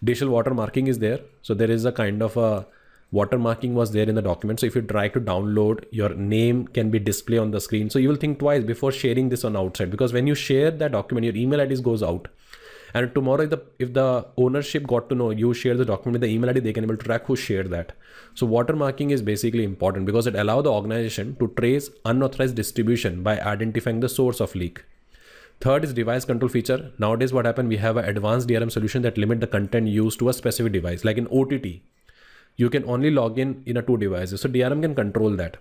Speaker 1: Digital watermarking is there. So there is a kind of a watermarking was there in the document. So if you try to download, your name can be displayed on the screen. So you will think twice before sharing this on outside, because when you share that document, your email ID goes out. And tomorrow, if the ownership got to know you share the document with the email ID, they can able to track who shared that. So watermarking is basically important because it allows the organization to trace unauthorized distribution by identifying the source of leak. Third is device control feature. Nowadays, what happened? We have an advanced DRM solution that limit the content used to a specific device. Like in OTT, you can only log in a 2 devices. So DRM can control that.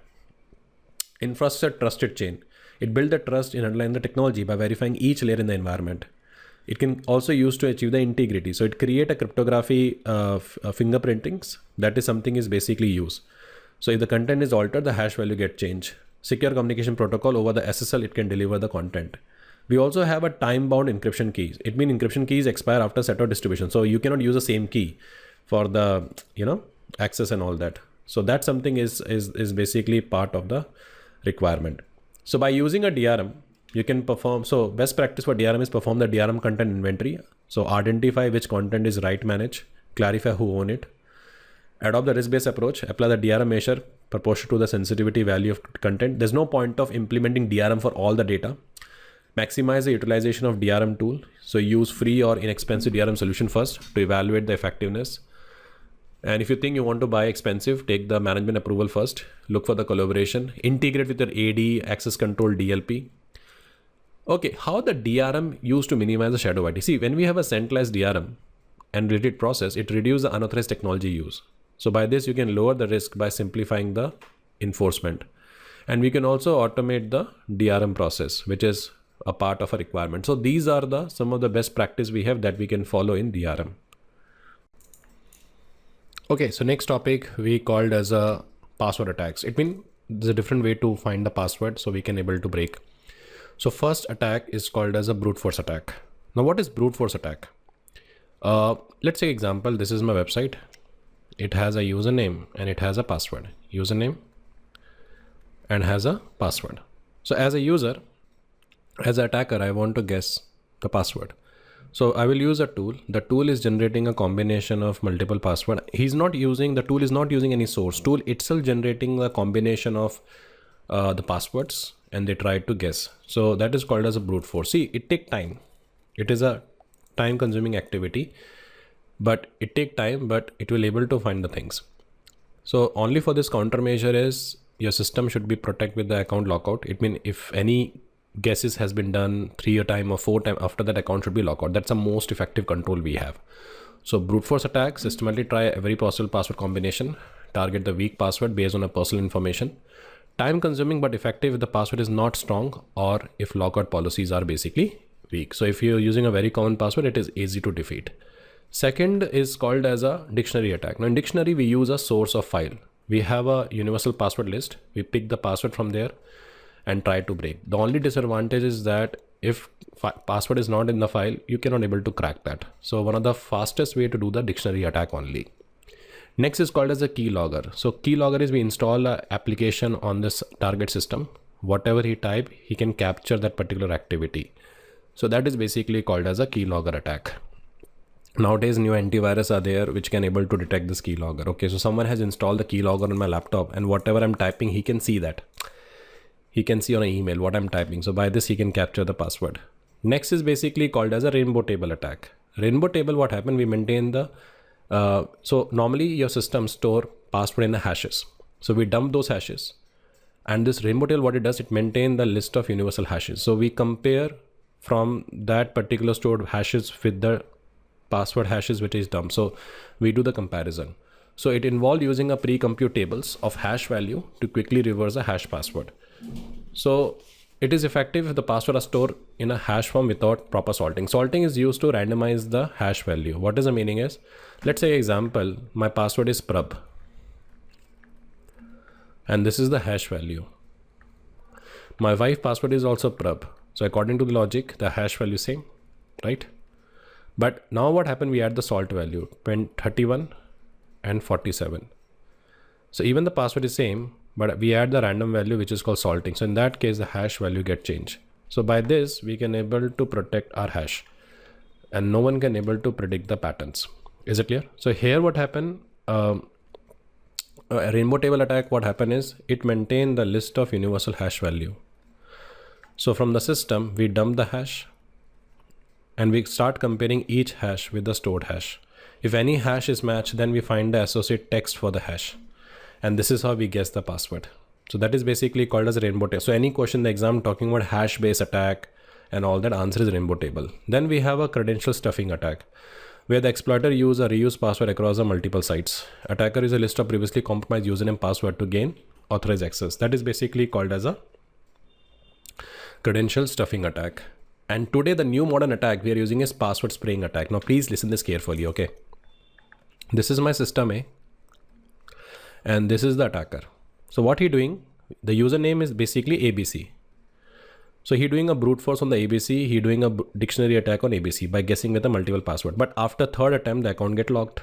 Speaker 1: Infrastructure trusted chain. It builds the trust in underlying the technology by verifying each layer in the environment. It can also use to achieve the integrity. So it create a cryptography fingerprintings. That is something is basically used. So if the content is altered, the hash value get changed. Secure communication protocol over the SSL, it can deliver the content. We also have a time-bound encryption keys. It means encryption keys expire after set of distribution. So you cannot use the same key for the access and all that. So that something is basically part of the requirement. So by using a DRM, you can perform. So best practice for DRM is perform the DRM content inventory. So identify which content is right managed, clarify who own it, adopt the risk-based approach, apply the DRM measure proportional to the sensitivity value of content. There's no point of implementing DRM for all the data. Maximize the utilization of DRM tool. So use free or inexpensive DRM solution first to evaluate the effectiveness. And if you think you want to buy expensive, take the management approval first. Look for the collaboration. Integrate with your AD, access control, DLP. Okay, how the DRM used to minimize the shadow IT? See, when we have a centralized DRM and related process, it reduces the unauthorized technology use. So by this, you can lower the risk by simplifying the enforcement. And we can also automate the DRM process, which is a part of a requirement. So these are some of the best practice we have that we can follow in DRM. Okay, so next topic we called as a password attacks. It means there's a different way to find the password so we can able to break. So first attack is called as a brute force attack. Now what is brute force attack? Let's say example, this is my website. It has a username and it has a password. Username and has a password. So as a user, as an attacker, I want to guess the password. So I will use a tool. The tool is generating a combination of multiple password. The tool is not using any source. Tool itself generating the combination of the passwords and they try to guess. So that is called as a brute force. See, it takes time. It is a time consuming activity, but it takes time, but it will able to find the things. So only for this countermeasure is your system should be protect with the account lockout. It means if any guesses has been done 3 times or 4 times, after that account should be locked out. That's the most effective control we have. So brute force attack, systematically try every possible password combination, target the weak password based on a personal information. Time consuming but effective if the password is not strong or if lockout policies are basically weak. So if you're using a very common password, it is easy to defeat. Second is called as a dictionary attack. Now in dictionary, we use a source of file. We have a universal password list. We pick the password from there and try to break. The only disadvantage is that if password is not in the file, you cannot able to crack that. So one of the fastest way to do the dictionary attack only. Next is called as a keylogger. So keylogger is we install an application on this target system. Whatever he type, he can capture that particular activity. So that is basically called as a keylogger attack. Nowadays new antivirus are there which can able to detect this keylogger. Okay, so someone has installed the keylogger on my laptop and whatever I'm typing, he can see that. He can see on an email what I'm typing. So by this he can capture the password. Next is basically called as a rainbow table attack. Rainbow table, what happened? We maintain the so normally your system store password in the hashes. So we dump those hashes, and this rainbow table, what it does, it maintain the list of universal hashes. So we compare from that particular stored hashes with the password hashes which is dumped. So we do the comparison. So it involved using a pre-compute tables of hash value to quickly reverse a hash password. So it is effective if the password are stored in a hash form without proper salting. Salting is used to randomize the hash value. What is the meaning is, let's say example, my password is Prabh and this is the hash value. My wife password is also Prabh. So according to the logic, the hash value same, right? But now what happened? We add the salt value 31 and 47. So even the password is same, but we add the random value which is called salting. So in that case, the hash value get changed. So by this, we can able to protect our hash and no one can able to predict the patterns. Is it clear? So here what happened, a rainbow table attack, what happened is it maintained the list of universal hash value. So from the system, we dump the hash and we start comparing each hash with the stored hash. If any hash is matched, then we find the associate text for the hash. And this is how we guess the password. So that is basically called as a rainbow table. So any question in the exam talking about hash based attack and all that, answer is rainbow table. Then we have a credential stuffing attack, where the exploiter use a reused password across the multiple sites. Attacker is a list of previously compromised username password to gain authorized access. That is basically called as a credential stuffing attack. And today the new modern attack we are using is password spraying attack. Now please listen this carefully, okay? This is my system A and this is the attacker. So what he doing, the username is basically ABC. So he doing a brute force on the ABC, he doing a dictionary attack on ABC by guessing with a multiple password. But after third attempt, the account get locked.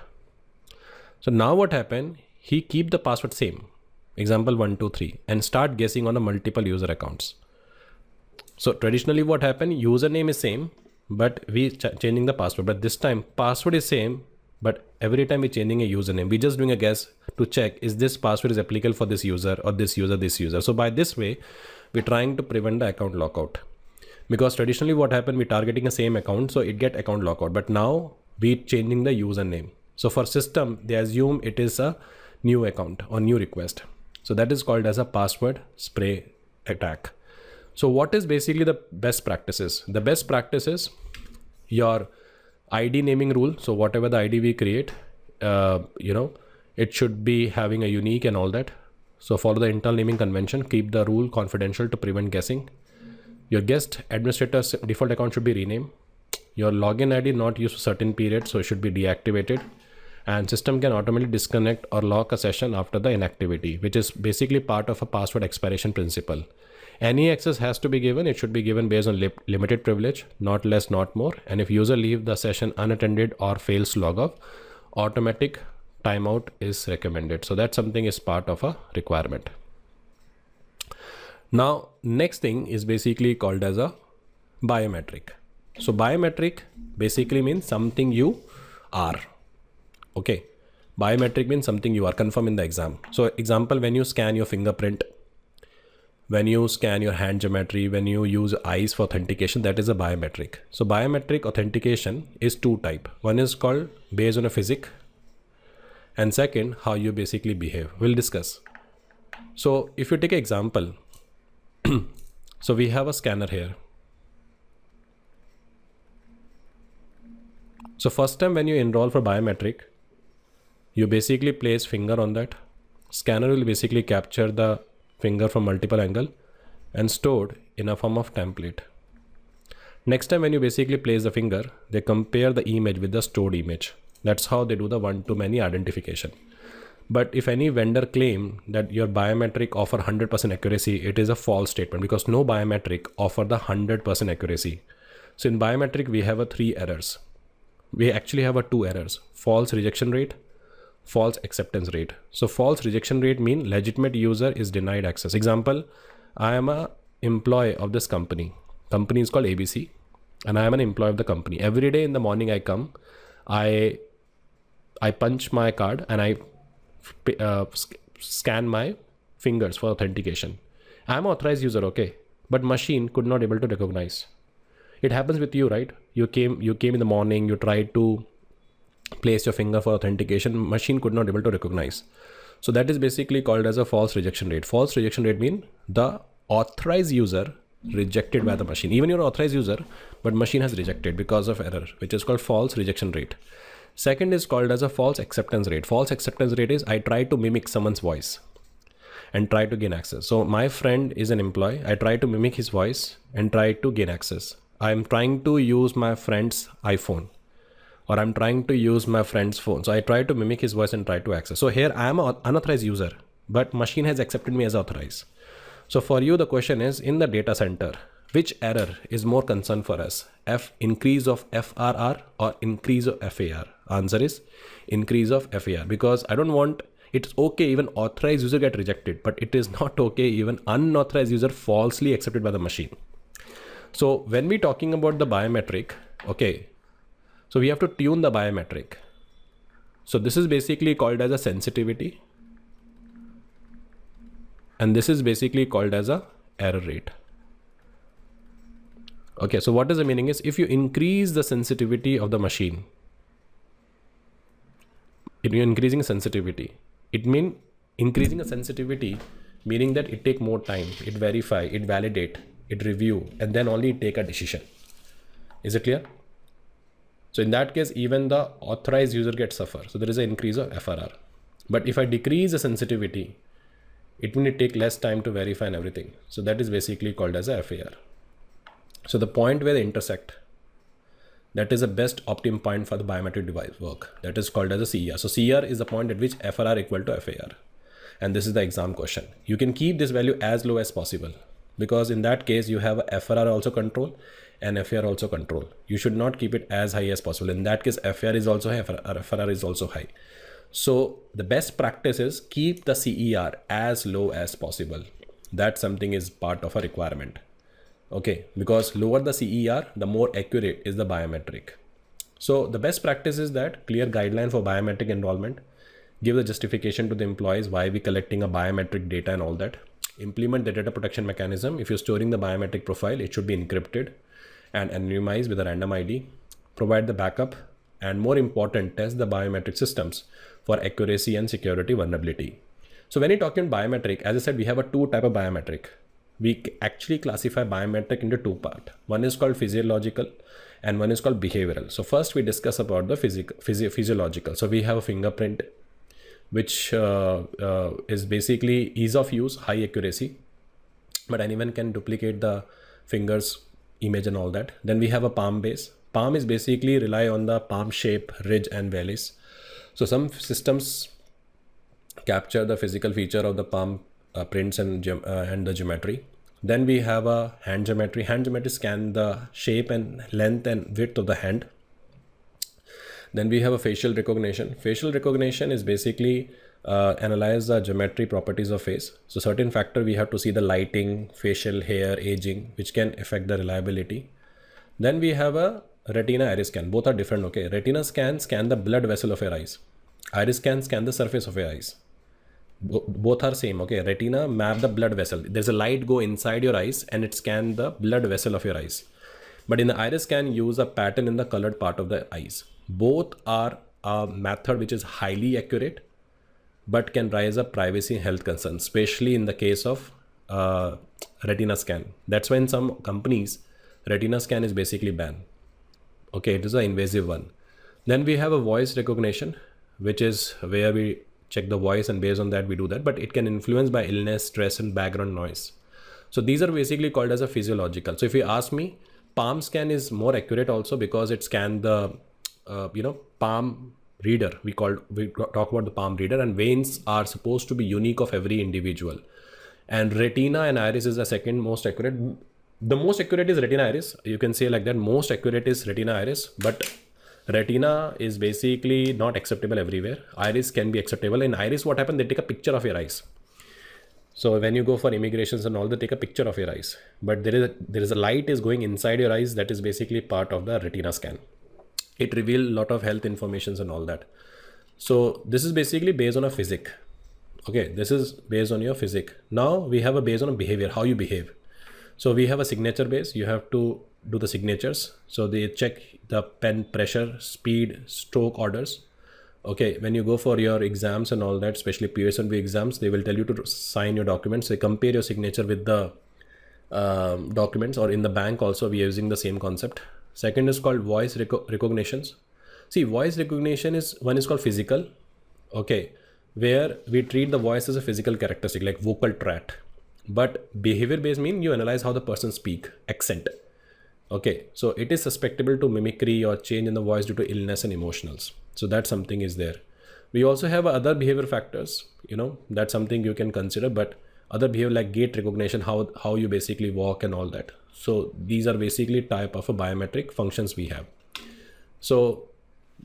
Speaker 1: So now what happened, he keep the password same, example 1, 2, 3, and start guessing on a multiple user accounts. So traditionally what happened, username is same, but we changing the password. But this time password is same, but every time we changing a username, we just doing a guess to check is this password is applicable for this user or this user, this user. So by this way, we're trying to prevent the account lockout. Because traditionally what happened, we targeting the same account, so it get account lockout. But now we changing the username. So for system, they assume it is a new account or new request. So that is called as a password spray attack. So what is basically the best practices? The best practice is your ID naming rule. So whatever the ID we create, it should be having a unique and all that. So follow the internal naming convention, keep the rule confidential to prevent guessing. Your guest administrator's default account should be renamed. Your login ID not used for certain period, so it should be deactivated. And system can automatically disconnect or lock a session after the inactivity, which is basically part of a password expiration principle. Any access has to be given. It should be given based on limited privilege, not less, not more. And if user leave the session unattended or fails to log off, automatic timeout is recommended. So that something is part of a requirement. Now, next thing is basically called as a biometric. So biometric basically means something you are. Okay. Biometric means something you are, confirm in the exam. So example, when you scan your fingerprint, when you scan your hand geometry, when you use eyes for authentication, that is a biometric. So biometric authentication is two type. One is called based on a physics, and second, how you basically behave. We'll discuss. So if you take an example, so we have a scanner here. So first time when you enroll for biometric, you basically place finger on that. Scanner will basically capture the finger from multiple angle and stored in a form of template. Next time when you basically place the finger, they compare the image with the stored image. That's how they do the one-to-many identification. But if any vendor claim that your biometric offer 100% accuracy, it is a false statement, because no biometric offer the 100% accuracy. So in biometric, we have a 3 errors. We actually have a 2 errors: false rejection rate, false acceptance rate. So false rejection rate mean legitimate user is denied access. Example, I am a employee of this company. Company is called ABC, and I am an employee of the company. Every day in the morning I come, I punch my card and I scan my fingers for authentication. I am an authorized user, okay, but machine could not able to recognize. It happens with you, right? You came in the morning, you tried to place your finger for authentication, machine could not able to recognize. So that is basically called as a false rejection rate. False rejection rate mean the authorized user rejected by the machine. Even you're an authorized user, but machine has rejected because of error, which is called false rejection rate. Second is called as a false acceptance rate. False acceptance rate is I try to mimic someone's voice and try to gain access. So my friend is an employee. I try to mimic his voice and try to gain access. I'm trying to use my friend's iPhone, or I'm trying to use my friend's phone. So I try to mimic his voice and try to access. So here I am an unauthorized user, but machine has accepted me as authorized. So for you, the question is, in the data center, which error is more concern for us? Increase of FRR or increase of FAR? Answer is increase of FAR, because I don't want, it's okay even authorized user get rejected, but it is not okay even unauthorized user falsely accepted by the machine. So when we talking about the biometric, okay, so we have to tune the biometric. So this is basically called as a sensitivity, and this is basically called as a error rate. Okay, so what is the meaning is, if you increase the sensitivity of the machine, if you're increasing sensitivity, it means increasing a sensitivity, meaning that it take more time, it verify, it validate, it review, and then only take a decision. Is it clear? So in that case, even the authorized user gets suffer. So there is an increase of FRR. But if I decrease the sensitivity, it will take less time to verify and everything. So that is basically called as a FAR. So the point where they intersect, that is the best optimum point for the biometric device work. That is called as a CER. So CER is the point at which FRR equal to FAR. And this is the exam question. You can keep this value as low as possible, because in that case you have a FRR also control and FAR also control. You should not keep it as high as possible. In that case, FAR is also high, FRR is also high. So the best practice is keep the CER as low as possible. That something is part of a requirement. Okay, because lower the CER, the more accurate is the biometric. So the best practice is that clear guideline for biometric enrollment, give the justification to the employees why we collecting a biometric data and all that. Implement the data protection mechanism. If you're storing the biometric profile, it should be encrypted and anonymized with a random ID. Provide the backup, and more important, test the biometric systems for accuracy and security vulnerability. So when you're talking biometric, as I said, we have a 2 type of biometric. We actually classify biometric into 2 parts. One is called physiological and one is called behavioral. So first we discuss about the physiological. So we have a fingerprint, which is basically ease of use, high accuracy, but anyone can duplicate the fingers image and all that. Then we have a palm base. Palm is basically rely on the palm shape, ridge and valleys. So some systems capture the physical feature of the palm prints and the geometry. Then we have a hand geometry. Hand geometry scan the shape and length and width of the hand. Then we have a facial recognition. Facial recognition is basically analyze the geometry properties of face. So certain factor we have to see the lighting, facial hair, aging, which can affect the reliability. Then we have a retina iris scan. Both are different. Okay, retina scan the blood vessel of your eyes. Iris scan the surface of your eyes. Both are same. Okay, retina map the blood vessel. There's a light go inside your eyes and it scan the blood vessel of your eyes. But in the iris scan, use a pattern in the colored part of the eyes. Both are a method which is highly accurate, but can raise up privacy and health concerns, especially in the case of retina scan. That's why in some companies, retina scan is basically banned. Okay, it is an invasive one. Then we have a voice recognition, which is where we check the voice and based on that we do that, but it can influence by illness, stress and background noise. So these are basically called as a physiological. So if you ask me, palm scan is more accurate also because it scans the palm reader. We talk about the palm reader, and veins are supposed to be unique of every individual. And retina and iris is the second most accurate. The most accurate is retina iris. You can say like that. Most accurate is retina iris, but retina is basically not acceptable everywhere. Iris can be acceptable. In iris, what happens? They take a picture of your eyes. So when you go for immigrations and all, they take a picture of your eyes. But there is a light is going inside your eyes that is basically part of the retina scan. It reveals a lot of health informations and all that. So this is basically based on a physic. Okay, this is based on your physic. Now we have a based on a behavior, how you behave. So we have a signature base. You have to do the signatures. So they check the pen pressure, speed, stroke orders. Okay, when you go for your exams and all that, especially PSNB exams, they will tell you to sign your documents. They compare your signature with the documents, or in the bank also we are using the same concept. Second is called voice recognitions. See, voice recognition is one is called physical. Okay, where we treat the voice as a physical characteristic like vocal trait. But behavior based mean you analyze how the person speak, accent. Okay, so it is susceptible to mimicry or change in the voice due to illness and emotionals. So that something is there. We also have other behavior factors, that's something you can consider, but other behavior like gait recognition, how you basically walk and all that. So these are basically type of a biometric functions we have. So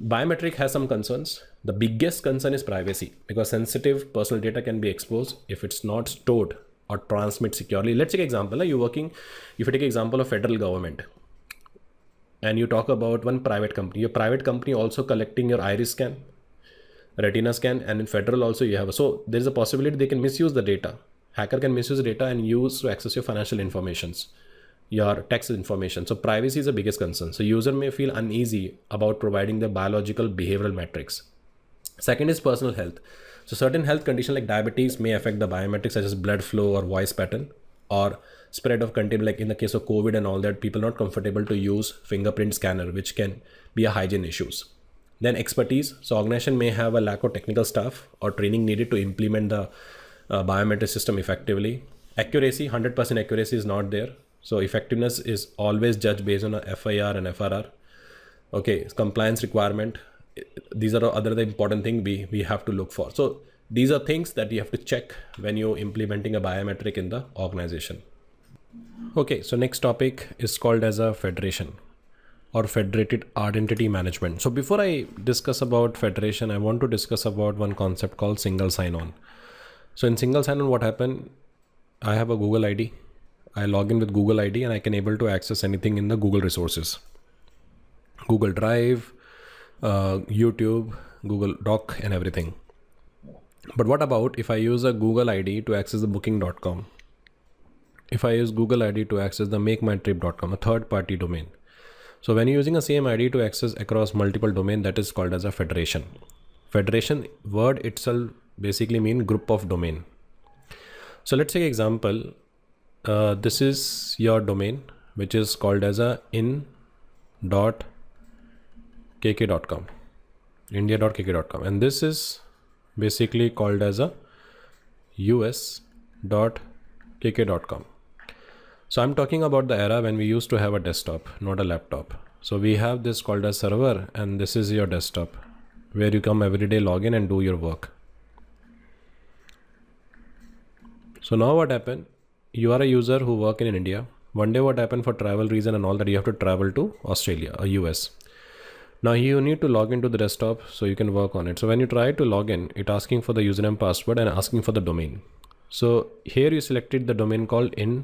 Speaker 1: biometric has some concerns. The biggest concern is privacy, because sensitive personal data can be exposed if it's not stored or transmit securely. Let's take an example. If you take an example of federal government and you talk about one private company, your private company also collecting your iris scan, retina scan, and in federal also you have. So there's a possibility they can misuse the data. Hacker can misuse the data and use to access your financial informations, your tax information. So privacy is the biggest concern. So user may feel uneasy about providing the biological behavioral metrics. Second is personal health. So certain health conditions like diabetes may affect the biometrics such as blood flow or voice pattern, or spread of content, like in the case of COVID and all that, people not comfortable to use fingerprint scanner, which can be a hygiene issues. Then expertise. So organization may have a lack of technical staff or training needed to implement the biometric system effectively. Accuracy, 100% accuracy is not there. So effectiveness is always judged based on a FIR and FRR. Okay, compliance requirement. These are other the important thing we have to look for. So these are things that you have to check when you're implementing a biometric in the organization. Okay, so next topic is called as a federation or federated identity management. So before I discuss about federation, I want to discuss about one concept called single sign-on. So in single sign-on, what happened? I have a Google ID. I log in with Google ID and I can able to access anything in the Google resources, Google Drive, YouTube, Google Doc and everything. But what about if I use a Google ID to access the booking.com? If I use Google ID to access the makemytrip.com, a third party domain. So when you're using the same ID to access across multiple domain, that is called as a federation. Federation word itself basically mean group of domain. So let's take example. This is your domain, which is called as a in.kk.com, india.kk.com, and this is basically called as a us.kk.com. So I'm talking about the era when we used to have a desktop, not a laptop. So we have this called a server, and this is your desktop where you come every day, log in and do your work. So now what happened? You are a user who work in India. One day what happened, for travel reason and all that, you have to travel to Australia or US. Now you need to log into the desktop so you can work on it. So when you try to log in, it asking for the username, password and asking for the domain. So here you selected the domain called in.kk.com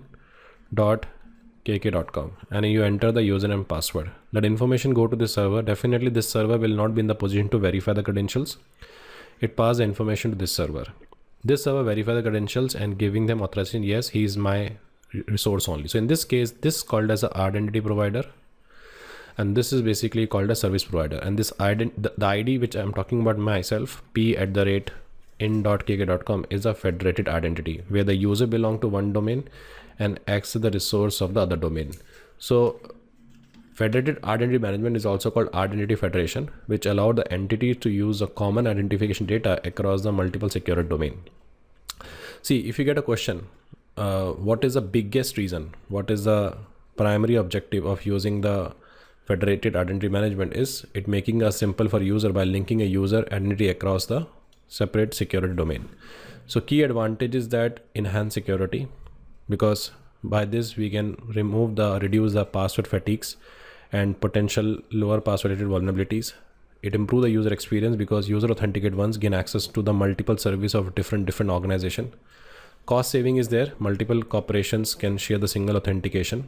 Speaker 1: and you enter the username, password. That information go to the server. Definitely this server will not be in the position to verify the credentials. It pass the information to this server. This server verify the credentials and giving them authorization. Yes, he is my resource only. So in this case, this is called as an identity provider. And this is basically called a service provider. And this the ID which I'm talking about myself, p@in.kk.com, is a federated identity where the user belong to one domain and access the resource of the other domain. So Federated identity management is also called identity federation, which allow the entities to use a common identification data across the multiple secure domain. See, if you get a question, what is the biggest reason? What is the primary objective of using the federated identity management? Is it making us simple for user by linking a user identity across the separate security domain. So key advantage is that enhance security, because by this we can reduce the password fatigues and potential lower password related vulnerabilities. It improve the user experience because user authenticated ones gain access to the multiple service of different organization. Cost saving is there. Multiple corporations can share the single authentication.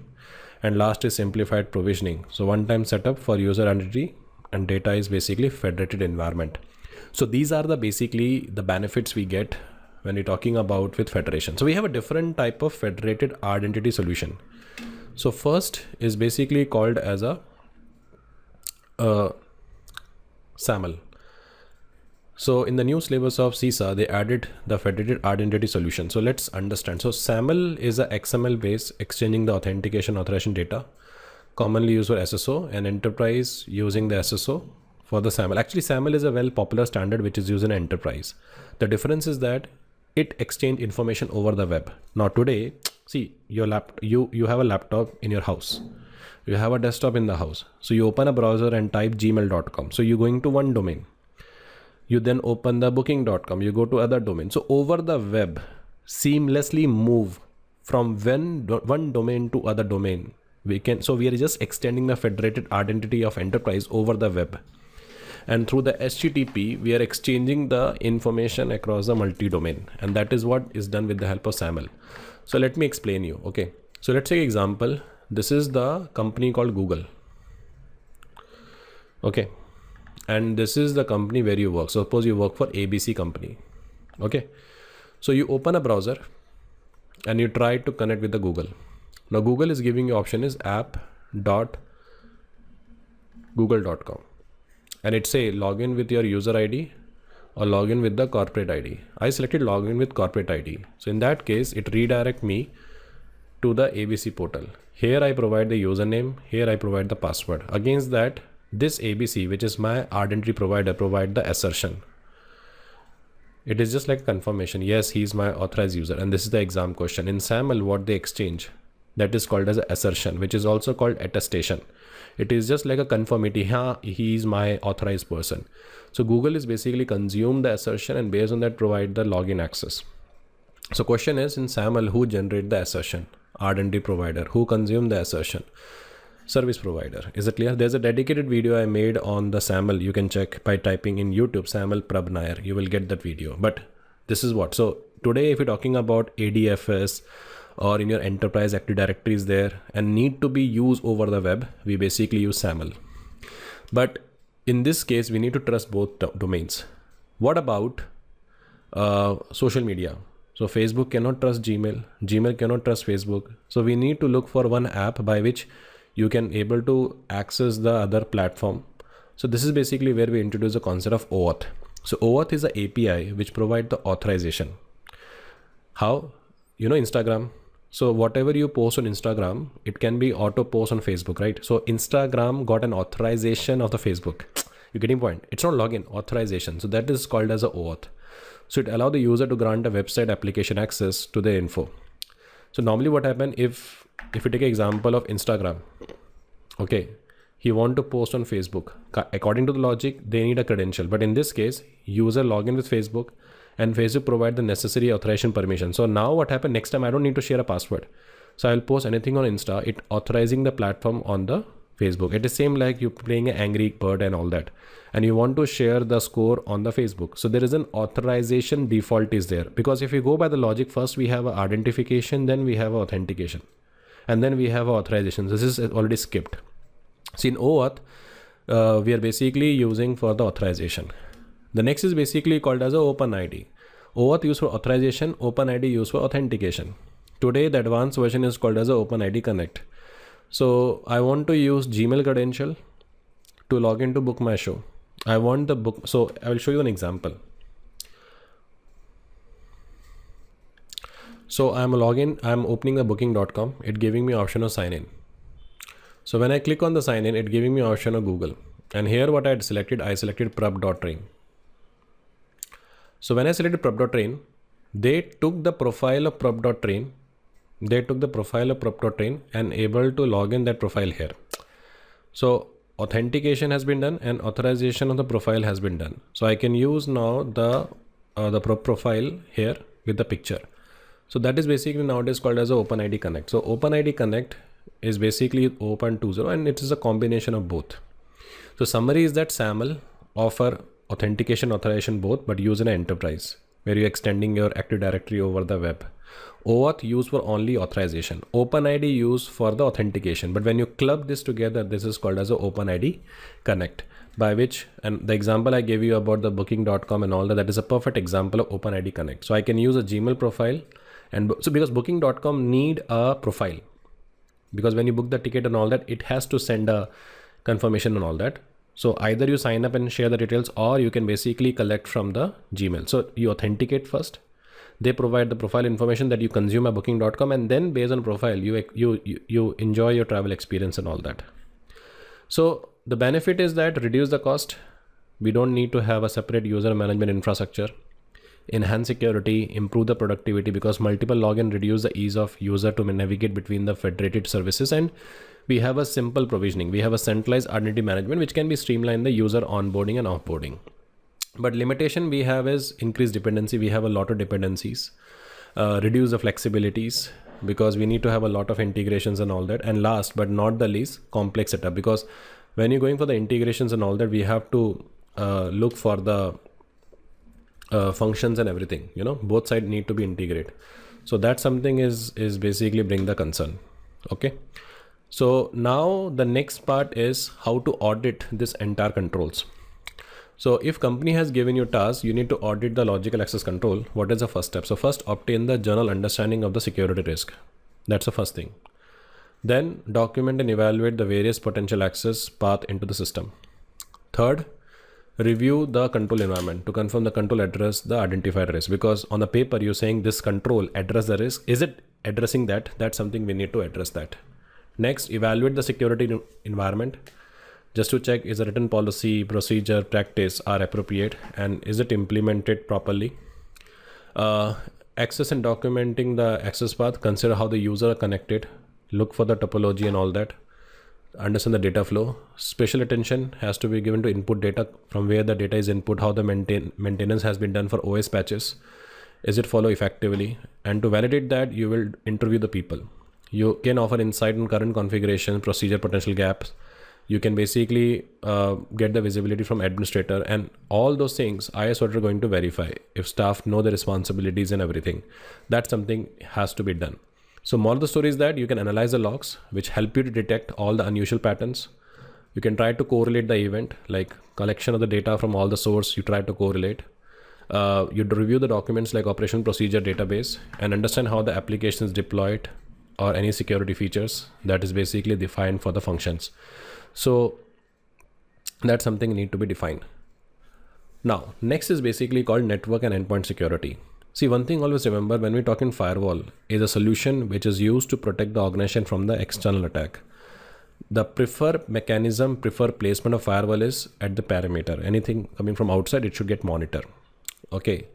Speaker 1: And last is simplified provisioning. So one-time setup for user identity and data is basically federated environment. So these are basically the benefits we get when we're talking about with federation. So we have a different type of federated identity solution. So first is basically called as a SAML. So in the new syllabus of CISA, they added the federated identity solution. So let's understand. So SAML is a XML based exchanging the authentication authorization data, commonly used for SSO, and enterprise using the SSO for the SAML. Actually, SAML is a well popular standard which is used in enterprise. The difference is that it exchange information over the web. Now today, see you have a laptop in your house. You have a desktop in the house. So you open a browser and type gmail.com. So you're going to one domain. You then open the booking.com, you go to other domain. So over the web, seamlessly move from one domain to other domain. We are just extending the federated identity of enterprise over the web. And through the HTTP, we are exchanging the information across the multi-domain. And that is what is done with the help of SAML. So let me explain you. Okay. So let's take example. This is the company called Google. Okay. And this is the company where you work. So suppose you work for ABC company. Okay. So you open a browser and you try to connect with the Google. Now Google is giving you option is app.google.com. And it say login with your user ID or login with the corporate ID. I selected login with corporate ID. So in that case, it redirect me to the ABC portal. Here I provide the username. Here I provide the password. Against that, this ABC, which is my identity provider, provide the assertion. It is just like confirmation. Yes, he is my authorized user. And this is the exam question. In SAML, what they exchange, that is called as assertion, which is also called attestation. It is just like a conformity. He is my authorized person. So Google is basically consume the assertion and based on that provide the login access. So question is in SAML, who generate the assertion? Identity provider. Who consume the assertion? Service provider. Is it clear? There's a dedicated video I made on the SAML. You can check by typing in YouTube SAML Prabh Nair. You will get that video. But this is what. So today, if you're talking about ADFS or in your enterprise Active Directory is there and need to be used over the web, we basically use SAML. But in this case, we need to trust both domains. What about social media? So Facebook cannot trust Gmail. Gmail cannot trust Facebook. So we need to look for one app by which you can able to access the other platform. So this is basically where we introduce the concept of OAuth. So OAuth is an API which provide the authorization. How? You know, Instagram. So whatever you post on Instagram, it can be auto post on Facebook, right? So Instagram got an authorization of the Facebook. You getting point? It's not login, authorization. So that is called as a OAuth. So it allow the user to grant a website application access to the info. So normally what happen if you take an example of Instagram, okay, he want to post on Facebook. According to the logic, they need a credential. But in this case, user login with Facebook and Facebook provide the necessary authorization permission. So now what happened next time, I don't need to share a password. So I'll post anything on Insta, it authorizing the platform on the Facebook. It is same like you playing an angry bird and all that. And you want to share the score on the Facebook. So there is an authorization default is there, because if you go by the logic, first we have identification, then we have authentication, and then we have authorization. This is already skipped. So in OAuth, we are basically using for the authorization. The next is basically called as a OpenID. OAuth used for authorization, OpenID used for authentication. Today, the advanced version is called as a OpenID Connect. So I want to use Gmail credential to log into Book My Show. I want the book. So I will show you an example. So I'm opening the booking.com. It giving me option of sign in. So when I click on the sign in, it giving me option of Google. And here what I selected Prabh.train. So when I selected Prabh.train, they took the profile of Prabh.train. And able to log in that profile here. So authentication has been done and authorization of the profile has been done. So I can use now the profile here with the picture. So that is basically nowadays called as a OpenID Connect. So OpenID Connect is basically Open 2.0 and it is a combination of both. So summary is that SAML offer authentication, authorization both, but use in an enterprise where you're extending your Active Directory over the web. OAuth used for only authorization. OpenID used for the authentication. But when you club this together, this is called as a OpenID Connect, by which, and the example I gave you about the booking.com and all that, that is a perfect example of OpenID Connect. So I can use a Gmail profile. And so because booking.com need a profile, because when you book the ticket and all that, it has to send a confirmation and all that. So either you sign up and share the details, or you can basically collect from the Gmail. So you authenticate first. They provide the profile information that you consume at booking.com, and then based on profile, you enjoy your travel experience and all that. So the benefit is that reduce the cost. We don't need to have a separate user management infrastructure. Enhance security, improve the productivity, because multiple login reduce the ease of user to navigate between the federated services. And we have a simple provisioning. We have a centralized identity management, which can be streamlined the user onboarding and offboarding. But limitation we have is increased dependency. We have a lot of dependencies, reduce the flexibilities, because we need to have a lot of integrations and all that. And last but not the least, complex setup, because when you're going for the integrations and all that, we have to look for the functions and everything, both sides need to be integrated. So that something is basically bring the concern. Okay. So now the next part is how to audit this entire controls. So if company has given you tasks, you need to audit the logical access control. What is the first step? So first, obtain the general understanding of the security risk. That's the first thing. Then document and evaluate the various potential access path into the system. Third, review the control environment to confirm the control address the identified risk, because on the paper you're saying this control address the risk. Is it addressing that? That's something we need to address that. Next, evaluate the security environment just to check is the written policy, procedure, practice are appropriate, and is it implemented properly. Access and documenting the access path, consider how the user are connected, look for the topology and all that, understand the data flow. Special attention has to be given to input data, from where the data is input, how the maintenance has been done for OS patches, is it follow effectively. And to validate that, you will interview the people. You can offer insight on current configuration, procedure, potential gaps. You can basically get the visibility from administrator, and all those things IS auditor are going to verify if staff know the responsibilities and everything. That's something has to be done. So more of the story is that you can analyze the logs, which help you to detect all the unusual patterns. You can try to correlate the event, like collection of the data from all the source, you try to correlate. You review the documents like operation procedure database and understand how the application is deployed or any security features that is basically defined for the functions. So that's something need to be defined. Now, next is basically called network and endpoint security. See, one thing always remember when we talk in firewall is a solution which is used to protect the organization from the external attack. The preferred placement of firewall is at the perimeter. Anything coming from outside, it should get monitored. Okay.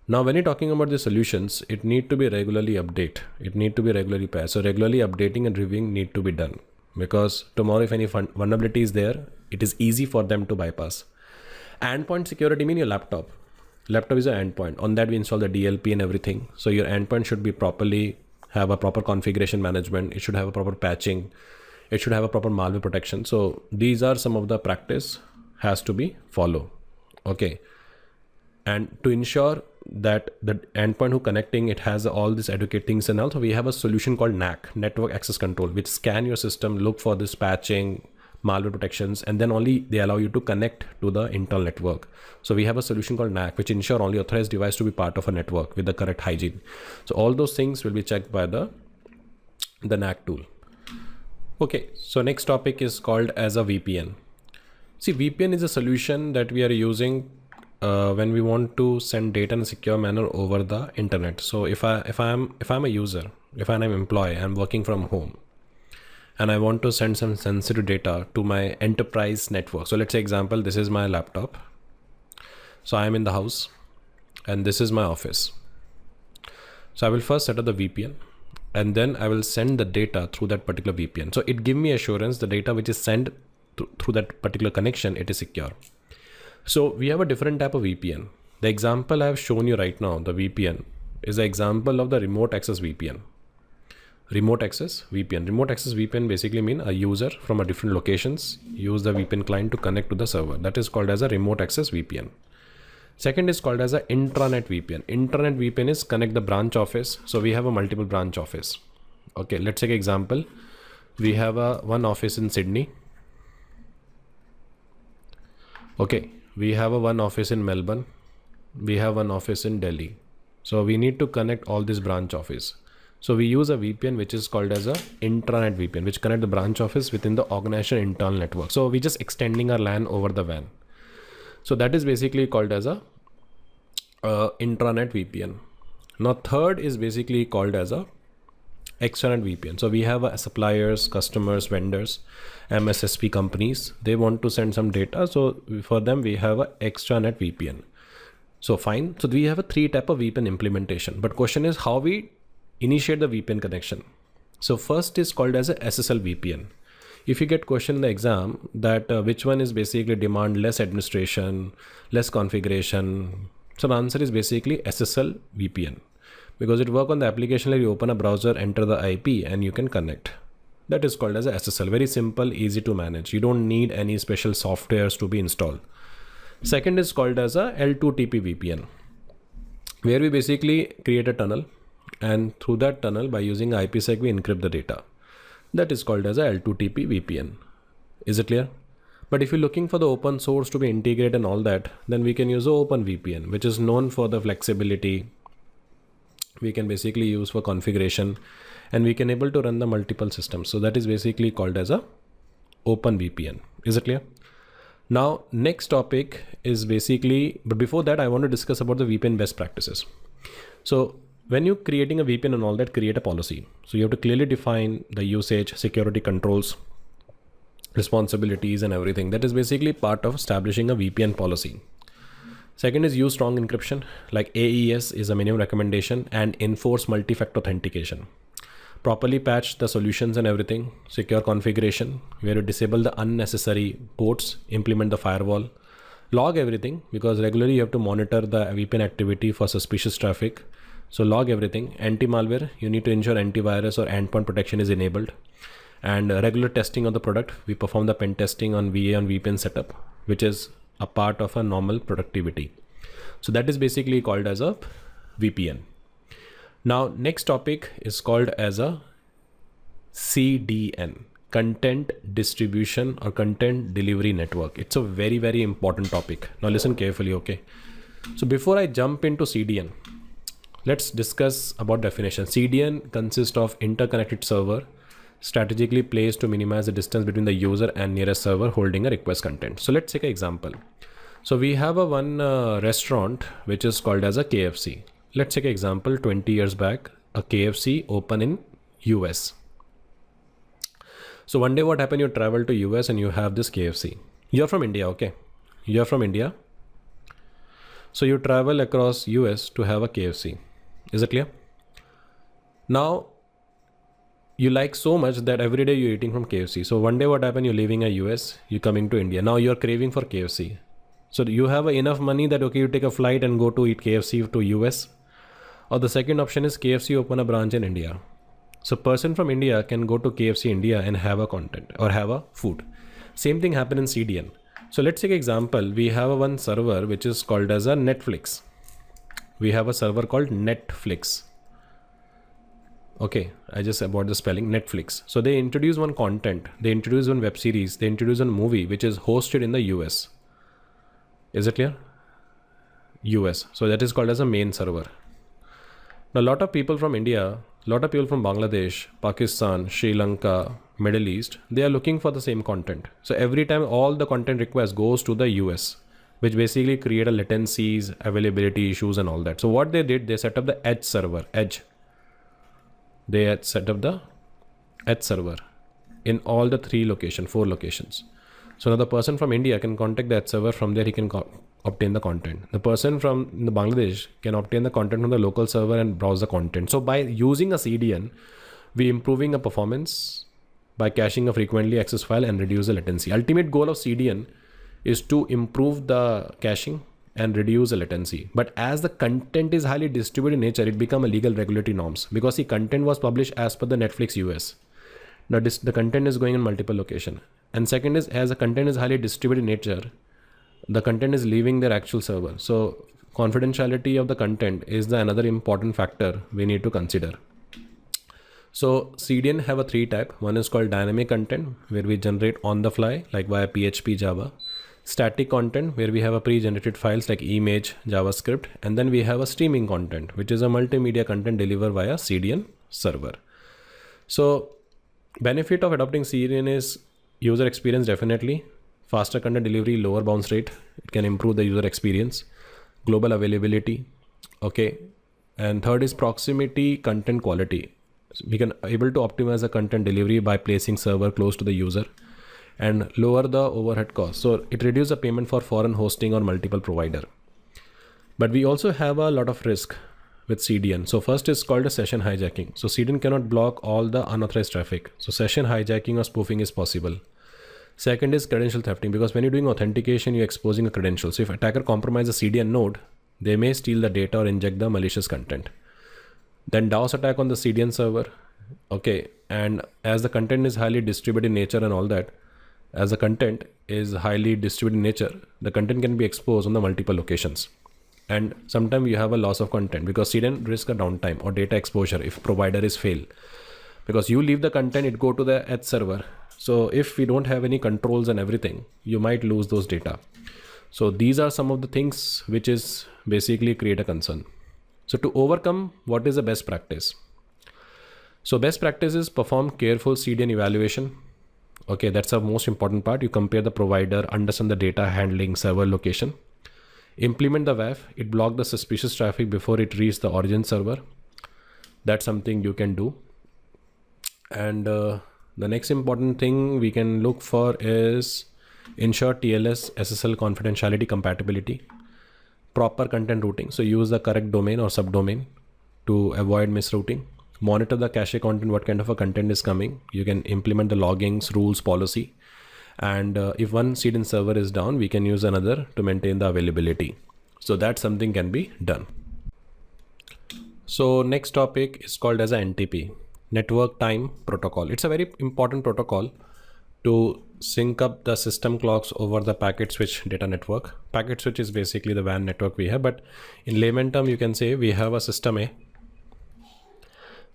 Speaker 1: Now, when you're talking about the solutions, it need to be regularly update. It need to be regularly patched. So regularly updating and reviewing need to be done, because tomorrow if any vulnerability is there, it is easy for them to bypass. Endpoint security mean your laptop. Laptop is an endpoint. On that we install the DLP and everything. So your endpoint should be have a proper configuration management. It should have a proper patching. It should have a proper malware protection. So these are some of the practice has to be followed. Okay. And to ensure that the endpoint who connecting, it has all these educate things, and also we have a solution called NAC, Network Access Control, which scan your system, look for this patching, malware protections, and then only they allow you to connect to the internal network. So we have a solution called NAC, which ensure only authorized device to be part of a network with the correct hygiene. So all those things will be checked by the NAC tool. Okay, so next topic is called as a VPN. See, VPN is a solution that we are using when we want to send data in a secure manner over the internet. So if I'm a user, if I'm an employee, I'm working from home, and I want to send some sensitive data to my enterprise network. So let's say example, this is my laptop. So I am in the house and this is my office. So I will first set up the VPN and then I will send the data through that particular VPN. So it gives me assurance the data which is sent through that particular connection, it is secure. So we have a different type of VPN. The example I have shown you right now, the VPN, is an example of the remote access VPN. Remote access VPN. Remote access VPN basically mean a user from a different locations use the VPN client to connect to the server. That is called as a remote access VPN. Second is called as a intranet VPN. Intranet VPN is connect the branch office. So we have a multiple branch office. Okay, let's take example. We have one office in Sydney. Okay, we have one office in Melbourne. We have one office in Delhi. So we need to connect all this branch office. So we use a VPN which is called as a intranet VPN, which connect the branch office within the organization internal network. So we just extending our LAN over the WAN. So that is basically called as a intranet VPN. Now third is basically called as a extranet VPN. So we have suppliers, customers, vendors, MSSP companies. They want to send some data. So for them, we have a extranet VPN. So fine. So we have a 3 type of VPN implementation. But question is how we initiate the VPN connection. So first is called as a SSL VPN. If you get question in the exam that which one is basically demand less administration, less configuration. So the answer is basically SSL VPN because it work on the application like you open a browser, enter the IP and you can connect. That is called as a SSL. Very simple, easy to manage. You don't need any special softwares to be installed. Second is called as a L2TP VPN, where we basically create a tunnel and through that tunnel by using IPsec we encrypt the data. That is called as a L2TP VPN. Is it clear? But if you're looking for the open source to be integrated and all that, then we can use the OpenVPN, which is known for the flexibility. We can basically use for configuration and we can able to run the multiple systems. So that is basically called as a OpenVPN. Is it clear? Now, next topic is basically, but before that, I want to discuss about the VPN best practices. So when you're creating a VPN and all that, create a policy. So you have to clearly define the usage, security controls, responsibilities and everything. That is basically part of establishing a VPN policy. Second is use strong encryption, like AES is a minimum recommendation, and enforce multi-factor authentication. Properly patch the solutions and everything. Secure configuration, where you disable the unnecessary ports, implement the firewall, log everything because regularly you have to monitor the VPN activity for suspicious traffic. So log everything. Anti-malware, you need to ensure antivirus or endpoint protection is enabled. And regular testing of the product. We perform the pen testing on VA on VPN setup, which is a part of a normal productivity. So that is basically called as a VPN. Now, next topic is called as a CDN, Content Distribution or Content Delivery Network. It's a very, very important topic. Now listen carefully, okay? So before I jump into CDN, let's discuss about definition. CDN consists of interconnected server, strategically placed to minimize the distance between the user and nearest server holding a request content. So let's take an example. So we have one restaurant which is called as a KFC. Let's take an example. 20 years back, a KFC open in US. So one day what happened, you travel to US and you have this KFC. You're from India, okay? You're from India. So you travel across US to have a KFC. Is it clear? Now, you like so much that every day you're eating from KFC. So one day what happened, you're leaving a US, you're coming to India. Now you're craving for KFC. So you have enough money that, okay, you take a flight and go to eat KFC to US. Or the second option is KFC open a branch in India. So person from India can go to KFC India and have a content or have a food. Same thing happened in CDN. So let's take an example. We have one server which is called as a Netflix. We have a server called Netflix. Okay, I just about the spelling Netflix. So they introduce one content, they introduce one web series, they introduce one movie which is hosted in the US. Is it clear? US. So that is called as a main server. Now a lot of people from India, a lot of people from Bangladesh, Pakistan, Sri Lanka, Middle East, they are looking for the same content. So every time all the content request goes to the US, which basically create a latencies, availability issues and all that. So what they did, they set up the edge server, edge. They had set up the edge server in all the 4 locations. So now the person from India can contact that server. From there, he can obtain the content. The person from the Bangladesh can obtain the content from the local server and browse the content. So by using a CDN, we improving a performance by caching a frequently accessed file and reduce the latency. Ultimate goal of CDN is to improve the caching and reduce the latency. But as the content is highly distributed in nature, it become a legal regulatory norms, because the content was published as per the Netflix US. Now the content is going in multiple location. And second is, as the content is highly distributed in nature, the content is leaving their actual server. So confidentiality of the content is the another important factor we need to consider. So CDN have a 3 type. One is called dynamic content, where we generate on the fly, like via PHP, Java. Static content, where we have a pre-generated files like image, JavaScript. And then we have a streaming content, which is a multimedia content delivered via CDN server. So benefit of adopting CDN is user experience, definitely. Faster content delivery, lower bounce rate. It can improve the user experience. Global availability. Okay. And third is proximity, content quality. So we can able to optimize the content delivery by placing server close to the user and lower the overhead cost. So it reduces the payment for foreign hosting or multiple provider. But we also have a lot of risk with CDN. So first is called a session hijacking. So CDN cannot block all the unauthorized traffic. So session hijacking or spoofing is possible. Second is credential thefting, because when you're doing authentication, you're exposing a credential. So if attacker compromises a CDN node, they may steal the data or inject the malicious content. Then DOS attack on the CDN server. Okay. And as the content is highly distributed in nature and all that, as the content is highly distributed in nature, the content can be exposed on the multiple locations. And sometimes you have a loss of content, because CDN risk a downtime or data exposure if provider is fail, because you leave the content, it go to the edge server. So if we don't have any controls and everything, you might lose those data. So these are some of the things which is basically create a concern. So to overcome, what is the best practice? So best practice is perform careful CDN evaluation. Okay, that's the most important part. You compare the provider, understand the data handling, server location. Implement the WAF. It block the suspicious traffic before it reaches the origin server. That's something you can do. And the next important thing we can look for is ensure TLS, SSL confidentiality compatibility, proper content routing. So use the correct domain or subdomain to avoid misrouting. Monitor the cache content, what kind of a content is coming. You can implement the loggings, rules, policy. And if one CDN server is down, we can use another to maintain the availability. So that something can be done. So next topic is called as a NTP, Network Time Protocol. It's a very important protocol to sync up the system clocks over the packet switch data network. Packet switch is basically the WAN network we have, but in layman term, you can say we have a system A,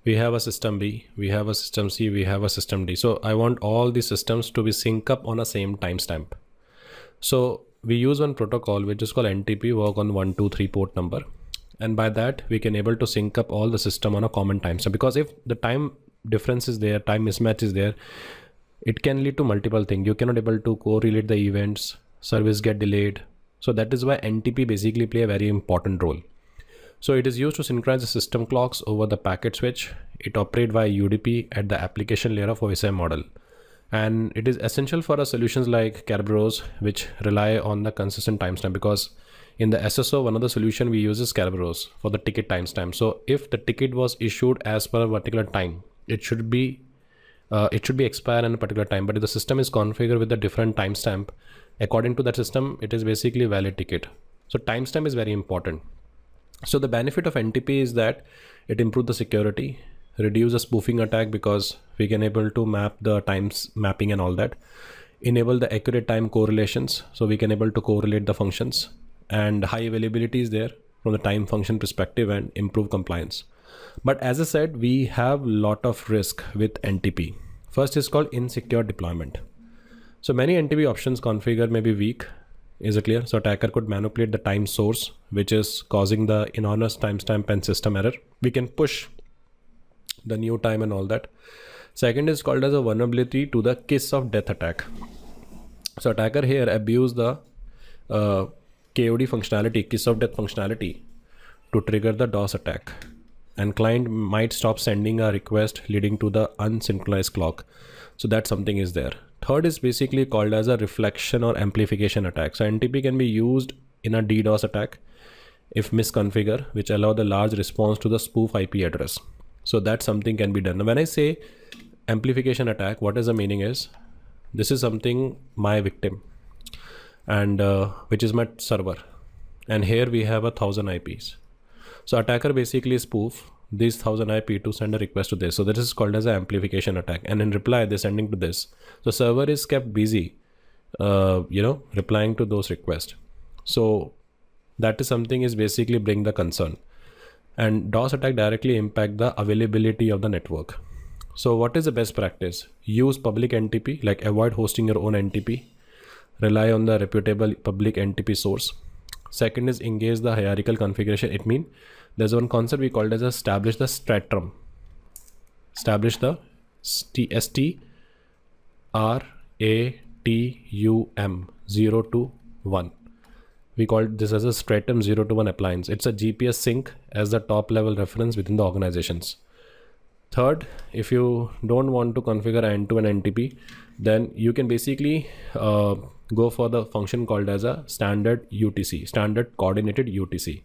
Speaker 1: we have a system B, we have a system C, we have a system D. So I want all the systems to be sync up on a same timestamp. So we use one protocol which is called NTP, work on 123 port number. And by that we can able to sync up all the system on a common timestamp, because if the time difference is there, time mismatch is there, it can lead to multiple things. You cannot able to correlate the events, service get delayed. So that is why NTP basically play a very important role. So it is used to synchronize the system clocks over the packet switch. It operates via UDP at the application layer of OSI model. And it is essential for our solutions like Kerberos, which rely on the consistent timestamp, because in the SSO, one of the solution we use is Kerberos for the ticket timestamp. So if the ticket was issued as per a particular time, it should be expired in a particular time. But if the system is configured with a different timestamp, according to that system, it is basically a valid ticket. So timestamp is very important. So the benefit of NTP is that it improves the security, reduce the spoofing attack, because we can able to map the times mapping and all that, enable the accurate time correlations. So we can able to correlate the functions, and high availability is there from the time function perspective, and improve compliance. But as I said, we have lot of risk with NTP. First is called insecure deployment. So many NTP options configured may be weak. Is it clear? So attacker could manipulate the time source, which is causing the enormous timestamp and system error. We can push the new time and all that. Second is called as a vulnerability to the kiss of death attack. So attacker here abuse the KOD functionality, kiss of death functionality, to trigger the DOS attack. and client might stop sending a request, leading to the unsynchronized clock. So that something is there. Third is basically called as a reflection or amplification attack. So NTP can be used in a DDoS attack if misconfigured, which allow the large response to the spoof IP address. So that something can be done. Now, when I say amplification attack, what is the meaning is, this is something my victim, and which is my server, and here we have 1,000 IPs. So attacker basically spoof these 1,000 IP to send a request to this. So this is called as an amplification attack, and in reply they're sending to this. So server is kept busy, replying to those requests. So that is something is basically bring the concern. And DOS attack directly impact the availability of the network. So what is the best practice? Use public NTP, like avoid hosting your own NTP. Rely on the reputable public NTP source. Second is engage the hierarchical configuration. It means there's one concept we called as establish the stratum. Establish the STRATUM 0 to 1. We call this as a stratum 0 to 1 appliance. It's a GPS sync as the top level reference within the organizations. Third, if you don't want to configure end-to-end NTP, then you can basically go for the function called as a standard UTC, standard coordinated UTC.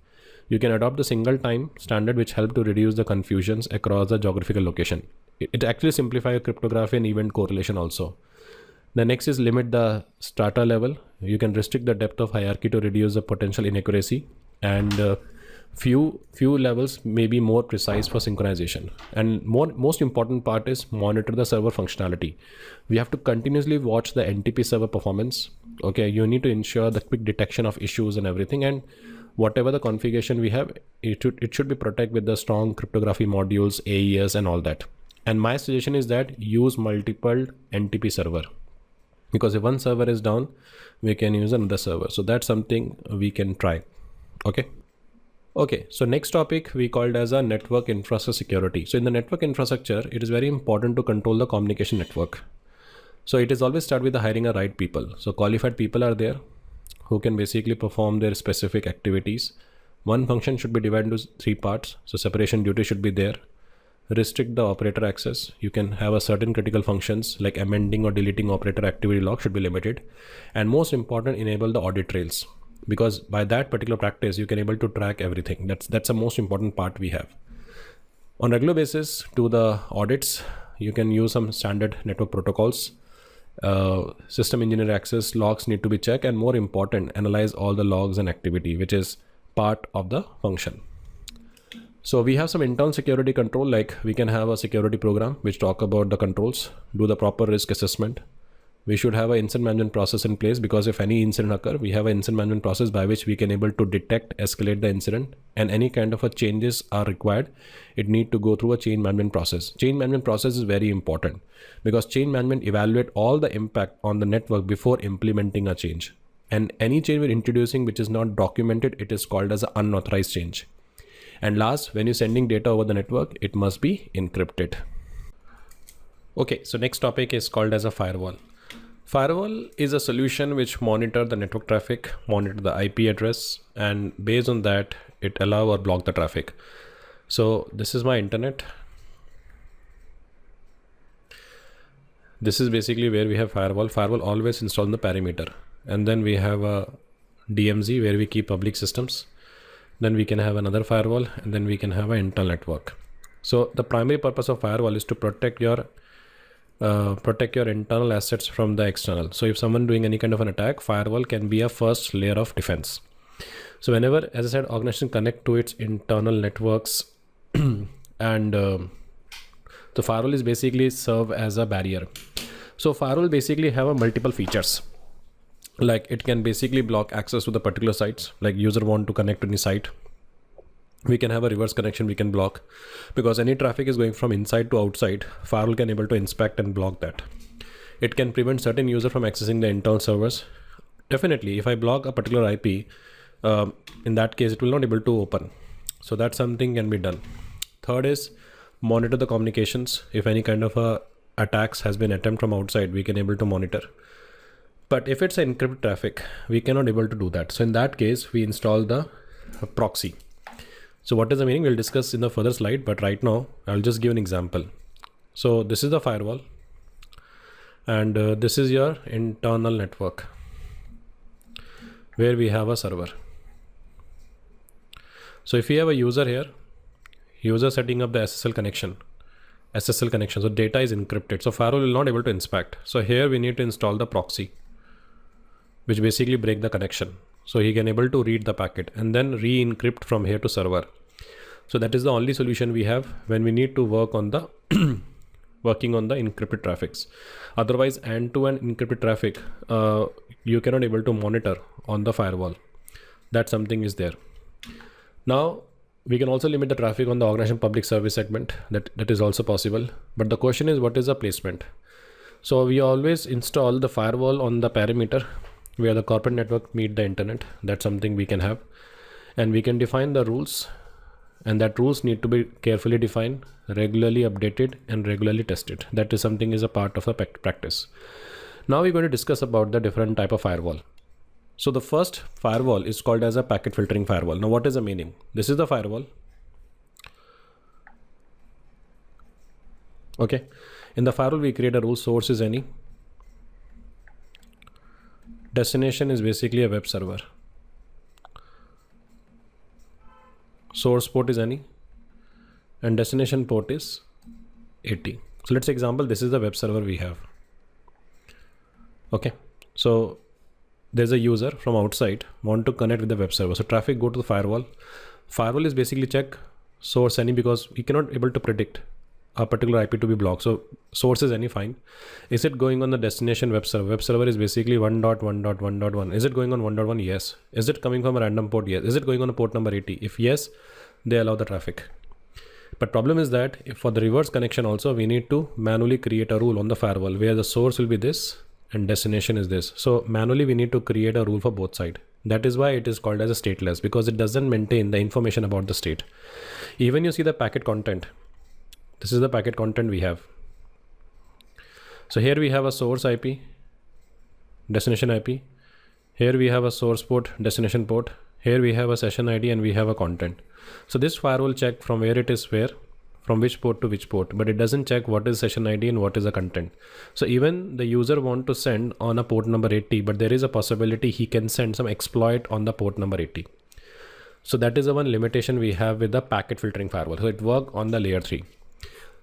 Speaker 1: You can adopt the single time standard, which help to reduce the confusions across the geographical location. It actually simplifies cryptography and event correlation also. The next is limit the strata level. You can restrict the depth of hierarchy to reduce the potential inaccuracy, and few levels may be more precise for synchronization. And most important part is monitor the server functionality. We have to continuously watch the NTP server performance. Okay, you need to ensure the quick detection of issues and everything, and whatever the configuration we have, it should be protected with the strong cryptography modules, AES and all that. And my suggestion is that use multiple NTP server, because if one server is down, we can use another server. So that's something we can try. Okay, so next topic we called as a network infrastructure security. So in the network infrastructure, it is very important to control the communication network. So it is always start with the hiring the right people. So qualified people are there who can basically perform their specific activities. One function should be divided into 3 parts. So separation duty should be there. Restrict the operator access. You can have a certain critical functions like amending or deleting operator activity log should be limited. And most important, enable the audit trails, because by that particular practice you can able to track everything. That's the most important part we have. On regular basis to the audits, you can use some standard network protocols. System engineer access logs need to be checked, and more important, analyze all the logs and activity, which is part of the function. So we have some internal security control, like we can have a security program which talk about the controls, do the proper risk assessment. We should have an incident management process in place, because if any incident occur, we have an incident management process by which we can able to detect, escalate the incident, and any kind of a changes are required, it need to go through a change management process. Change management process is very important, because change management evaluate all the impact on the network before implementing a change. And any change we're introducing which is not documented, it is called as an unauthorized change. And last, when you're sending data over the network, it must be encrypted. Okay, so next topic is called as a firewall. Firewall is a solution which monitor the network traffic, monitor the IP address, and based on that, it allow or block the traffic. So this is my internet. This is basically where we have firewall. Firewall always install the perimeter. And then we have a DMZ where we keep public systems. Then we can have another firewall, and then we can have an internal network. So the primary purpose of firewall is to protect your internal assets from the external. So if someone doing any kind of an attack, firewall can be a first layer of defense. So whenever, as I said, organization connect to its internal networks, and the firewall is basically serve as a barrier. So firewall basically have a multiple features. Like it can basically block access to the particular sites, like user want to connect to any site. We can have a reverse connection, we can block, because any traffic is going from inside to outside, firewall can able to inspect and block that. It can prevent certain user from accessing the internal servers. Definitely, if I block a particular IP, in that case, it will not able to open. So that something can be done. Third is monitor the communications. If any kind of attacks has been attempt from outside, we can able to monitor. But if it's an encrypted traffic, we cannot able to do that. So in that case, we install the proxy. So what is the meaning? We'll discuss in the further slide, but right now I'll just give an example. So this is the firewall, and this is your internal network where we have a server. So if we have a user here, user setting up the SSL connection, so data is encrypted, so firewall will not able to inspect. So here we need to install the proxy, which basically break the connection, so he can able to read the packet and then re-encrypt from here to server. So that is the only solution we have when we need to work on the working on the encrypted traffics. Otherwise, end-to-end encrypted traffic, you cannot able to monitor on the firewall. That something is there. Now we can also limit the traffic on the organization public service segment. That is also possible. But the question is, what is the placement? So we always install the firewall on the perimeter where the corporate network meet the internet. That's something we can have, and we can define the rules, and that rules need to be carefully defined, regularly updated, and regularly tested. That is something is a part of the practice. Now we're going to discuss about the different type of firewall. So the first firewall is called as a packet filtering firewall. Now what is the meaning? This is the firewall. Okay. In the firewall, we create a rule. Source is any. Destination is basically a web server. Source port is any. And destination port is 80. So let's say example, this is the web server we have. Okay. So there's a user from outside want to connect with the web server. So traffic go to the firewall. Firewall is basically check source any, because we cannot able to predict a particular IP to be blocked. So source is any, fine. Is it going on the destination web server? Web server is basically 1.1.1.1. Is it going on 1.1? Yes. Is it coming from a random port? Yes. Is it going on a port number 80? If yes, they allow the traffic. But problem is that if for the reverse connection also, we need to manually create a rule on the firewall where the source will be this and destination is this. So manually we need to create a rule for both sides. That is why it is called as a stateless, because it doesn't maintain the information about the state. Even you see the packet content. This is the packet content we have. So here we have a source IP, destination IP. Here we have a source port, destination port. Here we have a session ID and we have a content. So this firewall check from where it is where, from which port to which port, but it doesn't check what is session ID and what is the content. So even the user want to send on a port number 80, but there is a possibility he can send some exploit on the port number 80. So that is the one limitation we have with the packet filtering firewall. So it works on the layer 3.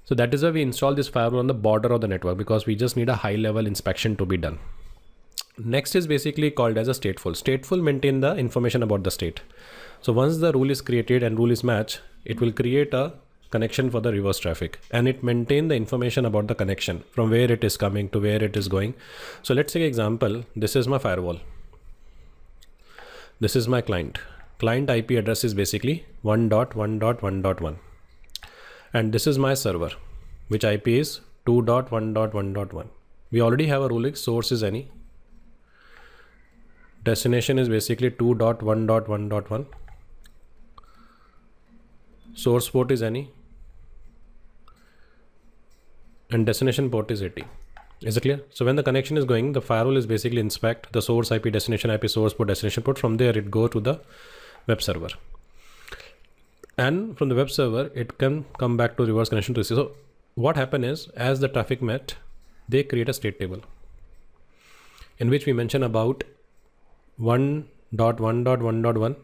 Speaker 1: So that is why we install this firewall on the border of the network, because we just need a high level inspection to be done. Next is basically called as a stateful. Stateful maintain the information about the state. So once the rule is created and rule is matched, it will create a connection for the reverse traffic, and it maintain the information about the connection from where it is coming to where it is going. So let's take example. This is my firewall. This is my client. Client IP address is basically 1.1.1.1. And this is my server, which IP is 2.1.1.1. We already have a rule like source is any. Destination is basically 2.1.1.1. Source port is any. And destination port is 80. Is it clear? So when the connection is going, the firewall is basically inspect the source IP, destination IP, source port, destination port. From there, it go to the web server. And from the web server, it can come back to reverse connection to see. So what happened is, as the traffic met, they create a state table in which we mention about 1.1.1.1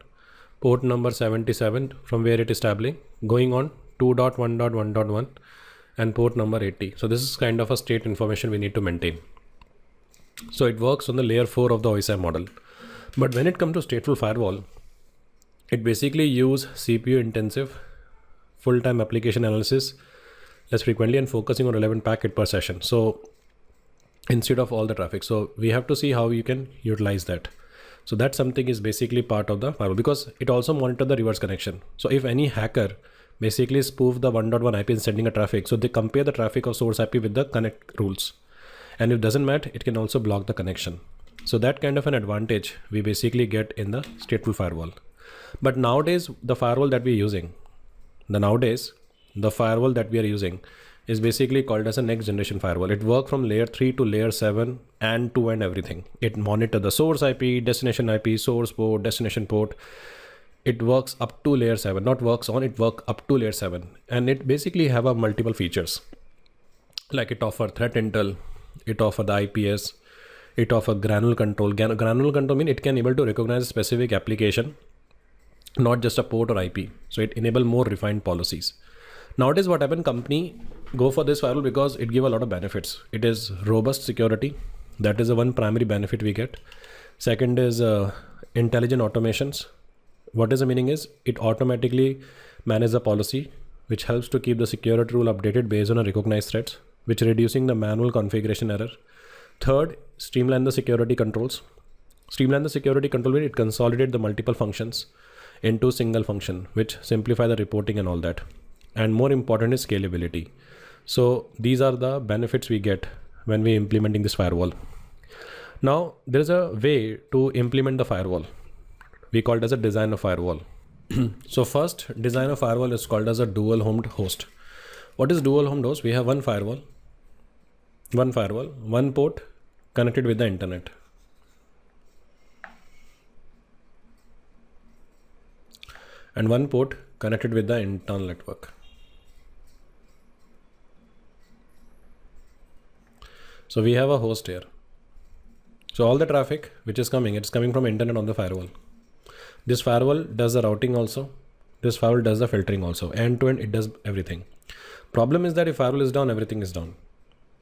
Speaker 1: port number 77 from where it is tabling, going on 2.1.1.1 and port number 80. So this is kind of a state information we need to maintain. So it works on the layer 4 of the OSI model. But when it comes to stateful firewall, it basically use CPU intensive full-time application analysis less frequently and focusing on relevant packet per session. So instead of all the traffic, so we have to see how you can utilize that. So that something is basically part of the firewall, because it also monitor the reverse connection. So if any hacker basically spoof the 1.1 IP and sending a traffic, so they compare the traffic of source IP with the connect rules. And if it doesn't match, it can also block the connection. So that kind of an advantage we basically get in the stateful firewall. But nowadays, the firewall that we're using, the firewall that we are using is basically called as a next generation firewall. It works from layer 3 to layer 7 and 2 and everything. It monitor the source IP, destination IP, source port, destination port. it works up to layer 7, not works on, it work up to layer 7. And it basically have a multiple features. Like it offer threat intel, it offer the IPS, it offer granular control. Granular control mean it can able to recognize a specific application, not just a port or IP. So it enable more refined policies. Nowadays what happen, company go for this firewall because it give a lot of benefits. It is robust security. That is the one primary benefit we get. Second is intelligent automations. What is the meaning is it automatically manages the policy, which helps to keep the security rule updated based on a recognized threats, which reducing the manual configuration error. Third, streamline the security controls. Streamline the security control when it consolidate the multiple functions into single function, which simplify the reporting and all that. And more important is scalability. So these are the benefits we get when we implementing this firewall. Now there is a way to implement the firewall. We call it as a design of firewall. So first design of firewall is called as a dual homed host. What is dual homed host? We have one firewall, one port connected with the internet. And one port connected with the internal network. So we have a host here. So all the traffic which is coming, it's coming from internet on the firewall. This firewall does the routing also. This firewall does the filtering also. End to end, it does everything. Problem is that if firewall is down, everything is down.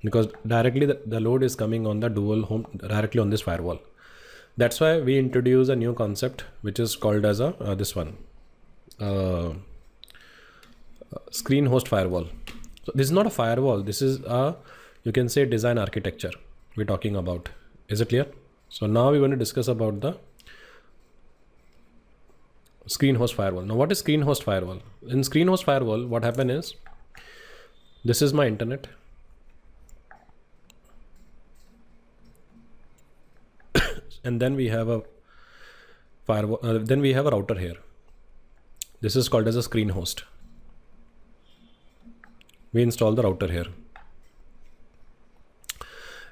Speaker 1: Because directly the load is coming on the dual home directly on this firewall. That's why we introduce a new concept which is called as a this one. Screen host firewall. So this is not a firewall. This is a, you can say, design architecture we're talking about. Is it clear? So now we're going to discuss about the screen host firewall. Now what is screen host firewall? In screen host firewall, what happen is, this is my internet. And then we have a firewall, then we have a router here. This is called as a screen host. We install the router here.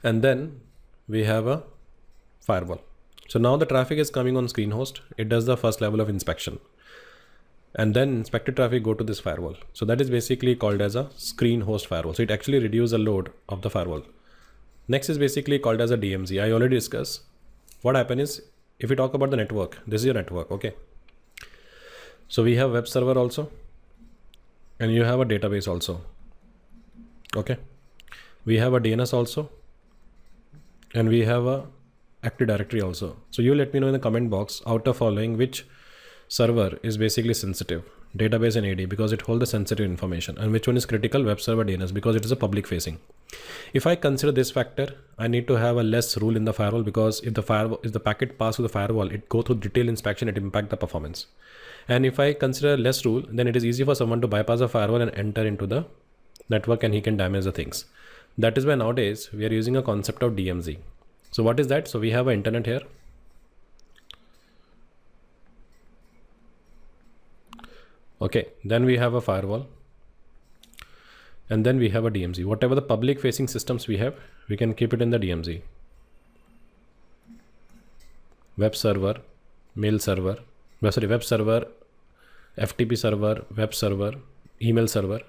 Speaker 1: And then we have a firewall. So now the traffic is coming on screen host. It does the first level of inspection. And then inspected traffic go to this firewall. So that is basically called as a screen host firewall. So it actually reduces the load of the firewall. Next is basically called as a DMZ. I already discussed. What happens is, if we talk about the network, this is your network, okay? So we have web server also, and you have a database also, okay? We have a DNS also, and we have a Active Directory also. So you let me know in the comment box, out of following, which server is basically sensitive, database and AD, because it holds the sensitive information, and which one is critical, web server, DNS, because it is a public facing. If I consider this factor, I need to have a less rule in the firewall, because if the packet pass through the firewall, it go through detailed inspection, it impact the performance. And if I consider less rule, then it is easy for someone to bypass the firewall and enter into the network, and he can damage the things. That is why nowadays we are using a concept of DMZ. So what is that? So we have an internet here. Okay, then we have a firewall. And then we have a DMZ. Whatever the public facing systems we have, we can keep it in the DMZ. Web server, mail server, web server, FTP server, web server, email server.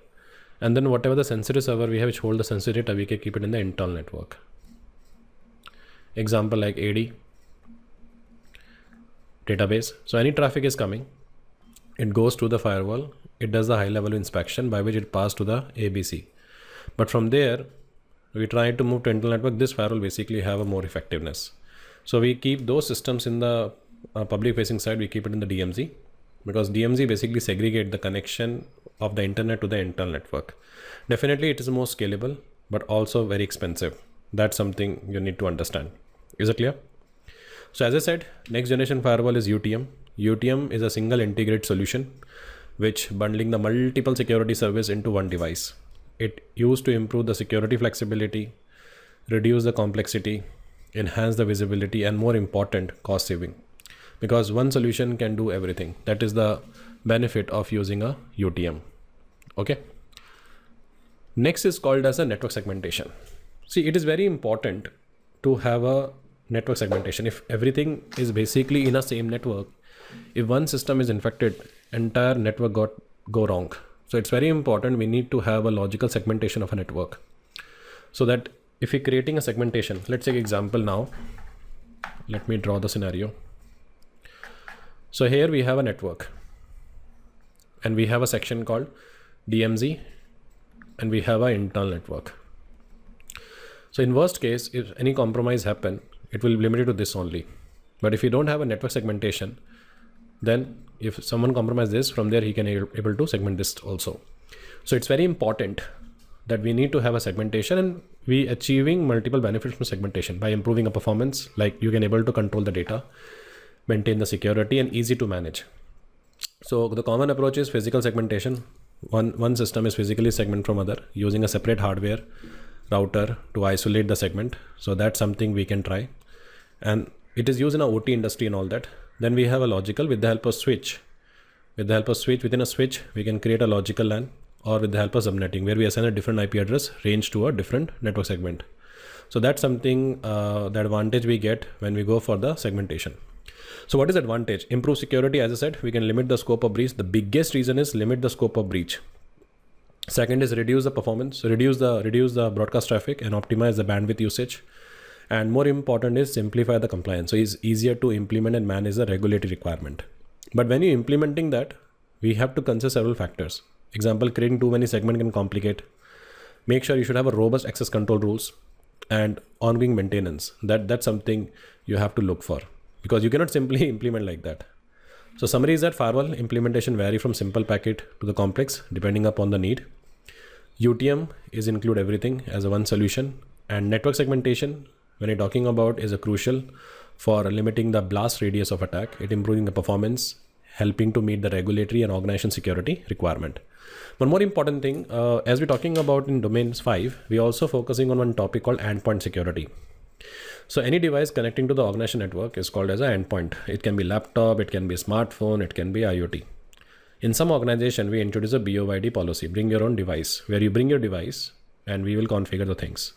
Speaker 1: And then whatever the sensitive server we have, which hold the sensitive data, we can keep it in the internal network. Example like AD, database. So any traffic is coming, it goes to the firewall. It does the high level inspection by which it passes to the ABC. But from there, we try to move to internal network. This firewall basically have a more effectiveness. So we keep those systems in the public facing side. We keep it in the DMZ, because DMZ basically segregate the connection of the internet to the internal network. Definitely it is more scalable, but also very expensive. That's something you need to understand. Is it clear? So as I said, next generation firewall is UTM. UTM is a single integrated solution which bundling the multiple security service into one device. It used to improve the security flexibility, reduce the complexity, enhance the visibility, and more important, cost saving. Because one solution can do everything. That is the benefit of using a UTM. Okay. Next is called as a network segmentation. See, it is very important to have a network segmentation. If everything is basically in a same network, if one system is infected, entire network go wrong. So it's very important. We need to have a logical segmentation of a network, so that if we're creating a segmentation, let's take example now. Let me draw the scenario. So here we have a network and we have a section called DMZ and we have an internal network. So in worst case, if any compromise happen, it will be limited to this only. But if you don't have a network segmentation, then if someone compromises this, from there he can able to segment this also. So it's very important that we need to have a segmentation, and we achieving multiple benefits from segmentation by improving a performance, like you can able to control the data, maintain the security, and easy to manage. So the common approach is physical segmentation. One system is physically segment from other using a separate hardware router to isolate the segment. So that's something we can try, and it is used in a OT industry and all that. Then we have a logical with the help of switch. With the help of switch, within a switch, we can create a logical LAN, or with the help of subnetting, where we assign a different IP address range to a different network segment. So that's something, the advantage we get when we go for the segmentation. So what is advantage? Improve security. As I said, we can limit the scope of breach. The biggest reason is limit the scope of breach. Second is reduce the performance, reduce the broadcast traffic, and optimize the bandwidth usage. And more important is simplify the compliance. So it's easier to implement and manage the regulatory requirement. But when you're implementing that, we have to consider several factors. Example, creating too many segments can complicate. Make sure you should have a robust access control rules and ongoing maintenance. That's something you have to look for, because you cannot simply implement like that. So summary is that firewall implementation vary from simple packet to the complex depending upon the need. UTM is include everything as a one solution, and network segmentation, when you're talking about, is a crucial for limiting the blast radius of attack, it improving the performance, helping to meet the regulatory and organization security requirement. One more important thing, as we're talking about in domains 5, we're also focusing on one topic called endpoint security. So any device connecting to the organization network is called as an endpoint. It can be laptop, it can be smartphone, it can be IoT. In some organization, we introduce a BOYD policy, bring your own device, where you bring your device and we will configure the things.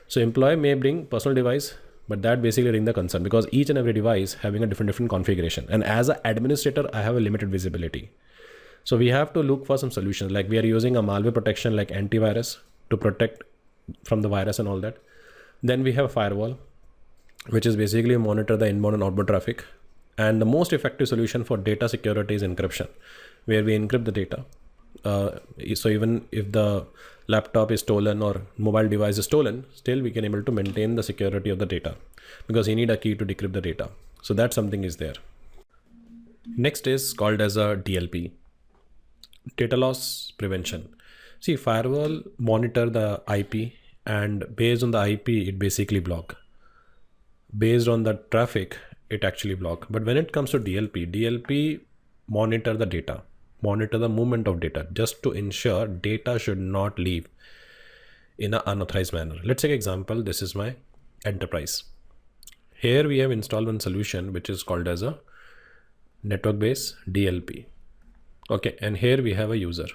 Speaker 1: So employee may bring personal device, but that basically ring the concern, because each and every device having a different configuration. And as an administrator, I have a limited visibility. So we have to look for some solutions, like we are using a malware protection like antivirus to protect from the virus and all that. Then we have a firewall, which is basically monitor the inbound and outbound traffic. And the most effective solution for data security is encryption, where we encrypt the data. So even if the laptop is stolen or mobile device is stolen, still we can able to maintain the security of the data, because you need a key to decrypt the data. So that something is there. Next is called as a DLP, data loss prevention. See, firewall monitor the IP, and based on the IP, it basically block. Based on the traffic, it actually block. But when it comes to DLP monitor the data, monitor the movement of data, just to ensure data should not leave in an unauthorized manner. Let's take example. This is my enterprise. Here we have installed one solution which is called as a network based DLP. Okay, and here we have a user,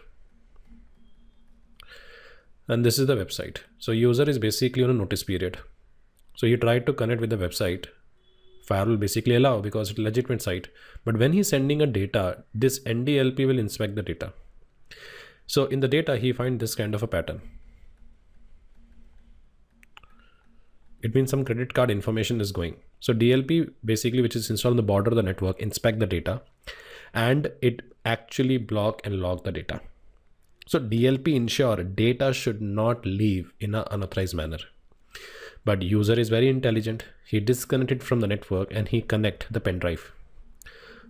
Speaker 1: and this is the website. So user is basically on a notice period. So he tried to connect with the website. Firewall basically allow, because it's a legitimate site. But when he's sending a data, this NDLP will inspect the data. So in the data, he finds this kind of a pattern. It means some credit card information is going. So DLP basically, which is installed on the border of the network, inspect the data, and it actually block and log the data. So DLP ensure data should not leave in an unauthorized manner. But user is very intelligent. He disconnected from the network and he connect the pen drive.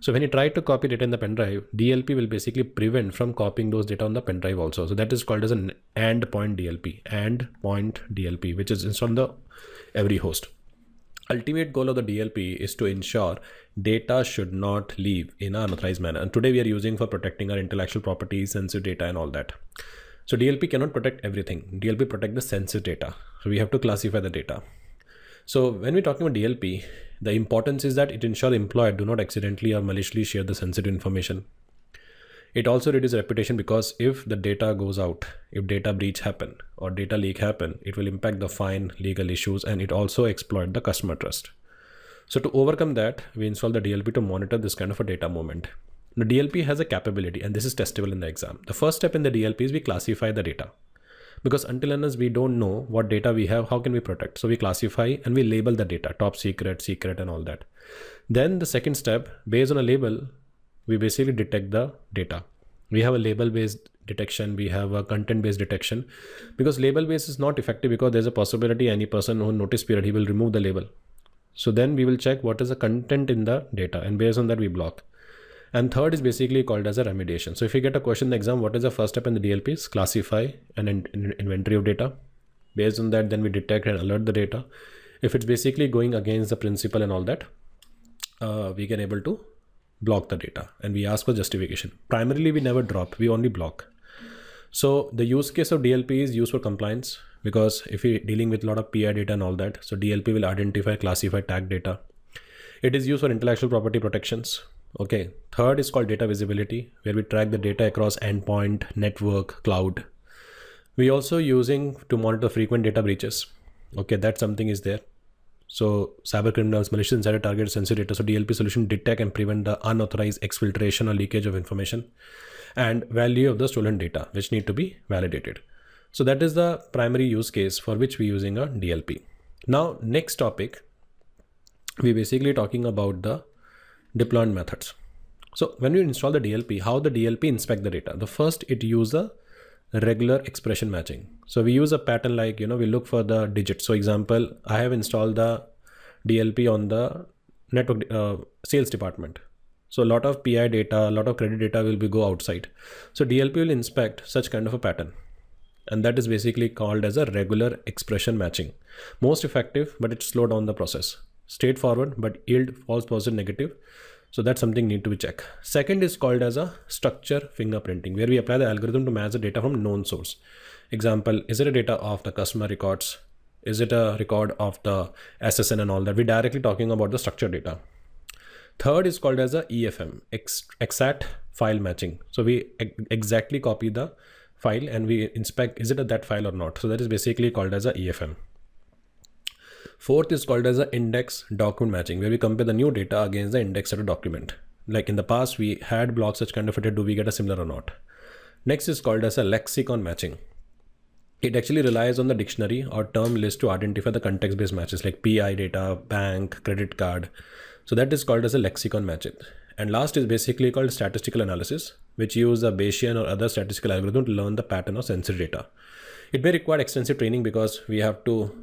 Speaker 1: So when he tried to copy data in the pen drive, DLP will basically prevent from copying those data on the pen drive also. So that is called as an endpoint DLP, which is installed on the every host. Ultimate goal of the DLP is to ensure data should not leave in an unauthorized manner. And today we are using for protecting our intellectual property, sensitive data and all that. So DLP cannot protect everything. DLP protect the sensitive data. So we have to classify the data. So when we're talking about DLP, the importance is that it ensures the employee do not accidentally or maliciously share the sensitive information. It also reduces reputation, because if the data goes out, if data breach happen or data leak happen, it will impact the fine, legal issues, and it also exploit the customer trust. So to overcome that, we install the DLP to monitor this kind of a data movement. The DLP has a capability, and this is testable in the exam. The first step in the DLP is we classify the data, because until unless we don't know what data we have, how can we protect? So we classify and we label the data, top secret, secret, and all that. Then the second step, based on a label, we basically detect the data. We have a label based detection, we have a content based detection, because label based is not effective because there's a possibility any person who notice period, he will remove the label. So then we will check what is the content in the data, and based on that we block. And third is basically called as a remediation. So if you get a question in the exam, what is the first step in the DLP? Is classify an inventory of data. Based on that, then we detect and alert the data. If it's basically going against the principle and all that, we can able to block the data, and we ask for justification. Primarily, we never drop, we only block. So the use case of DLP is used for compliance, because if you're dealing with a lot of PI data and all that, so DLP will identify, classify, tag data. It is used for intellectual property protections. Okay. Third is called data visibility, where we track the data across endpoint, network, cloud. We also using to monitor frequent data breaches. Okay, that something is there. So cyber criminals, malicious insider target sensitive data. So DLP solution detect and prevent the unauthorized exfiltration or leakage of information, and value of the stolen data, which need to be validated. So that is the primary use case for which we're using a DLP. Now, next topic, we basically talking about the deployment methods. So when you install the DLP, how the DLP inspect the data? The first, it use a regular expression matching. So we use a pattern like, we look for the digits. So example, I have installed the DLP on the network sales department. So a lot of PI data, a lot of credit data will be go outside. So DLP will inspect such kind of a pattern. And that is basically called as a regular expression matching. Most effective, but it slow down the process. Straightforward, but yield false positive negative. So that's something need to be checked. Second is called as a structure fingerprinting, where we apply the algorithm to match the data from known source. Example, is it a data of the customer records? Is it a record of the SSN and all that? We're directly talking about the structured data. Third is called as a EFM, exact file matching. So we exactly copy the file and we inspect, is it that file or not? So that is basically called as a EFM. Fourth is called as a index document matching, where we compare the new data against the index of a document. Like in the past, we had blocked such kind of a data, do we get a similar or not? Next is called as a lexicon matching. It actually relies on the dictionary or term list to identify the context-based matches like PI data, bank, credit card. So that is called as a lexicon matching. And last is basically called statistical analysis, which use a Bayesian or other statistical algorithm to learn the pattern of sensitive data. It may require extensive training because we have to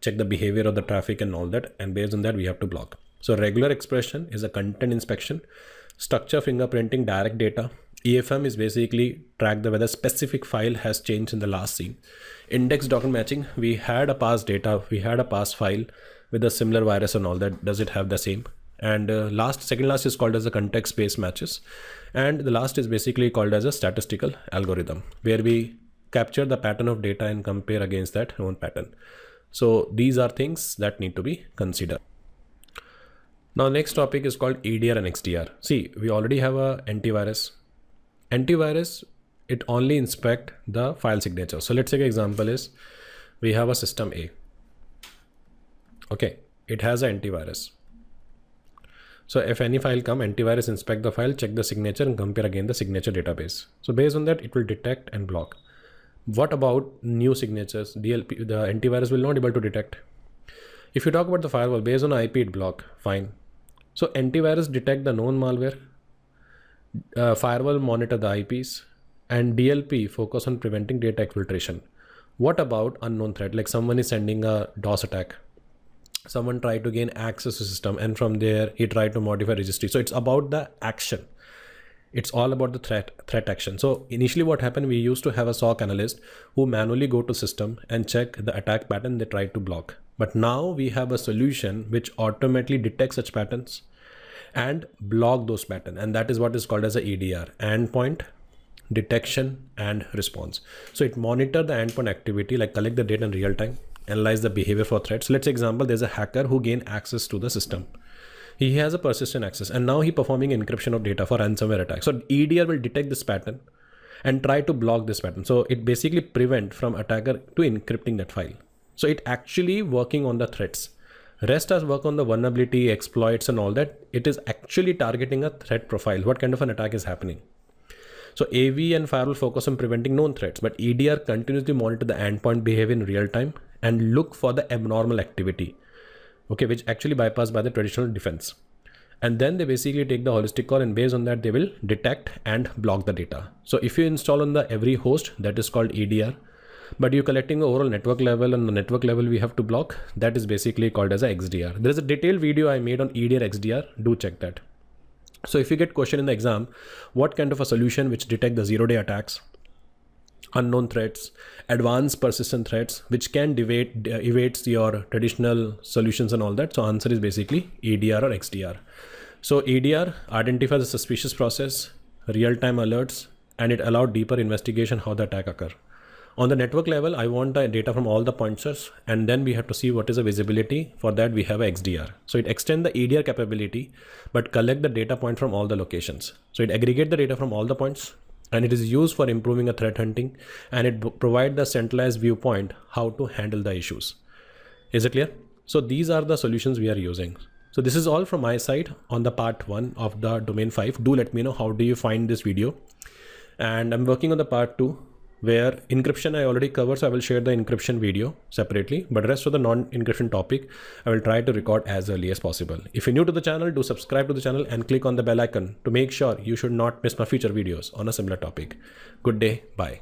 Speaker 1: check the behavior of the traffic and all that. And based on that, we have to block. So regular expression is a content inspection, structure fingerprinting, direct data. EFM is basically track the whether specific file has changed in the last scene. Index document matching, we had a past data, we had a past file with a similar virus and all that. Does it have the same? And second last is called as a context-based matches. And the last is basically called as a statistical algorithm, where we capture the pattern of data and compare against that known pattern. So these are things that need to be considered. Now, next topic is called EDR and XDR. See, we already have a antivirus. Antivirus, it only inspect the file signature. So let's take an example is we have a system A. Okay, it has an antivirus. So if any file come, antivirus inspect the file, check the signature and compare again the signature database. So based on that, it will detect and block. What about new signatures? DLP, the antivirus will not able to detect. If you talk about the firewall, based on IP, it block, fine. So antivirus detect the known malware, firewall monitor the IPs, and DLP focus on preventing data exfiltration. What about unknown threat? Like someone is sending a DOS attack. Someone tried to gain access to system and from there he tried to modify registry. So it's about the action. It's all about the threat action. So initially what happened, we used to have a SOC analyst who manually go to system and check the attack pattern they tried to block. But now we have a solution which automatically detects such patterns and block those patterns. And that is what is called as a EDR, endpoint detection and response. So it monitor the endpoint activity, like collect the data in real time, analyze the behavior for threats. So let's say example, there's a hacker who gained access to the system. He has a persistent access and now he performing encryption of data for ransomware attack. So EDR will detect this pattern and try to block this pattern. So it basically prevent from attacker to encrypting that file. So it actually working on the threats Rest as work on the vulnerability, exploits and all that. It is actually targeting a threat profile. What kind of an attack is happening? So AV and firewall focus on preventing known threats, but EDR continuously monitor the endpoint behavior in real time and look for the abnormal activity, okay, which actually bypassed by the traditional defense. And then they basically take the holistic call, and based on that, they will detect and block the data. So if you install on the every host, that is called EDR, but you're collecting the overall network level, and the network level we have to block, that is basically called as a XDR. There is a detailed video I made on EDR XDR, do check that. So if you get question in the exam, what kind of a solution which detect the 0-day attacks, unknown threats, advanced persistent threats, which can evades your traditional solutions and all that? So answer is basically EDR or XDR. So EDR identifies the suspicious process, real-time alerts, and it allowed deeper investigation how the attack occur. On the network level, I want the data from all the pointers, and then we have to see what is the visibility. For that, we have a XDR. So it extends the EDR capability, but collect the data point from all the locations. So it aggregate the data from all the points, and it is used for improving a threat hunting, and it provide the centralized viewpoint how to handle the issues. Is it clear? So these are the solutions we are using. So this is all from my side on the part 1 of the domain 5. Do let me know how do you find this video. And I'm working on the part 2, where encryption I already covered, so I will share the encryption video separately, but rest of the non-encryption topic I will try to record as early as possible. If you're new to the channel, do subscribe to the channel and click on the bell icon to make sure you should not miss my future videos on a similar topic. Good day, bye.